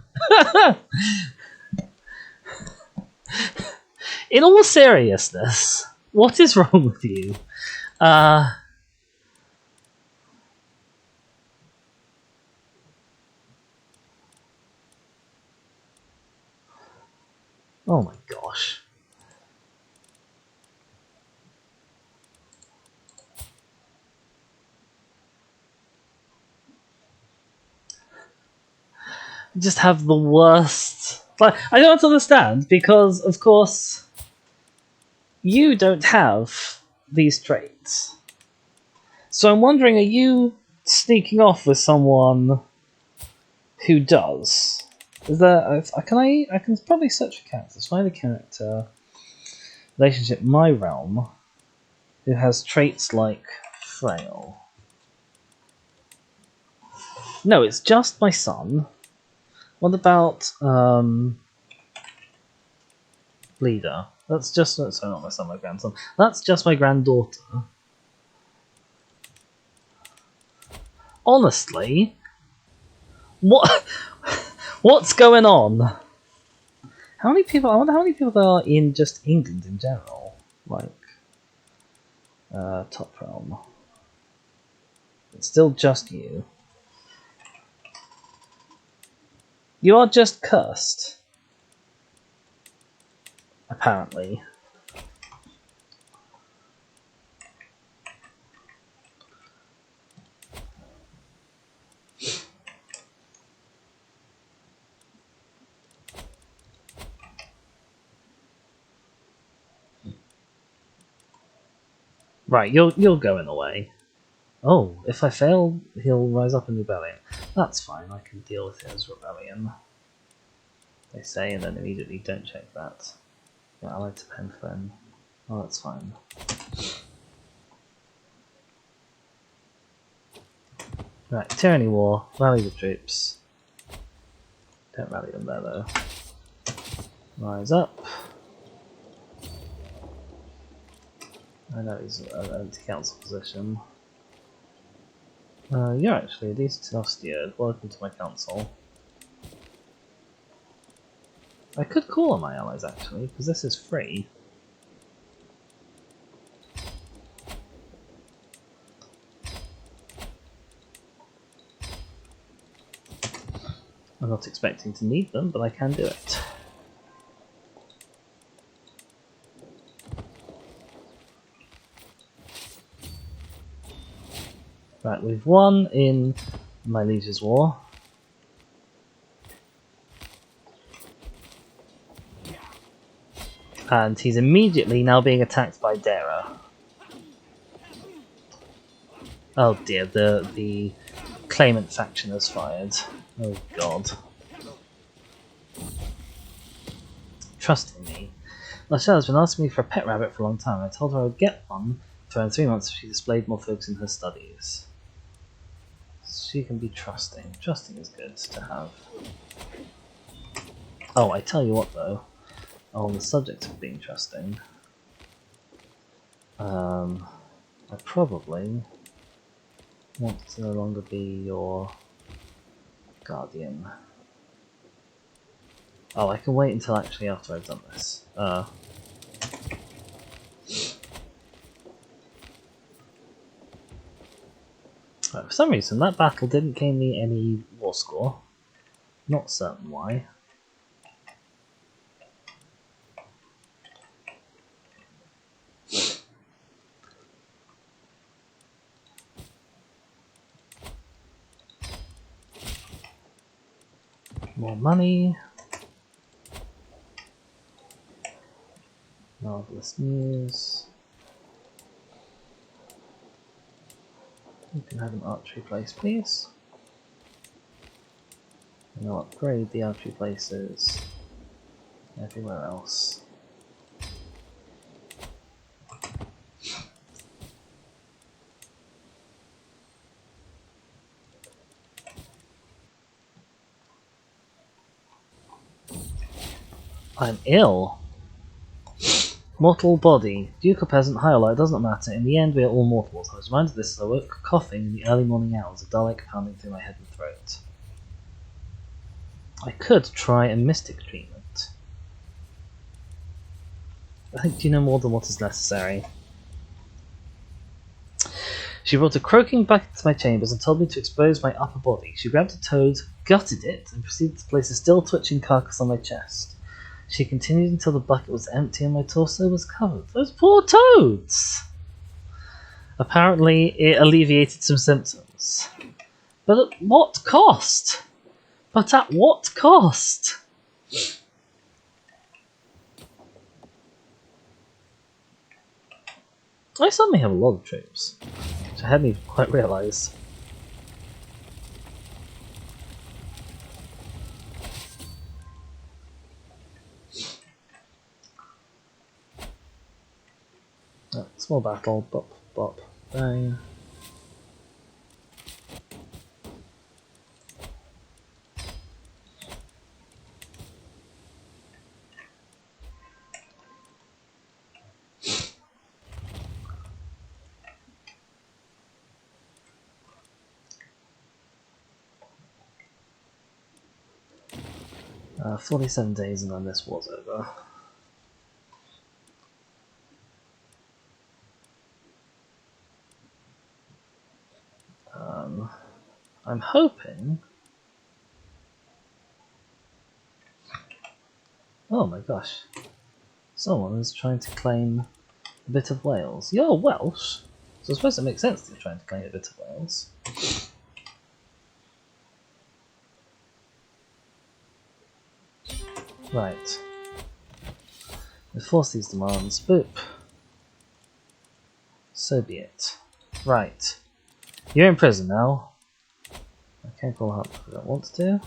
A: In all seriousness, what is wrong with you? Oh my gosh. Just have the worst. Like, I don't understand, because of course you don't have these traits. So I'm wondering, are you sneaking off with someone who does? Is there? I can probably search for characters. Find a character. Relationship. My realm. Who has traits like frail. No, it's just my son. What about leader? That's just sorry, not my son, my grandson. That's just my granddaughter. Honestly, what's going on? How many people? I wonder how many people there are in just England in general. Like top realm. It's still just you. You are just cursed. Apparently. Right, you're going away. Oh, if I fail, he'll rise up in rebellion. That's fine, I can deal with it as rebellion. They say, and then immediately don't check that. Yeah, I like to pen phone. Oh, that's fine. Right, tyranny war. Rally the troops. Don't rally them there though. Rise up. I know he's an anti-council position. You're actually a decent enough steward. Welcome to my council. I could call on my allies actually, because this is free. I'm not expecting to need them, but I can do it. Right, we've won in my liege's war. And he's immediately now being attacked by Dara. Oh dear, the claimant faction has fired. Oh god. Trust in me. Lachelle has been asking me for a pet rabbit for a long time. I told her I would get one for her in 3 months if she displayed more focus in her studies. She can be trusting. Trusting is good to have. Oh, I tell you what though, on the subject of being trusting, I probably want to no longer be your guardian. Oh, I can wait until actually after I've done this. For some reason, that battle didn't gain me any war score. Not certain why. More money. Marvelous news. You can have an archery place, please. And I'll upgrade the archery places everywhere else. I'm ill. Mortal body. Duke or peasant, high or low, it doesn't matter. In the end, we are all mortals. I was reminded of this as I woke coughing in the early morning hours, a dull ache pounding through my head and throat. I could try a mystic treatment. I think you know more than what is necessary. She brought a croaking bucket to my chambers and told me to expose my upper body. She grabbed a toad, gutted it, and proceeded to place a still twitching carcass on my chest. She continued until the bucket was empty and my torso was covered. Those poor toads! Apparently, it alleviated some symptoms. But at what cost? But at what cost? I suddenly have a lot of troops, which I hadn't even quite realised. Small battle, bop, bop, bang. Uh, 47 days and then this war's over. I'm hoping... Oh my gosh. Someone is trying to claim a bit of Wales. You're Welsh, so I suppose it makes sense that you're trying to claim a bit of Wales. Right. Let's force these demands. Boop. So be it. Right. You're in prison now. I can't call up if I don't want to.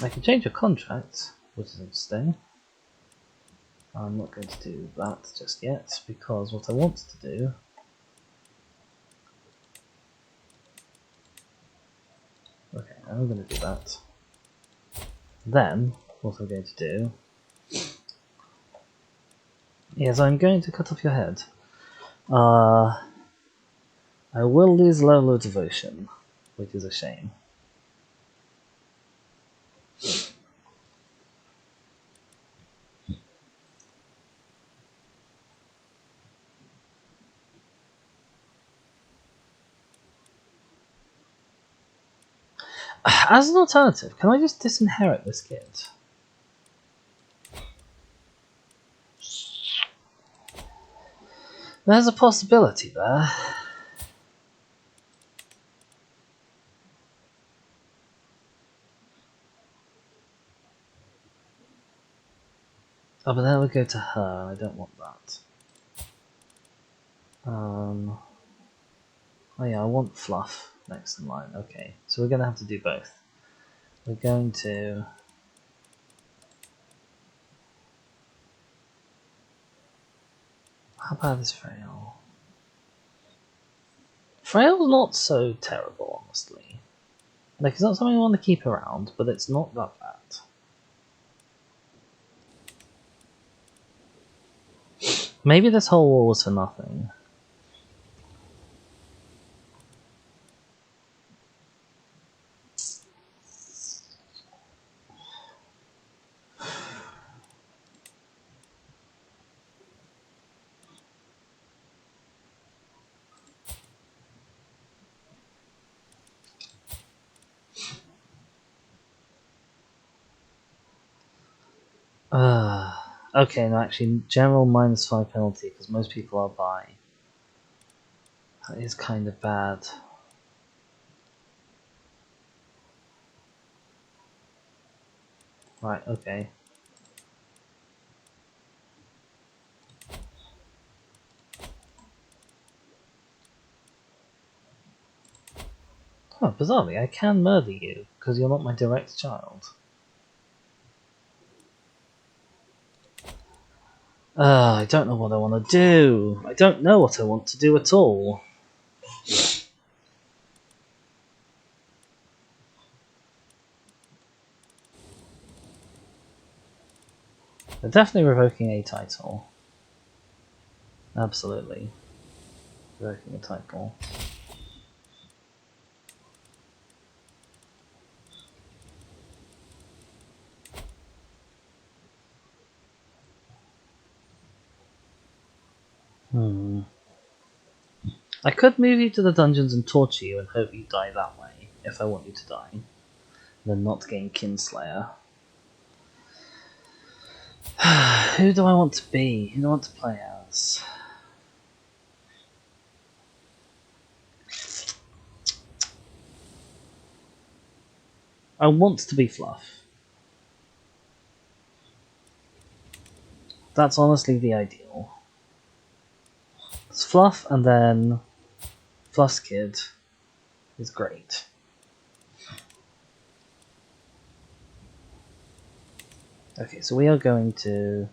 A: I can change your contract, which is interesting. I'm not going to do that just yet, because what I want to do okay, I'm going to do that. Then, what I'm going to do is I'm going to cut off your head. I will lose level of devotion, which is a shame. As an alternative, can I just disinherit this kid? There's a possibility there. Oh, but then we go to her, and I don't want that. Oh yeah, I want fluff next in line. Okay, so we're going to have to do both. We're going to... How bad is Frail? Frail's not so terrible, honestly. Like, it's not something I want to keep around, but it's not that bad. Maybe this whole war was for nothing. Okay, no, actually, general -5 penalty, because most people are by. That is kind of bad. Right, okay. Oh, bizarrely, I can murder you, because you're not my direct child. I don't know what I want to do. I don't know what I want to do at all. They're definitely revoking a title. Absolutely. Revoking a title. I could move you to the dungeons and torture you and hope you die that way, if I want you to die. Then not gain Kinslayer. Who do I want to be? Who do I want to play as? I want to be Fluff. That's honestly the ideal. It's Fluff, and then Fluff's kid is great. Okay, so we are going to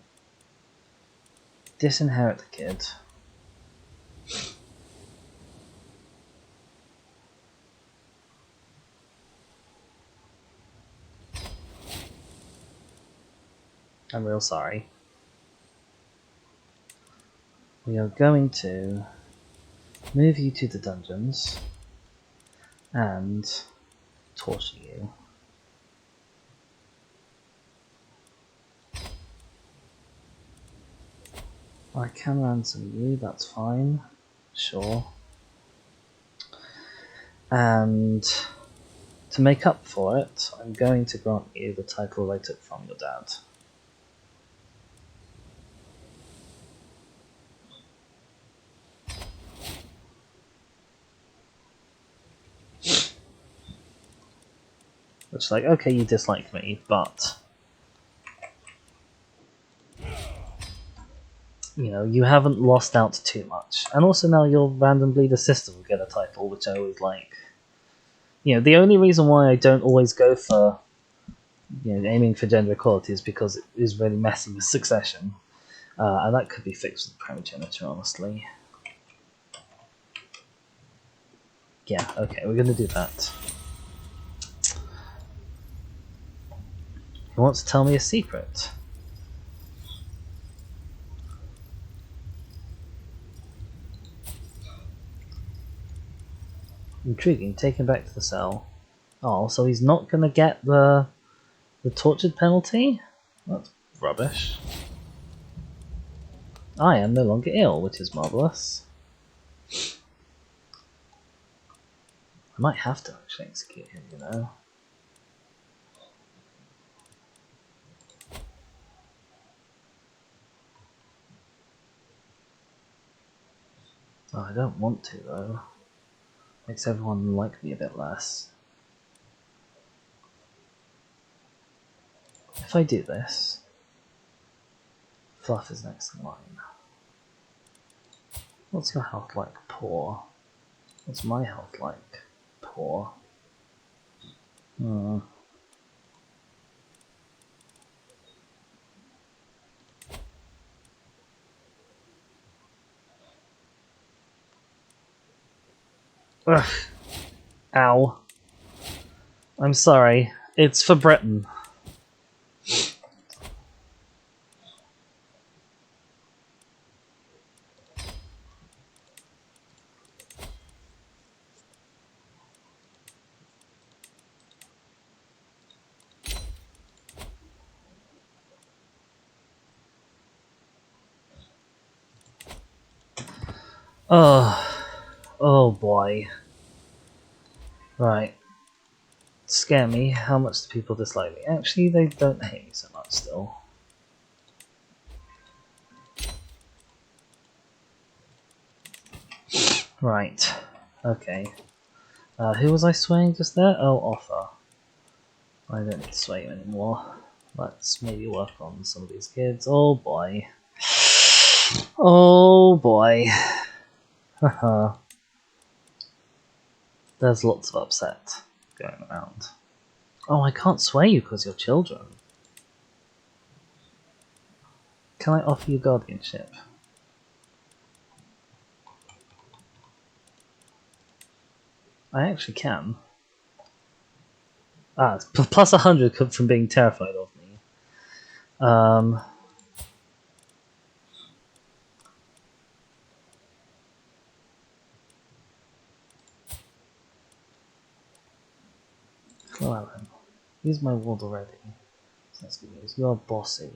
A: disinherit the kid. I'm real sorry. We are going to move you to the dungeons and torture you. I can ransom you, that's fine. Sure. And to make up for it, I'm going to grant you the title I took from your dad. Which, like, okay, you dislike me, but you know, you haven't lost out too much. And also now your random bleeder sister will get a title, which I always like. You know, the only reason why I don't always go for, you know, aiming for gender equality is because it is really messy with succession. And that could be fixed with primogeniture, honestly. Yeah, okay, we're gonna do that. He wants to tell me a secret. Intriguing, take him back to the cell. Oh, so he's not gonna get the tortured penalty? That's rubbish. I am no longer ill, which is marvellous. I might have to actually execute him, you know. Oh, I don't want to, though. Makes everyone like me a bit less. If I do this, Fluff is next in line. What's your health like? Poor. What's my health like? Poor. Hmm. Ugh. Ow. I'm sorry. It's for Britain. Oh boy. Right. Scare me. How much do people dislike me? Actually, they don't hate me so much still. Right. Okay. Who was I swaying just there? Oh, Offa. I don't need to sway you anymore. Let's maybe work on some of these kids. Oh boy. Oh boy. Haha. There's lots of upset going around. Oh, I can't sway you because you're children. Can I offer you guardianship? I actually can. Ah, it's plus 100 from being terrified of me. Well, use my ward already. So that's good news. You're bossy.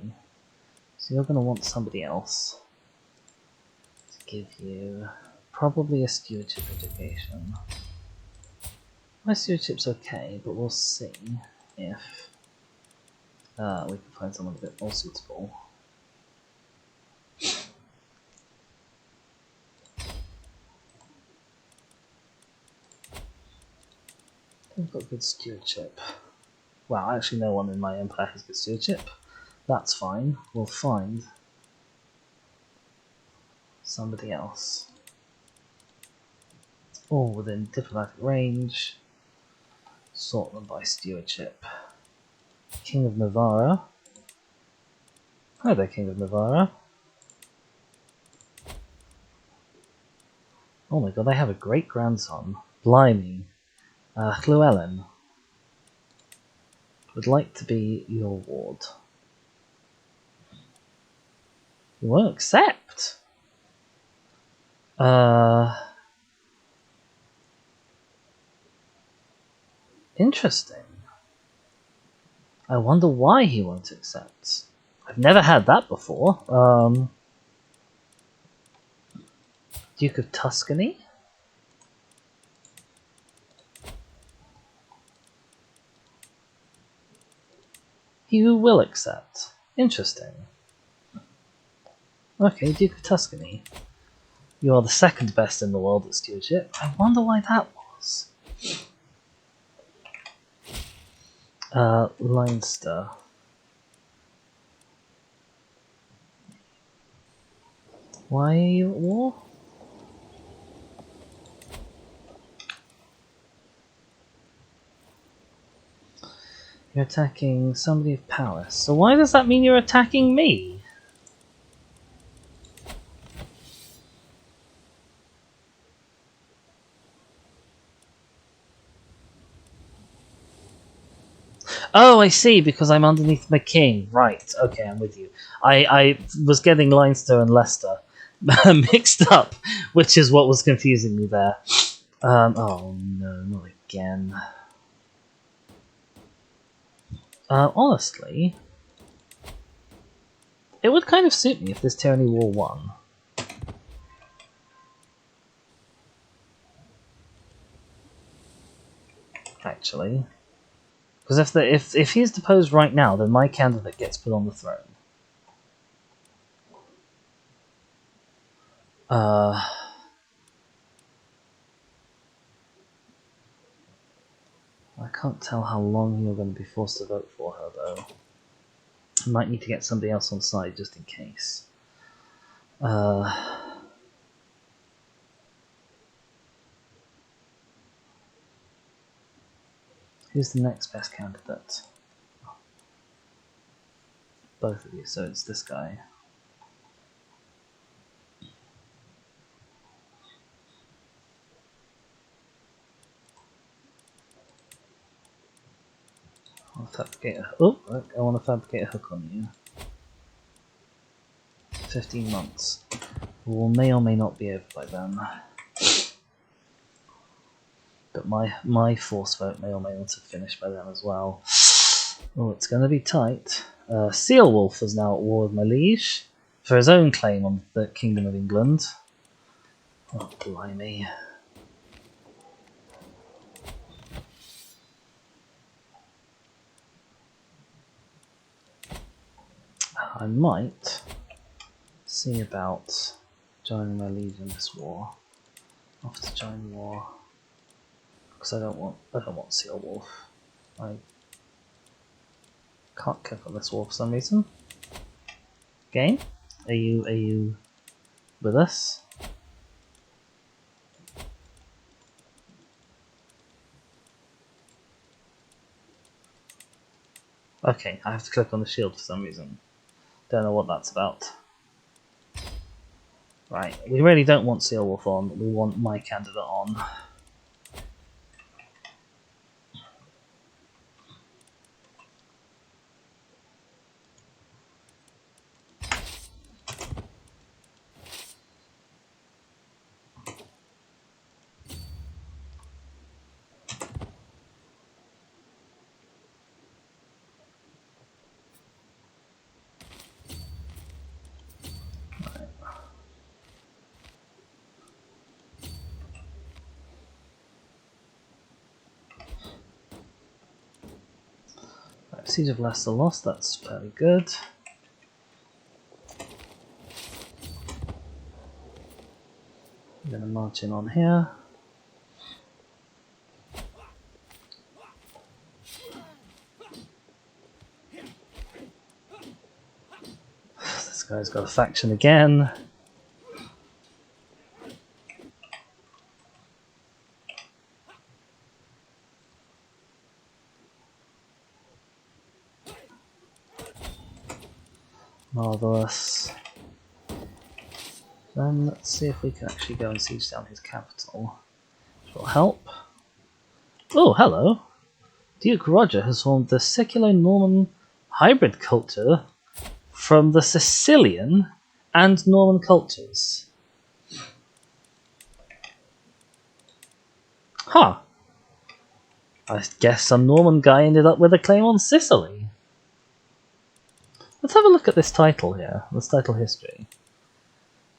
A: So you're going to want somebody else to give you probably a stewardship education. My stewardship's okay, but we'll see if we can find someone a bit more suitable. We've got good stewardship. Well, actually no one in my empire has good stewardship. That's fine. We'll find somebody else. It's all within diplomatic range. Sort them by stewardship. King of Navarra. Hi there, King of Navarra. Oh my god, they have a great grandson. Blimey. Llewellyn would like to be your ward. You won't accept? Interesting. I wonder why he won't accept. I've never had that before. Duke of Tuscany? He who will accept. Interesting. Okay, Duke of Tuscany. You are the second best in the world at stewardship. I wonder why that was. Leinster. Why are you at war? You're attacking somebody of Palace. So why does that mean you're attacking me? Oh, I see, because I'm underneath my king. Right, okay, I'm with you. I was getting Leinster and Leicester mixed up, which is what was confusing me there. Oh no, not again. Honestly, it would kind of suit me if this Tyranny War won. Actually. Because if he's deposed right now, then my candidate gets put on the throne. I can't tell how long you're going to be forced to vote for her, though. I might need to get somebody else on side just in case. Who's the next best candidate? Both of you, so it's this guy. I'll fabricate a, oh, look, I want to fabricate a hook on you. 15 months. We may or may not be over by then. But my force vote may or may not have finished by then as well. Oh, it's going to be tight. Sealwolf is now at war with my liege for his own claim on the Kingdom of England. Oh, blimey. I might see about joining my liege in this war. Off to join war. Because I don't want Sealwolf. I can't click on this war for some reason. Game? Are you with us? Okay, I have to click on the shield for some reason. Don't know what that's about. Right, we really don't want Sealwolf on, we want my candidate on. Siege of Leicester lost, that's fairly good. I'm going to march in on here. This guy's got a faction again. Marvellous. Then let's see if we can actually go and siege down his capital. Which will help. Oh, hello! Duke Roger has formed the Seculo-Norman hybrid culture from the Sicilian and Norman cultures. Huh. I guess some Norman guy ended up with a claim on Sicily. Let's have a look at this title here, this title history.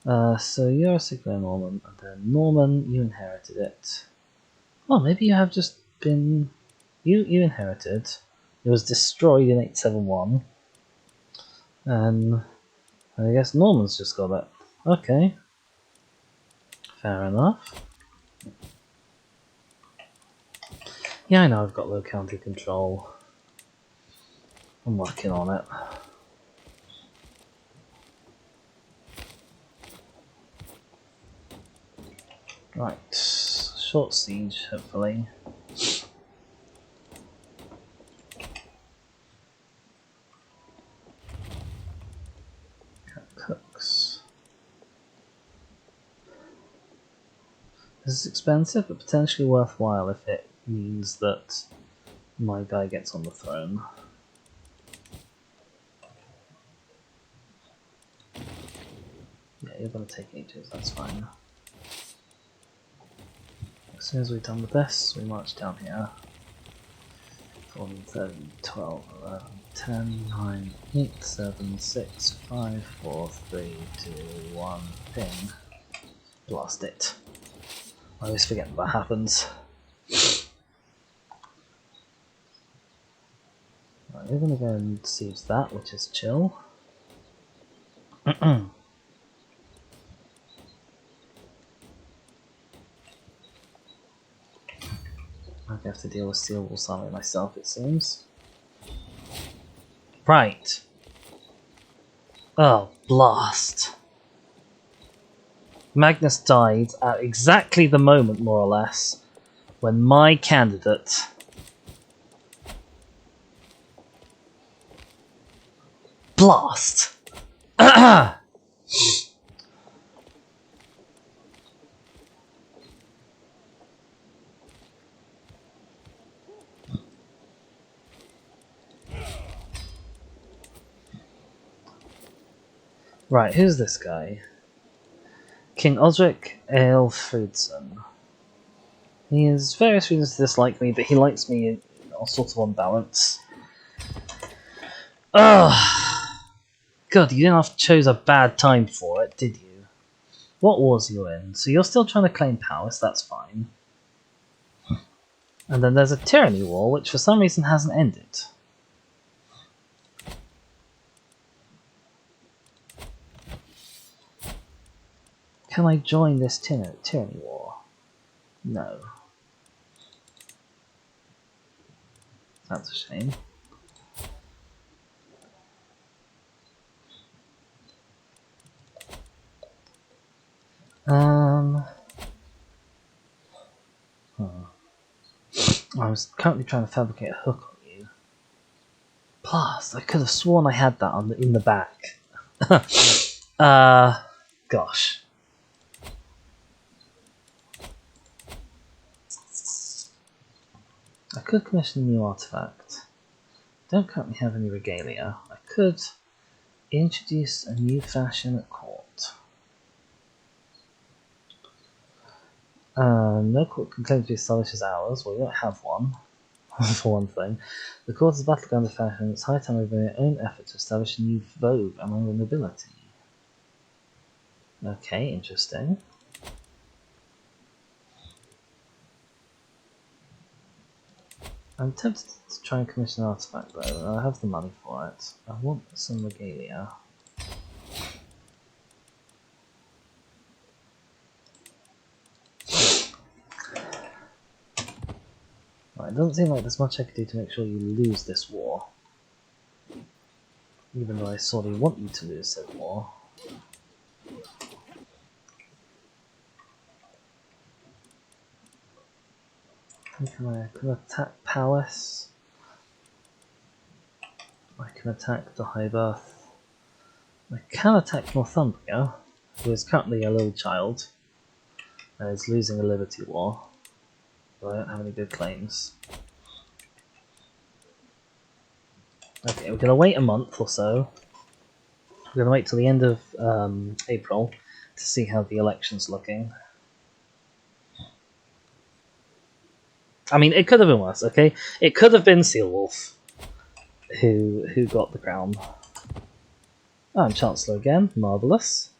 A: So you're a Seculo-Norman, and then Norman, you inherited it. Oh, maybe you have just been... You inherited. It was destroyed in 871. And I guess Norman's just got it. Okay. Fair enough. Yeah, I know I've got low county control. I'm working on it. Right. Short siege, hopefully. Cooks. This is expensive, but potentially worthwhile if it means that my guy gets on the throne. Yeah, you're going to take ages, that's fine. As soon as we've done with this, we march down here. 14, 13, 12, 11, 10, 9, 8, 7, 6, 5, 4, 3, 2, 1, ping. Blast it. I always forget that happens. Right, we're going to go and siege that, which is chill. I have to deal with Sealwolf's army myself, it seems. Right. Oh, blast. Magnus died at exactly the moment, more or less, when my candidate blast. Right, who's this guy? King Osric Aelfriedson. He has various reasons to dislike me, but he likes me all sorts of on balance. Ugh! God, you didn't have to choose a bad time for it, did you? What wars are you in? So you're still trying to claim power, so that's fine. And then there's a tyranny war, which for some reason hasn't ended. Can I join this tyranny war? No. That's a shame. I was currently trying to fabricate a hook on you. Plus, I could have sworn I had that in the back. Gosh. I could commission a new artifact. Don't currently have any regalia. I could introduce a new fashion at court. No court can claim to be as stylish as ours. Well, we don't have one, for one thing. The court is a battleground of fashion. It's high time we bring our own effort to establish a new vogue among the nobility. Okay, interesting. I'm tempted to try and commission an artifact though. I have the money for it. I want some regalia. Right, it doesn't seem like there's much I could do to make sure you lose this war. Even though I sorely want you to lose that war. Can I attack Palace? I can attack the High Birth. I can attack Northumbria, who is currently a little child and is losing a Liberty War, but I don't have any good claims. Okay, we're going to wait a month or so. We're going to wait till the end of April to see how the election's looking. I mean, it could have been worse, okay? It could have been Sealwolf who got the crown. Oh, I'm Chancellor again. Marvellous.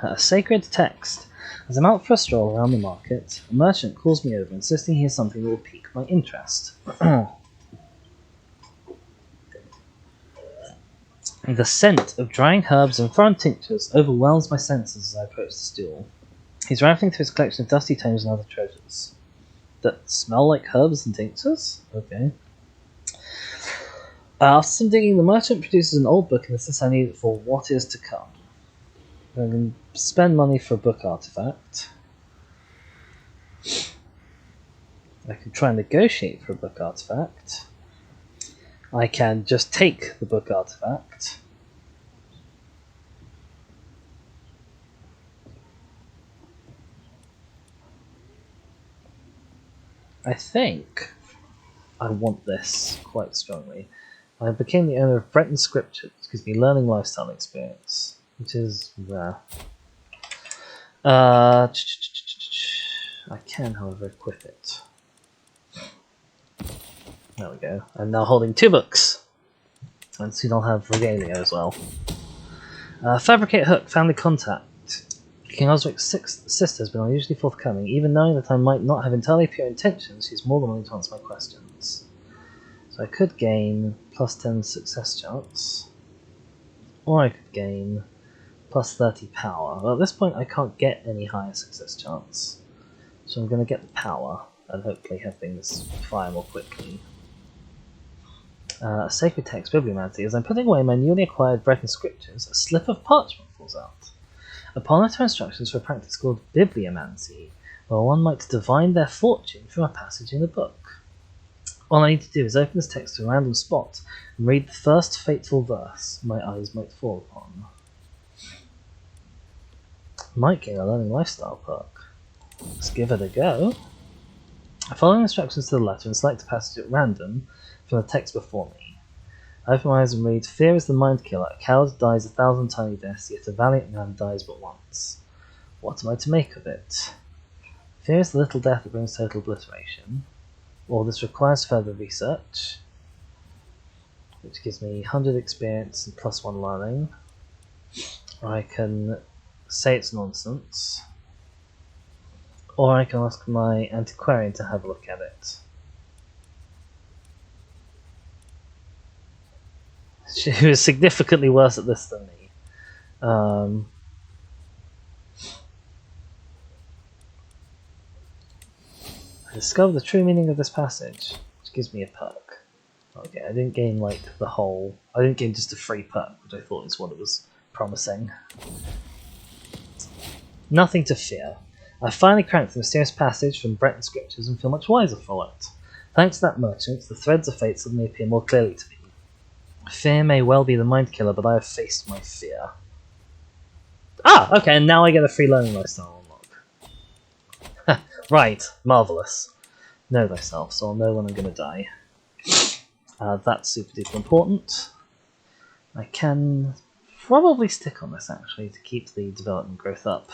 A: A sacred text. As I'm out for a stroll around the market, a merchant calls me over, insisting he has something that will pique my interest. The scent of drying herbs and foreign tinctures overwhelms my senses as I approach the stall. He's rifling through his collection of dusty tomes and other treasures. That smell like herbs and tinctures? Okay. After some digging, the merchant produces an old book and insists I need it for what is to come. I can spend money for a book artifact. I can try and negotiate for a book artifact. I can just take the book artifact. I think I want this quite strongly. I became the owner of Breton Scripture, which gives me learning lifestyle experience, which is rare. I can, however, equip it. There we go. I'm now holding 2 books, and soon I'll have regalia as well. Fabricate hook, family contact. King Osric's sister has been unusually forthcoming. Even knowing that I might not have entirely pure intentions, she's more than willing to answer my questions. So I could gain plus 10 success chance, or I could gain plus 30 power. Well, at this point I can't get any higher success chance, so I'm going to get the power and hopefully have things fire more quickly. Sacred text bibliomancy. As I'm putting away my newly acquired Breton scriptures, a slip of parchment falls out. Upon it are instructions for a practice called bibliomancy, where one might divine their fortune from a passage in a book. All I need to do is open this text to a random spot and read the first fateful verse my eyes might fall upon. Might gain a learning lifestyle perk. Let's give it a go. Following instructions to the letter and select a passage at random from the text before me. I open my eyes and read, "Fear is the mind killer. A coward dies 1,000 tiny deaths, yet a valiant man dies but once. What am I to make of it? Fear is the little death that brings total obliteration. Or this requires further research, which gives me 100 experience and +1 learning. Or I can say it's nonsense. Or I can ask my antiquarian to have a look at it." She was significantly worse at this than me. I discovered the true meaning of this passage, which gives me a perk. Okay, I didn't gain like the whole. I didn't gain just a free perk, which I thought was what it was promising. Nothing to fear. I finally cracked the mysterious passage from Breton scriptures and feel much wiser for it. Thanks to that merchant, the threads of fate suddenly appear more clearly to me. Fear may well be the mind killer, but I have faced my fear. Ah, okay, and now I get a free learning lifestyle unlock. Right, marvellous. Know thyself, so I'll know when I'm going to die. That's super duper important. I can probably stick on this actually to keep the development growth up.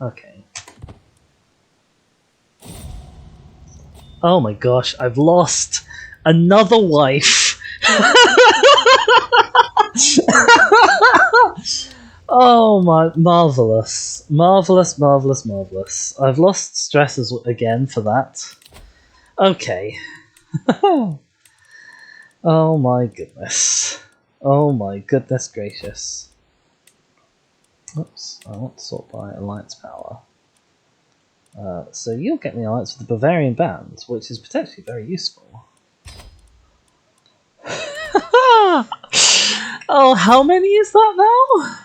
A: Okay. Oh my gosh, I've lost another wife! Oh my, marvellous. Marvellous, marvellous, marvellous. I've lost stresses again for that. Okay. Oh my goodness. Oh my goodness gracious. Oops, I want to sort by alliance power. So you'll get me alliance with the Bavarian band, which is potentially very useful. Oh, how many is that now?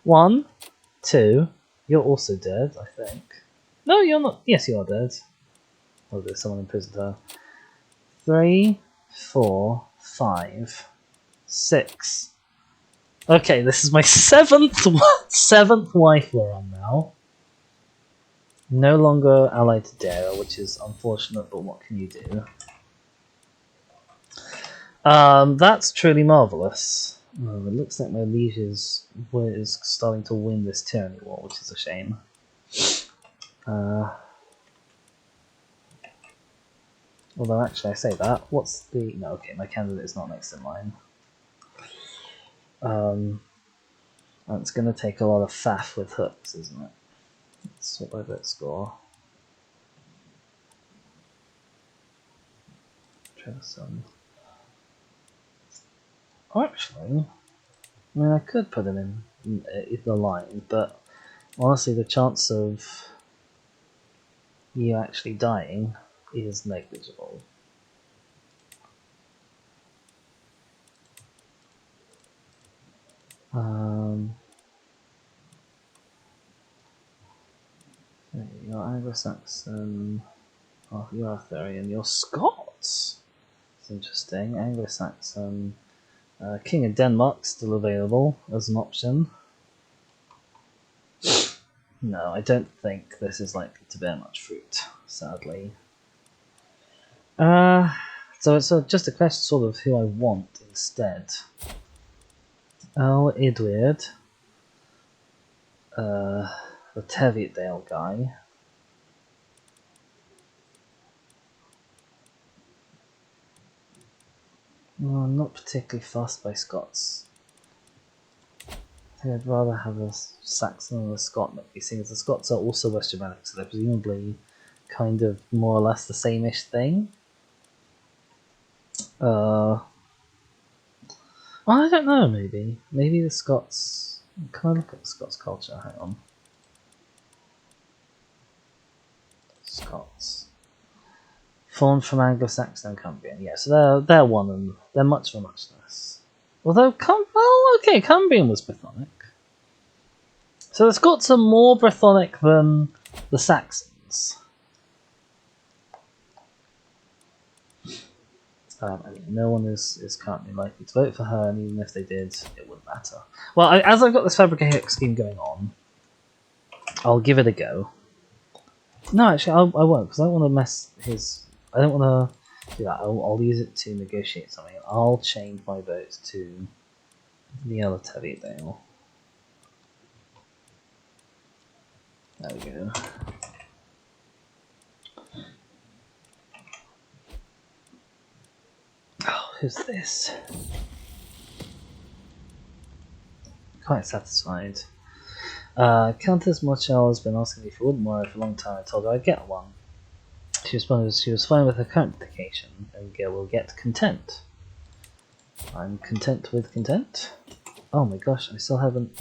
A: One, two. You're also dead, I think. No, you're not. Yes, you are dead. Oh, there's someone imprisoned her. 3, 4, 5, 6. Okay, this is my seventh wife we're on now. No longer allied to Dara, which is unfortunate, but what can you do? That's truly marvellous. Oh, it looks like my liege is starting to win this tyranny war, which is a shame. Although actually I say that, what's the... No, okay, my candidate is not next in line. It's going to take a lot of faff with hooks, isn't it? Let's swap by that score. Trevisan. Actually, I mean, I could put him in the line, but honestly, the chance of you actually dying is negligible. You're Anglo-Saxon. Oh, you're Arthurian. You're Scots. It's interesting. Anglo-Saxon. King of Denmark still available as an option. No, I don't think this is likely to bear much fruit, sadly. So it's just a question sort of who I want instead. Edward. The Teviotdale guy. Well, I'm not particularly fussed by Scots. I think I'd rather have a Saxon and a Scot, maybe, seeing as the Scots are also West Germanic, so they're presumably kind of more or less the same-ish thing. Well, I don't know, maybe. Maybe the Scots... Can I look at the Scots culture? Hang on. Scots. Formed from Anglo-Saxon and Cumbrian. Yeah, so they're one and they're much for muchness. Although, okay, Cumbrian was Brythonic. So the Scots are more Brythonic than the Saxons. I mean, no one is currently likely to vote for her, and even if they did, it wouldn't matter. Well, as I've got this fabricator scheme going on, I'll give it a go. No, actually, I won't, because I don't want to mess his... I don't want to do that. I'll use it to negotiate something. I'll change my vote to the other Teviotdale. There we go. Oh, who's this? Quite satisfied. Countess Marchal has been asking me if you wouldn't worry for a long time. I told her I'd get one. She responded she was fine with her current dedication and will get content. I'm content with content. Oh my gosh, I still haven't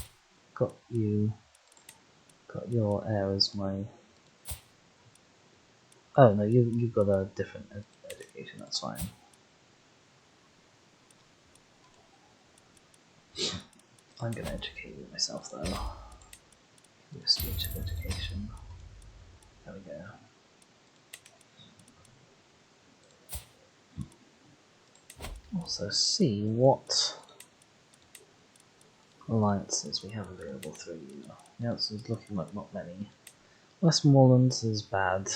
A: got your heir as my... Oh no, you've got a different education, that's fine. I'm going to educate you myself though. Give you a stage of education. There we go. Also see what alliances we have available through you. The answer is looking like not many. Westmoreland is bad.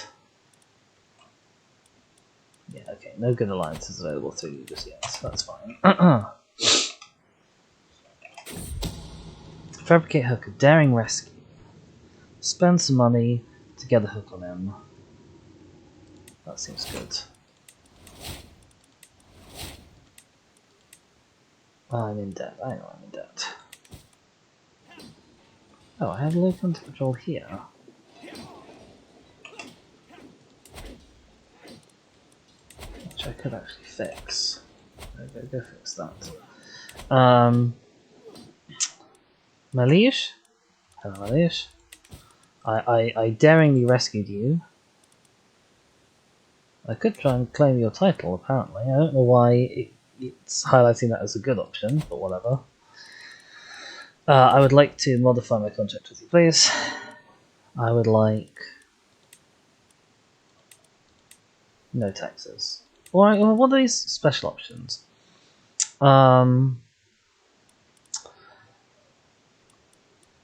A: Yeah, okay, no good alliances available through you just yet, so that's fine. Fabricate hooker, daring rescue. Spend some money to get a hook on him. That seems good. I'm in debt. I know I'm in debt. Oh, I have low content control here. Which I could actually fix. Go fix that. My liege? Hello, my liege. I daringly rescued you. I could try and claim your title, apparently. I don't know why it's highlighting that as a good option, but whatever. I would like to modify my contract with you, please. I would like... no taxes. Or what are these special options?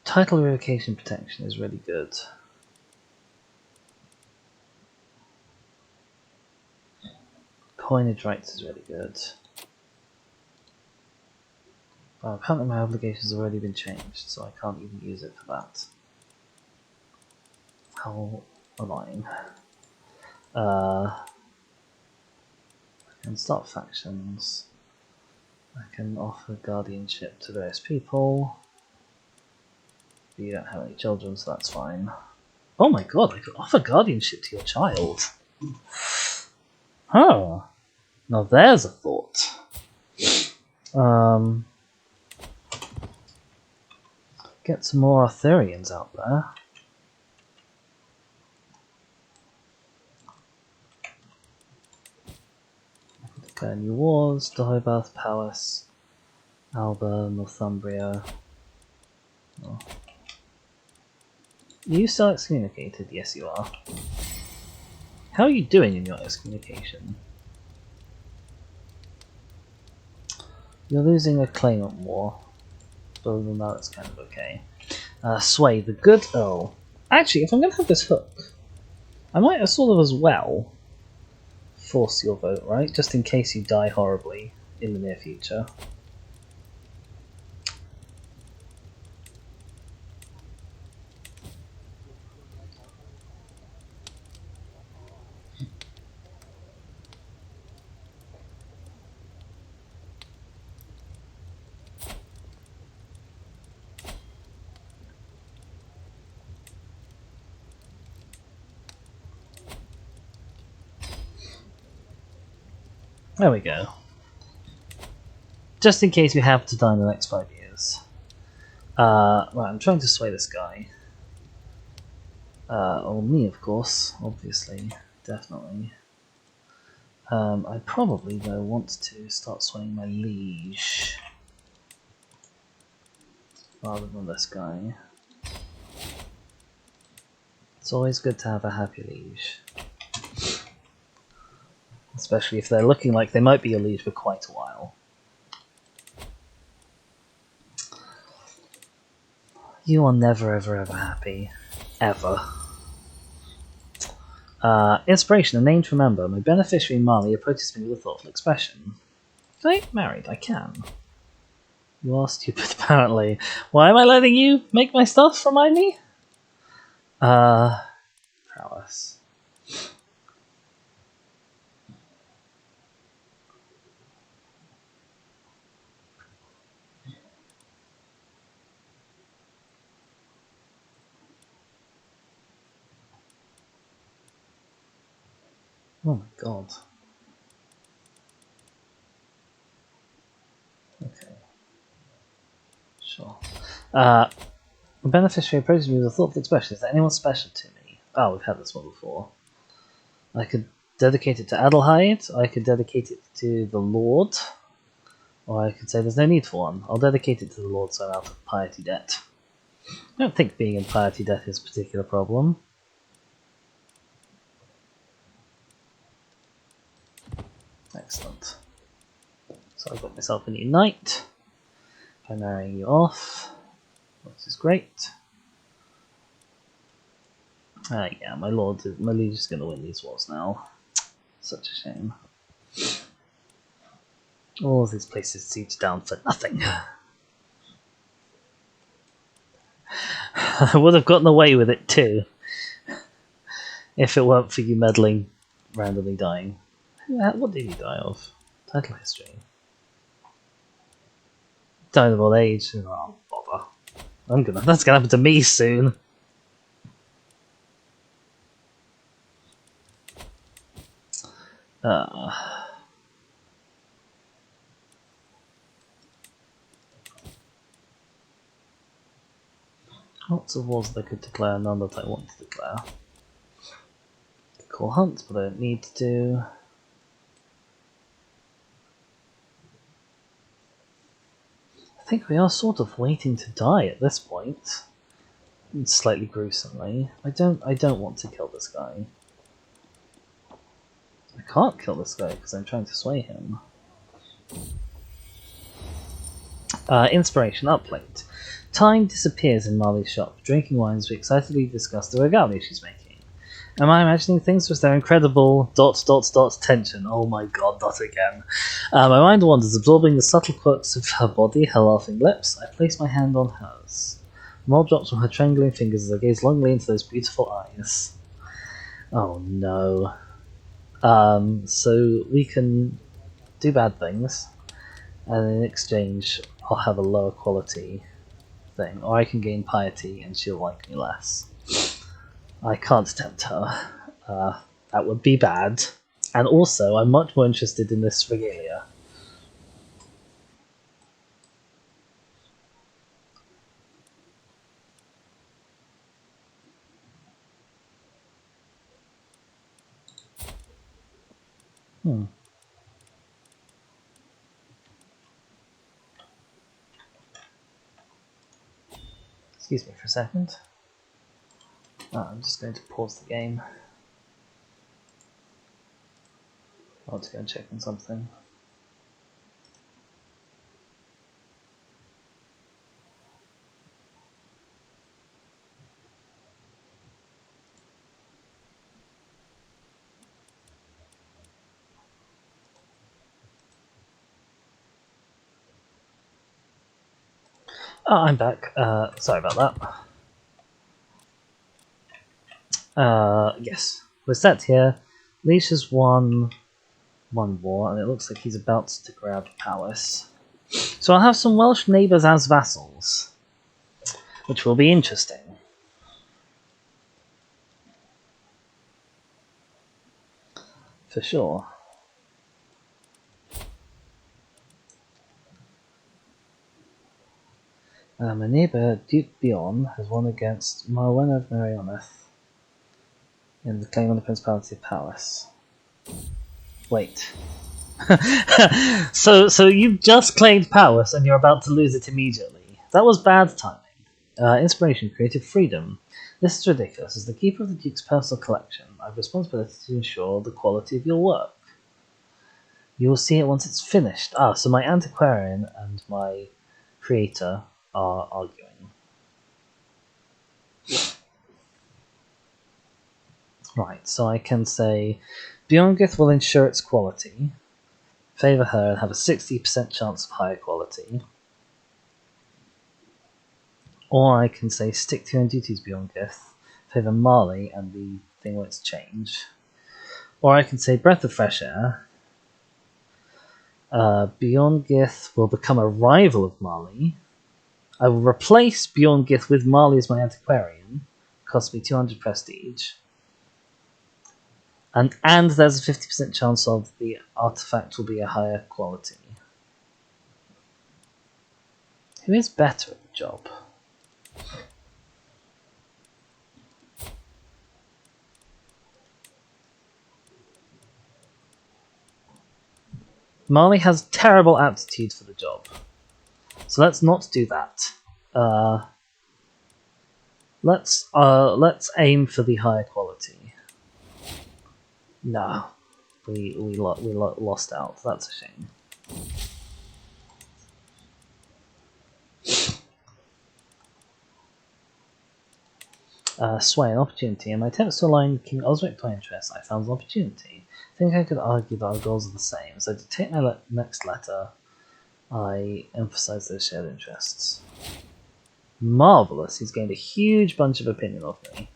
A: Title revocation protection is really good. Coinage rights is really good. Apparently my obligations have already been changed, so I can't even use it for that. How annoying. I can start factions. I can offer guardianship to various people. But you don't have any children, so that's fine. Oh my god, I could offer guardianship to your child. Huh. Now there's a thought. Get some more Arthurians out there. Declare new wars, Deheubarth, Powys, Alba, Northumbria. Oh. Are you still excommunicated? Yes, you are. How are you doing in your excommunication? You're losing a claimant war. But other than that, it's kind of okay. Sway, the good Earl. Actually, if I'm going to have this hook, I might sort of as well force your vote, right? Just in case you die horribly in the near future. There we go. Just in case we have to die in the next 5 years. Right, I'm trying to sway this guy. Or me, of course, obviously, definitely. I probably, though, want to start swaying my liege. Rather than this guy. It's always good to have a happy liege. Especially if they're looking like they might be your liege for quite a while. You are never ever ever happy. Ever. Inspiration, a name to remember. My beneficiary Marley approaches me with a thoughtful expression. Can I get married? I can. You are stupid, apparently. Why am I letting you make my stuff, remind me? Prowess. Oh my god. Okay. Sure. Beneficiary approaches me with a thoughtful expression. Is there anyone special to me? Oh, we've had this one before. I could dedicate it to Adelheid, I could dedicate it to the Lord, or I could say there's no need for one. I'll dedicate it to the Lord so I'm out of piety debt. I don't think being in piety debt is a particular problem. Excellent. So I've got myself a new knight by marrying you off, which is great. Yeah, my liege is going to win these wars now. Such a shame. All of these places siege down for nothing. I would have gotten away with it too, if it weren't for you meddling, randomly dying. What did you die of? Title history. Died of old age. Oh, bother. That's gonna happen to me soon. Lots of wars that I could declare, none that I want to declare. Call hunts, but I don't need to do. I think we are sort of waiting to die at this point. Slightly gruesomely. I don't want to kill this guy. I can't kill this guy because I'm trying to sway him. Inspiration uplink. Time disappears in Marley's shop. Drinking wine as we excitedly discuss the regalia she's making. Am I imagining things? Was there incredible ... tension? Oh my god, not again. My mind wanders, absorbing the subtle quirks of her body, her laughing lips. I place my hand on hers. More drops from her trembling fingers as I gaze longingly into those beautiful eyes. Oh no. So we can do bad things, and in exchange I'll have a lower quality thing, or I can gain piety and she'll like me less. I can't tempt her. That would be bad. And also, I'm much more interested in this regalia. Excuse me for a second. I'm just going to pause the game. I want to go and check on something. Oh, I'm back. Sorry about that. Yes. We're set here. Leash has won one war, and it looks like he's about to grab Palace. So I'll have some Welsh neighbours as vassals, which will be interesting. For sure. My neighbour, Duke Bion, has won against Marwen of Merioneth in the claim on the Principality of Palace. Wait. so you just claimed Palace and you're about to lose it immediately. That was bad timing. Inspiration, creative freedom. This is ridiculous. As the keeper of the Duke's personal collection, I have responsibility to ensure the quality of your work. You will see it once it's finished. So my antiquarian and my creator are arguing. Right, so I can say Bjorngith will ensure its quality, favour her and have a 60% chance of higher quality. Or I can say stick to your own duties, Bjorngith, favour Marley and the thing where it's changed. Or I can say Breath of Fresh Air. Bjorngith will become a rival of Marley. I will replace Bjorngith with Marley as my antiquarian. Cost me 200 prestige. And there's a 50% chance of the artifact will be a higher quality. Who is better at the job? Marley has terrible aptitude for the job. So let's not do that. Let's aim for the higher quality. No, we lost out. That's a shame. Sway, an opportunity. In my attempts to align King Osric to my interests, I found an opportunity. I think I could argue that our goals are the same, so to take my next letter, I emphasize those shared interests. Marvellous, he's gained a huge bunch of opinion of me.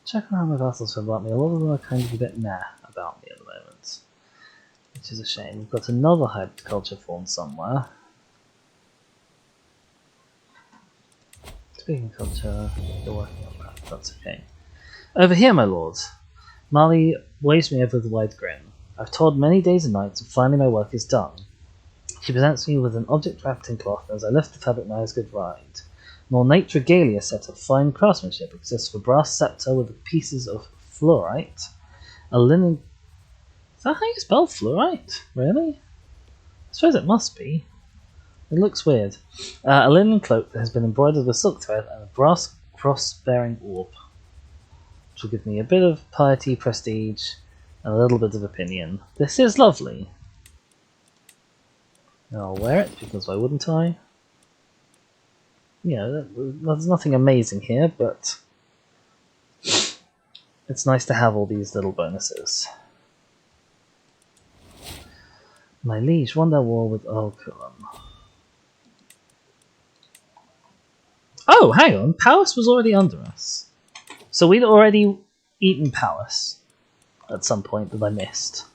A: Check around my vassals feel about me. A lot of them are kind of a bit meh about me at the moment, which is a shame. We've got another hybrid culture formed somewhere. Speaking of culture, you're working on that. That's okay. Over here, my lords. Marley waves me over with a wide grin. I've toiled many days and nights, and finally my work is done. She presents me with an object wrapped in cloth, and as I lift the fabric, my eyes go wide. An ornate regalia set of fine craftsmanship exists for brass sceptre with pieces of fluorite, a linen... Is that how you spell fluorite? Really? I suppose it must be. It looks weird. A linen cloak that has been embroidered with silk thread and a brass cross-bearing orb, which will give me a bit of piety, prestige, and a little bit of opinion. This is lovely. I'll wear it, because why wouldn't I? You know, there's nothing amazing here, but it's nice to have all these little bonuses. My liege, won their war with Olcurum. Oh, hang on, Powis was already under us. So we'd already eaten Powis at some point that I missed.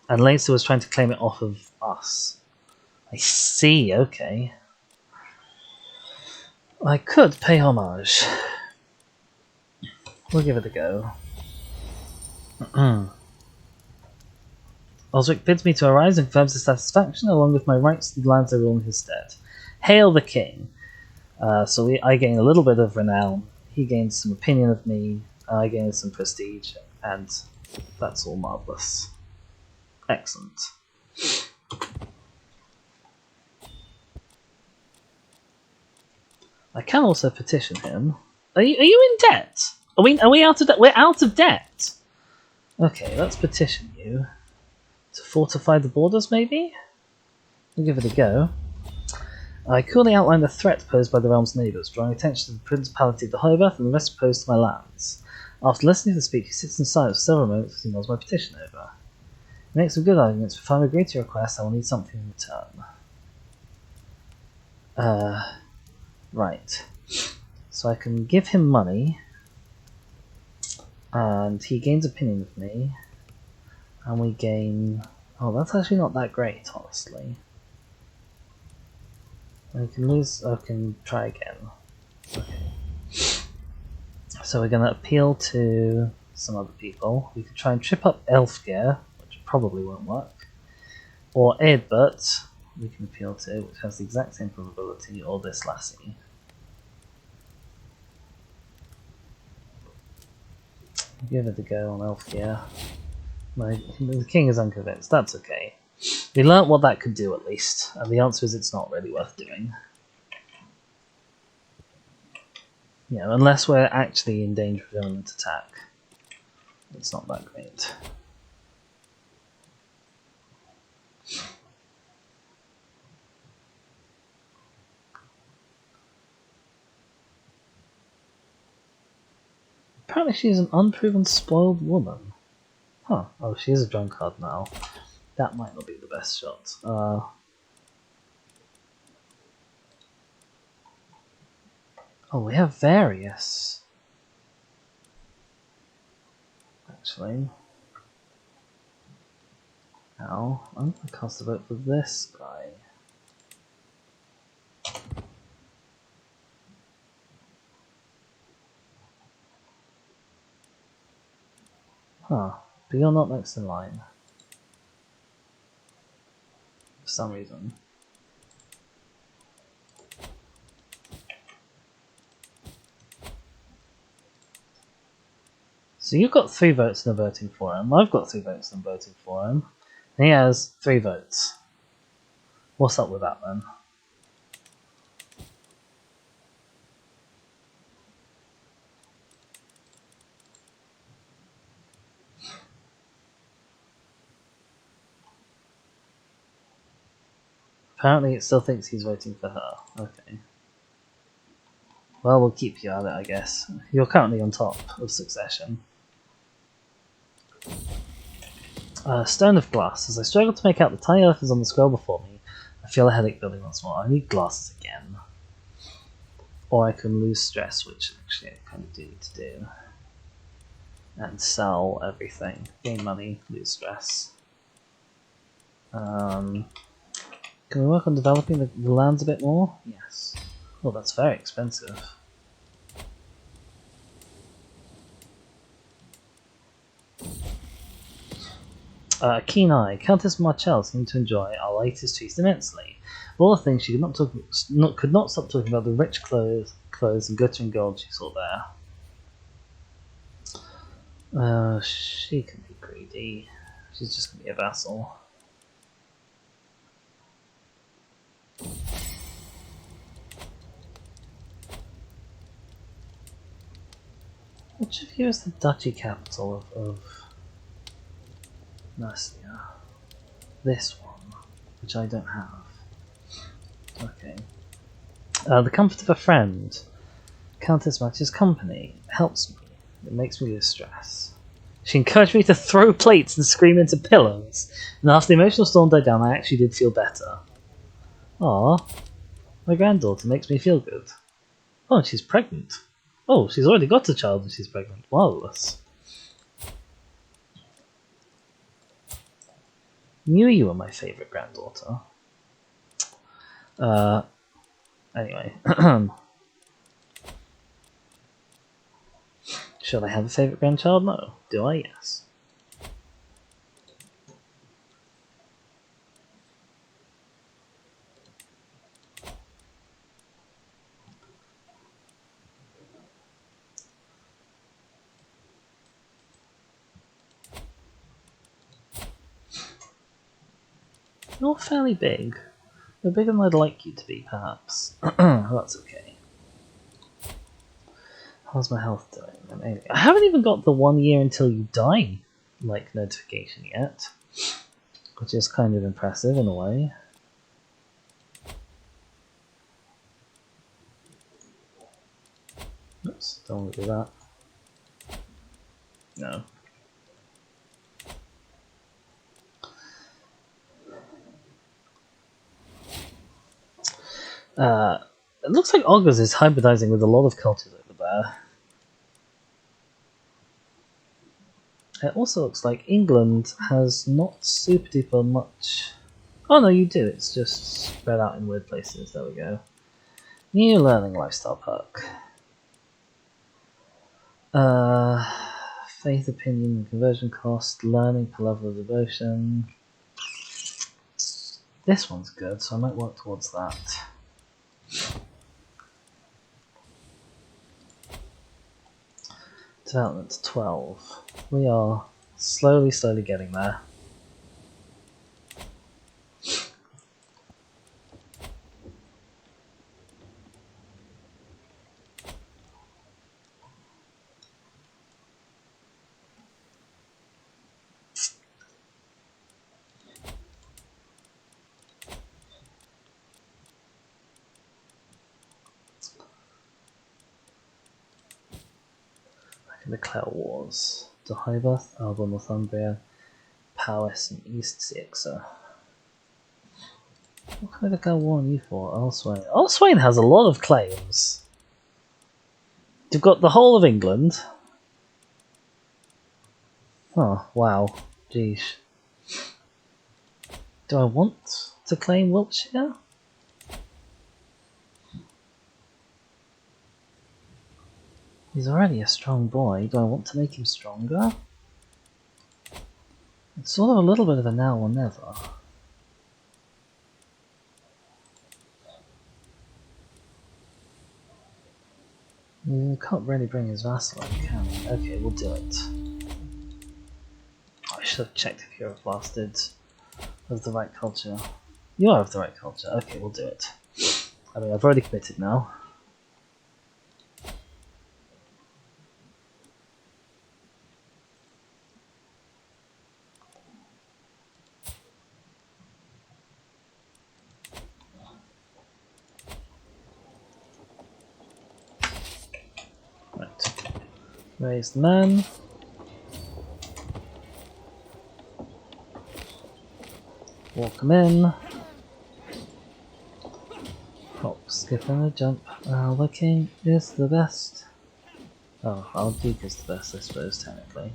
A: And Leinster was trying to claim it off of us. I see, okay. I could pay homage. We'll give it a go. Osric bids me to arise and confirms his satisfaction along with my rights to the lands I rule in his stead. Hail the king! So I gain a little bit of renown, he gains some opinion of me, I gain some prestige, and that's all marvellous. Excellent. I can also petition him. Are you in debt? Are we out of debt? We're out of debt. Okay, let's petition you to fortify the borders. Maybe we'll give it a go. I coolly outline the threat posed by the realm's neighbours, drawing attention to the Principality of the Highbirth and the rest opposed to my lands. After listening to the speech, he sits in silence for several moments as he mulls my petition over. He makes some good arguments, but if I agree to your request, I will need something in return. Right. So I can give him money, and he gains opinion of me, and we gain... Oh, that's actually not that great, honestly. I can lose... I can try again. Okay. So we're going to appeal to some other people. We could try and trip up Elfgeir, which probably won't work. Or Eadbert, we can appeal to, which has the exact same probability, or this lassie. Give it a go on Elfgeir. The king is unconvinced, that's okay. We learnt what that could do at least, and the answer is it's not really worth doing. You know, unless we're actually in danger of imminent attack. It's not that great. Apparently she's an unproven spoiled woman. Huh. Oh, she is a drunkard now. That might not be the best shot. Oh, we have various. Actually. Now, I'm going to cast a vote for this guy. Huh. But you're not next in line. For some reason. So you've got 3 votes and I'm voting for him. I've got 3 votes and I'm voting for him. And he has 3 votes. What's up with that then? Apparently it still thinks he's voting for her. Okay. Well, we'll keep you at it, I guess. You're currently on top of succession. Stone of glass. As I struggle to make out the tiny letters on the scroll before me, I feel a headache building once more. I need glasses again. Or I can lose stress, which actually I kind of do need to do. And sell everything. Gain money, lose stress. Can we work on developing the lands a bit more? Yes. Oh, that's very expensive. Keen eye. Countess Marchell seemed to enjoy our latest feast immensely. Of all the things, she could not stop talking about the rich clothes and glittering gold she saw there. She can be greedy. She's just gonna be a vassal. Which of you is the duchy capital of Mercia? This one, which I don't have. Okay. The comfort of a friend. Countess Match's company helps me. It makes me lose stress. She encouraged me to throw plates and scream into pillows. And after the emotional storm died down, I actually did feel better. Ah, my granddaughter makes me feel good. Oh, and she's pregnant. Oh, she's already got a child and she's pregnant. Marvelous. Knew you were my favourite granddaughter. Anyway. Should I have a favourite grandchild? No. Do I? Yes. You're fairly big. You're bigger than I'd like you to be, perhaps. That's okay. How's my health doing? I haven't even got the 1 year until you die, like, notification yet. Which is kind of impressive in a way. Oops, don't want to do that. No. It looks like August is hybridizing with a lot of cultures over there. It also looks like England has not super duper much. Oh no, you do. It's just spread out in weird places. There we go. New learning lifestyle perk. Faith, opinion, and conversion cost. Learning per level of devotion. This one's good, so I might work towards that. Development 12. We are slowly getting there. Declare wars. To Hyberth, Alba, Northumbria, Powys, and East Saxon. What can I declare war on you for? Elswain. Elswain has a lot of claims. You've got the whole of England. Oh, wow. Jeez. Do I want to claim Wiltshire? He's already a strong boy. Do I want to make him stronger? It's sort of a little bit of a now or never. You can't really bring his vassal in, can we? Okay, we'll do it. I should have checked if you're a bastard of the right culture. You are of the right culture. Okay, we'll do it. I mean, I've already committed now. Right. Raise the man. Walk him in. Hop, skip, and a jump. The king is the best. Oh, our duke is the best, I suppose, technically.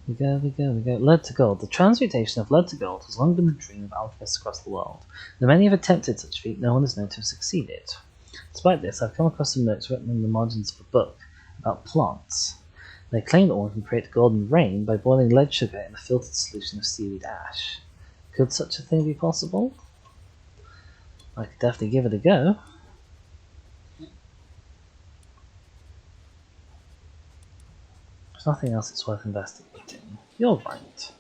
A: We go. Lead to gold. The transmutation of lead to gold has long been the dream of alchemists across the world. Though many have attempted such a feat, no one is known to have succeeded. Despite this, I've come across some notes written in the margins of a book about plants. They claim that one can create golden rain by boiling lead sugar in a filtered solution of seaweed ash. Could such a thing be possible? I could definitely give it a go. There's nothing else that's worth investigating. You're right.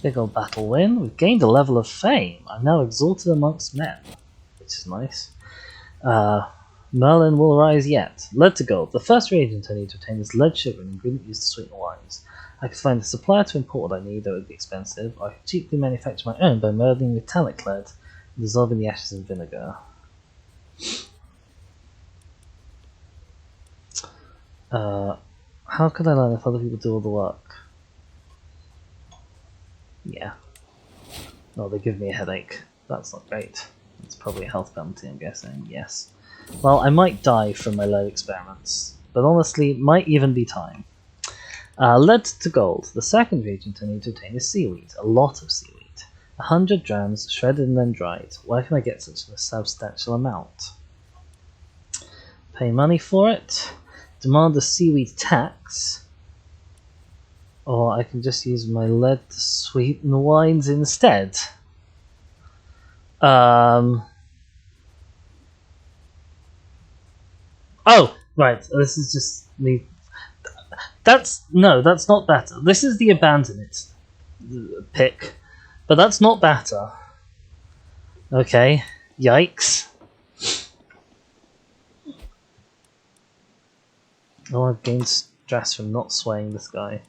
A: Big old battle win. We've gained a level of fame. I'm now exalted amongst men, which is nice. Merlin will rise yet. Lead to gold. The first reagent I need to obtain is lead sugar, an ingredient used to sweeten wines. I could find a supplier to import what I need, though it would be expensive. I could cheaply manufacture my own by murdering metallic lead and dissolving the ashes in vinegar. How could I learn if other people do all the work? Yeah. Oh, they give me a headache. That's not great. It's probably a health penalty, I'm guessing. Yes. Well, I might die from my lead experiments, but honestly, it might even be time. Lead to gold. The second reagent I need to obtain is seaweed. A lot of seaweed. 100 drams, shredded and then dried. Why can I get such a substantial amount? Pay money for it. Demand a seaweed tax. Or I can just use my lead to sweeten the wines instead. Oh, right. This is just me. That's not better. This is the abandon it pick, but that's not better. Okay, yikes. Oh, I've gained stress from not swaying this guy.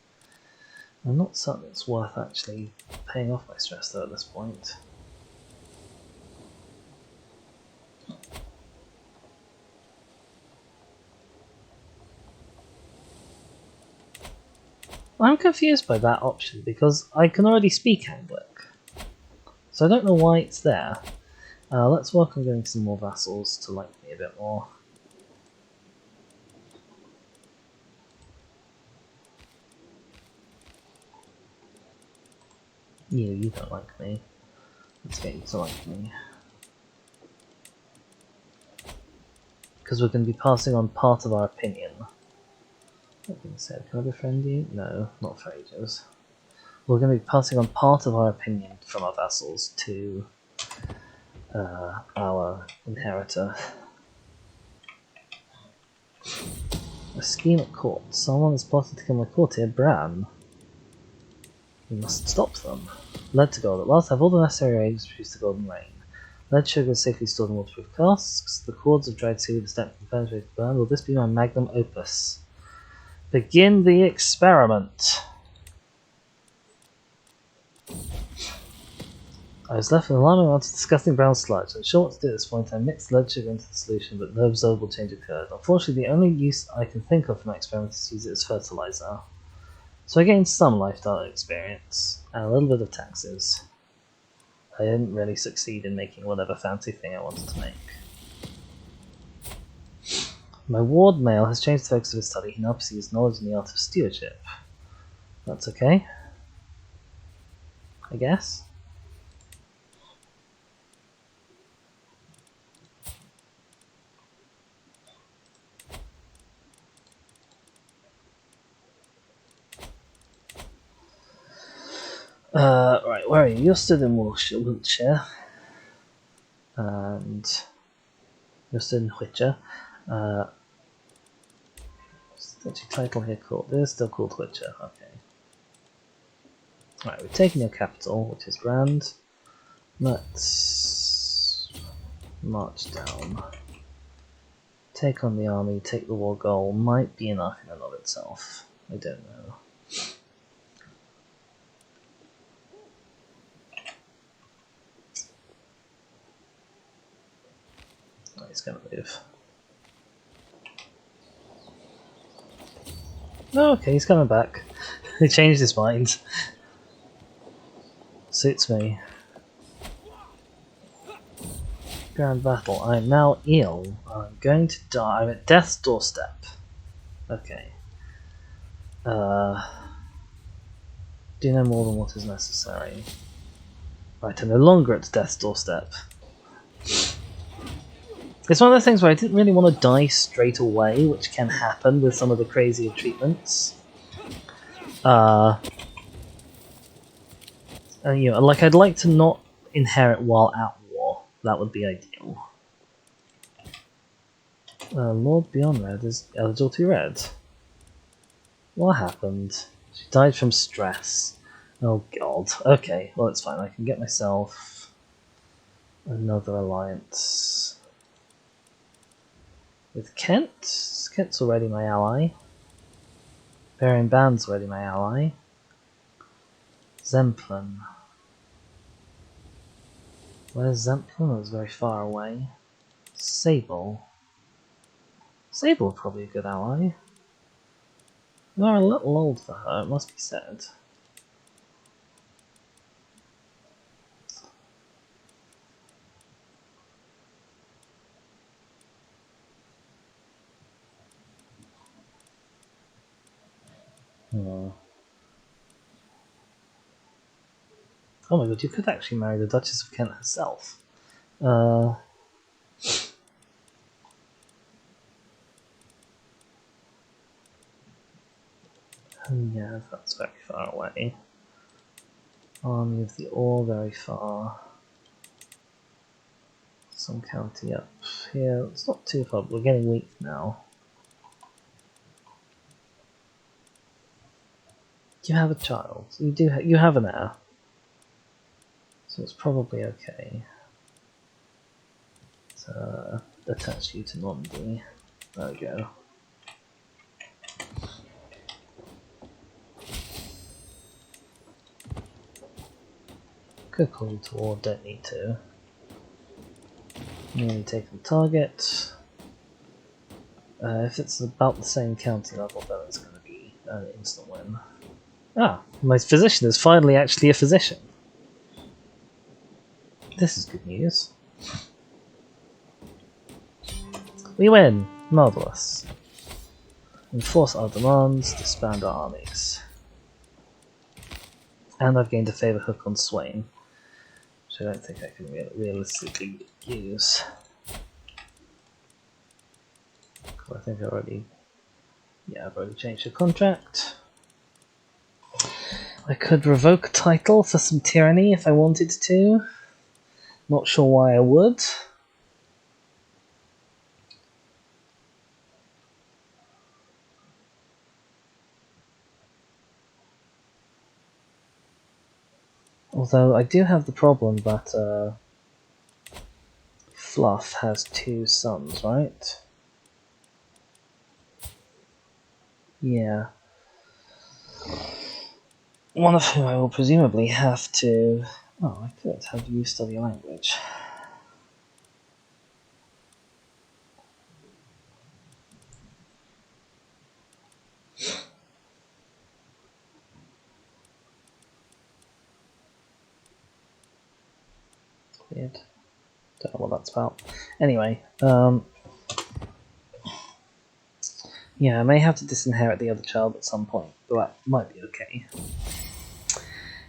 A: I'm not certain it's worth actually paying off my stress though at this point. I'm confused by that option because I can already speak Anglic, so I don't know why it's there. Let's work on getting some more vassals to like me a bit more. You don't like me. Let's get you to like me. Because we're going to be passing on part of our opinion. That being said, can I befriend you? No, not for ages. We're going to be passing on part of our opinion from our vassals to our inheritor. A scheme at court. Someone has plotted to kill my courtier, Bran. We must stop them. Lead to gold. At last I have all the necessary agents to produce the golden rain. Lead sugar is safely stored in waterproof casks. The cords of dried seaweed are stacked in furnace ready to burn. Will this be my magnum opus? Begin the experiment. I was left with an alarming amount of disgusting brown sludge. I'm sure what to do at this point. I mixed lead sugar into the solution, but no observable change occurred. Unfortunately, the only use I can think of for my experiment is to use it as fertilizer. So I gained some lifestyle experience, and a little bit of taxes. I didn't really succeed in making whatever fancy thing I wanted to make. My ward male has changed the focus of his study. He now perceives knowledge in the art of stewardship. That's okay, I guess. Right, where are you? You're stood in Wiltshire. And you're stood in Whitcher. What's the title here called? It is still called Whitcher, okay. Right, we've taken your capital, which is grand. Let's march down. Take on the army, take the war goal. Might be enough in and of itself. I don't know. Oh, he's gonna move. Oh, okay, he's coming back. He changed his mind. Suits me. Grand battle. I am now ill. I'm going to die. I'm at death's doorstep. Okay. Do no more than what is necessary. Right, I'm no longer at death's doorstep. It's one of those things where I didn't really want to die straight away, which can happen with some of the crazier treatments. You know, like I'd like to not inherit while at war. That would be ideal. Lord Beyond Red is eligible to be read. What happened? She died from stress. Oh god. Okay, well it's fine. I can get myself another alliance. With Kent? Kent's already my ally. Barian Band's already my ally. Zemplin. Where's Zemplin? It was very far away. Sable. Sable probably a good ally. You are a little old for her, it must be said. Oh my god, you could actually marry the Duchess of Kent herself. Yeah, that's very far away. Army of the Ore, very far. Some county up here. It's not too far, but we're getting weak now. You have a child. You do. You have an heir. So it's probably okay to attach you to Normandy. There we go. Could call you to war, don't need to. Nearly taken the target. If it's about the same county level, then it's going to be an instant win. Ah, my physician is finally actually a physician. This is good news. We win! Marvellous. Enforce our demands, disband our armies. And I've gained a favour hook on Swain, which I don't think I can realistically use. I think I already... Yeah, I've already changed the contract. I could revoke title for some tyranny if I wanted to. Not sure why I would. Although I do have the problem that Fluff has 2 sons, right? Yeah. One of whom I will presumably have to Oh, I could. How do you study language? Weird. Don't know what that's about. Anyway, yeah, I may have to disinherit the other child at some point, but that might be okay.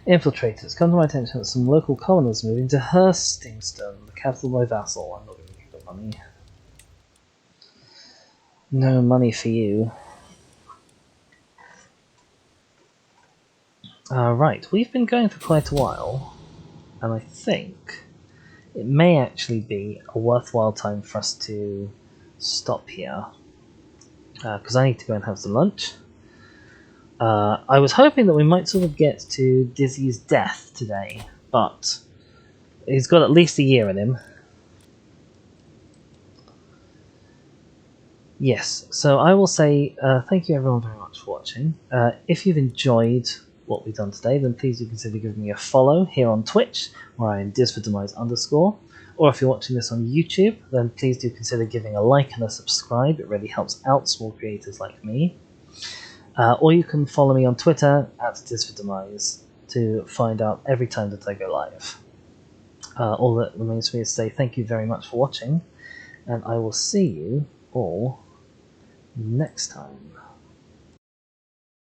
A: Infiltrators. Come to my attention that some local commoners moving to Hurstingston, the capital of my vassal. I'm not going to give the money. No money for you. Right, we've been going for quite a while, and I think it may actually be a worthwhile time for us to stop here, because I need to go and have some lunch. I was hoping that we might sort of get to Dizzy's death today, but he's got at least a year in him. Yes, so I will say thank you everyone very much for watching. If you've enjoyed what we've done today, then please do consider giving me a follow here on Twitch, where I am _. Or if you're watching this on YouTube, then please do consider giving a like and a subscribe. It really helps out small creators like me. Or you can follow me on Twitter @disfordemise to find out every time that I go live. All that remains for me is to say thank you very much for watching, and I will see you all next time.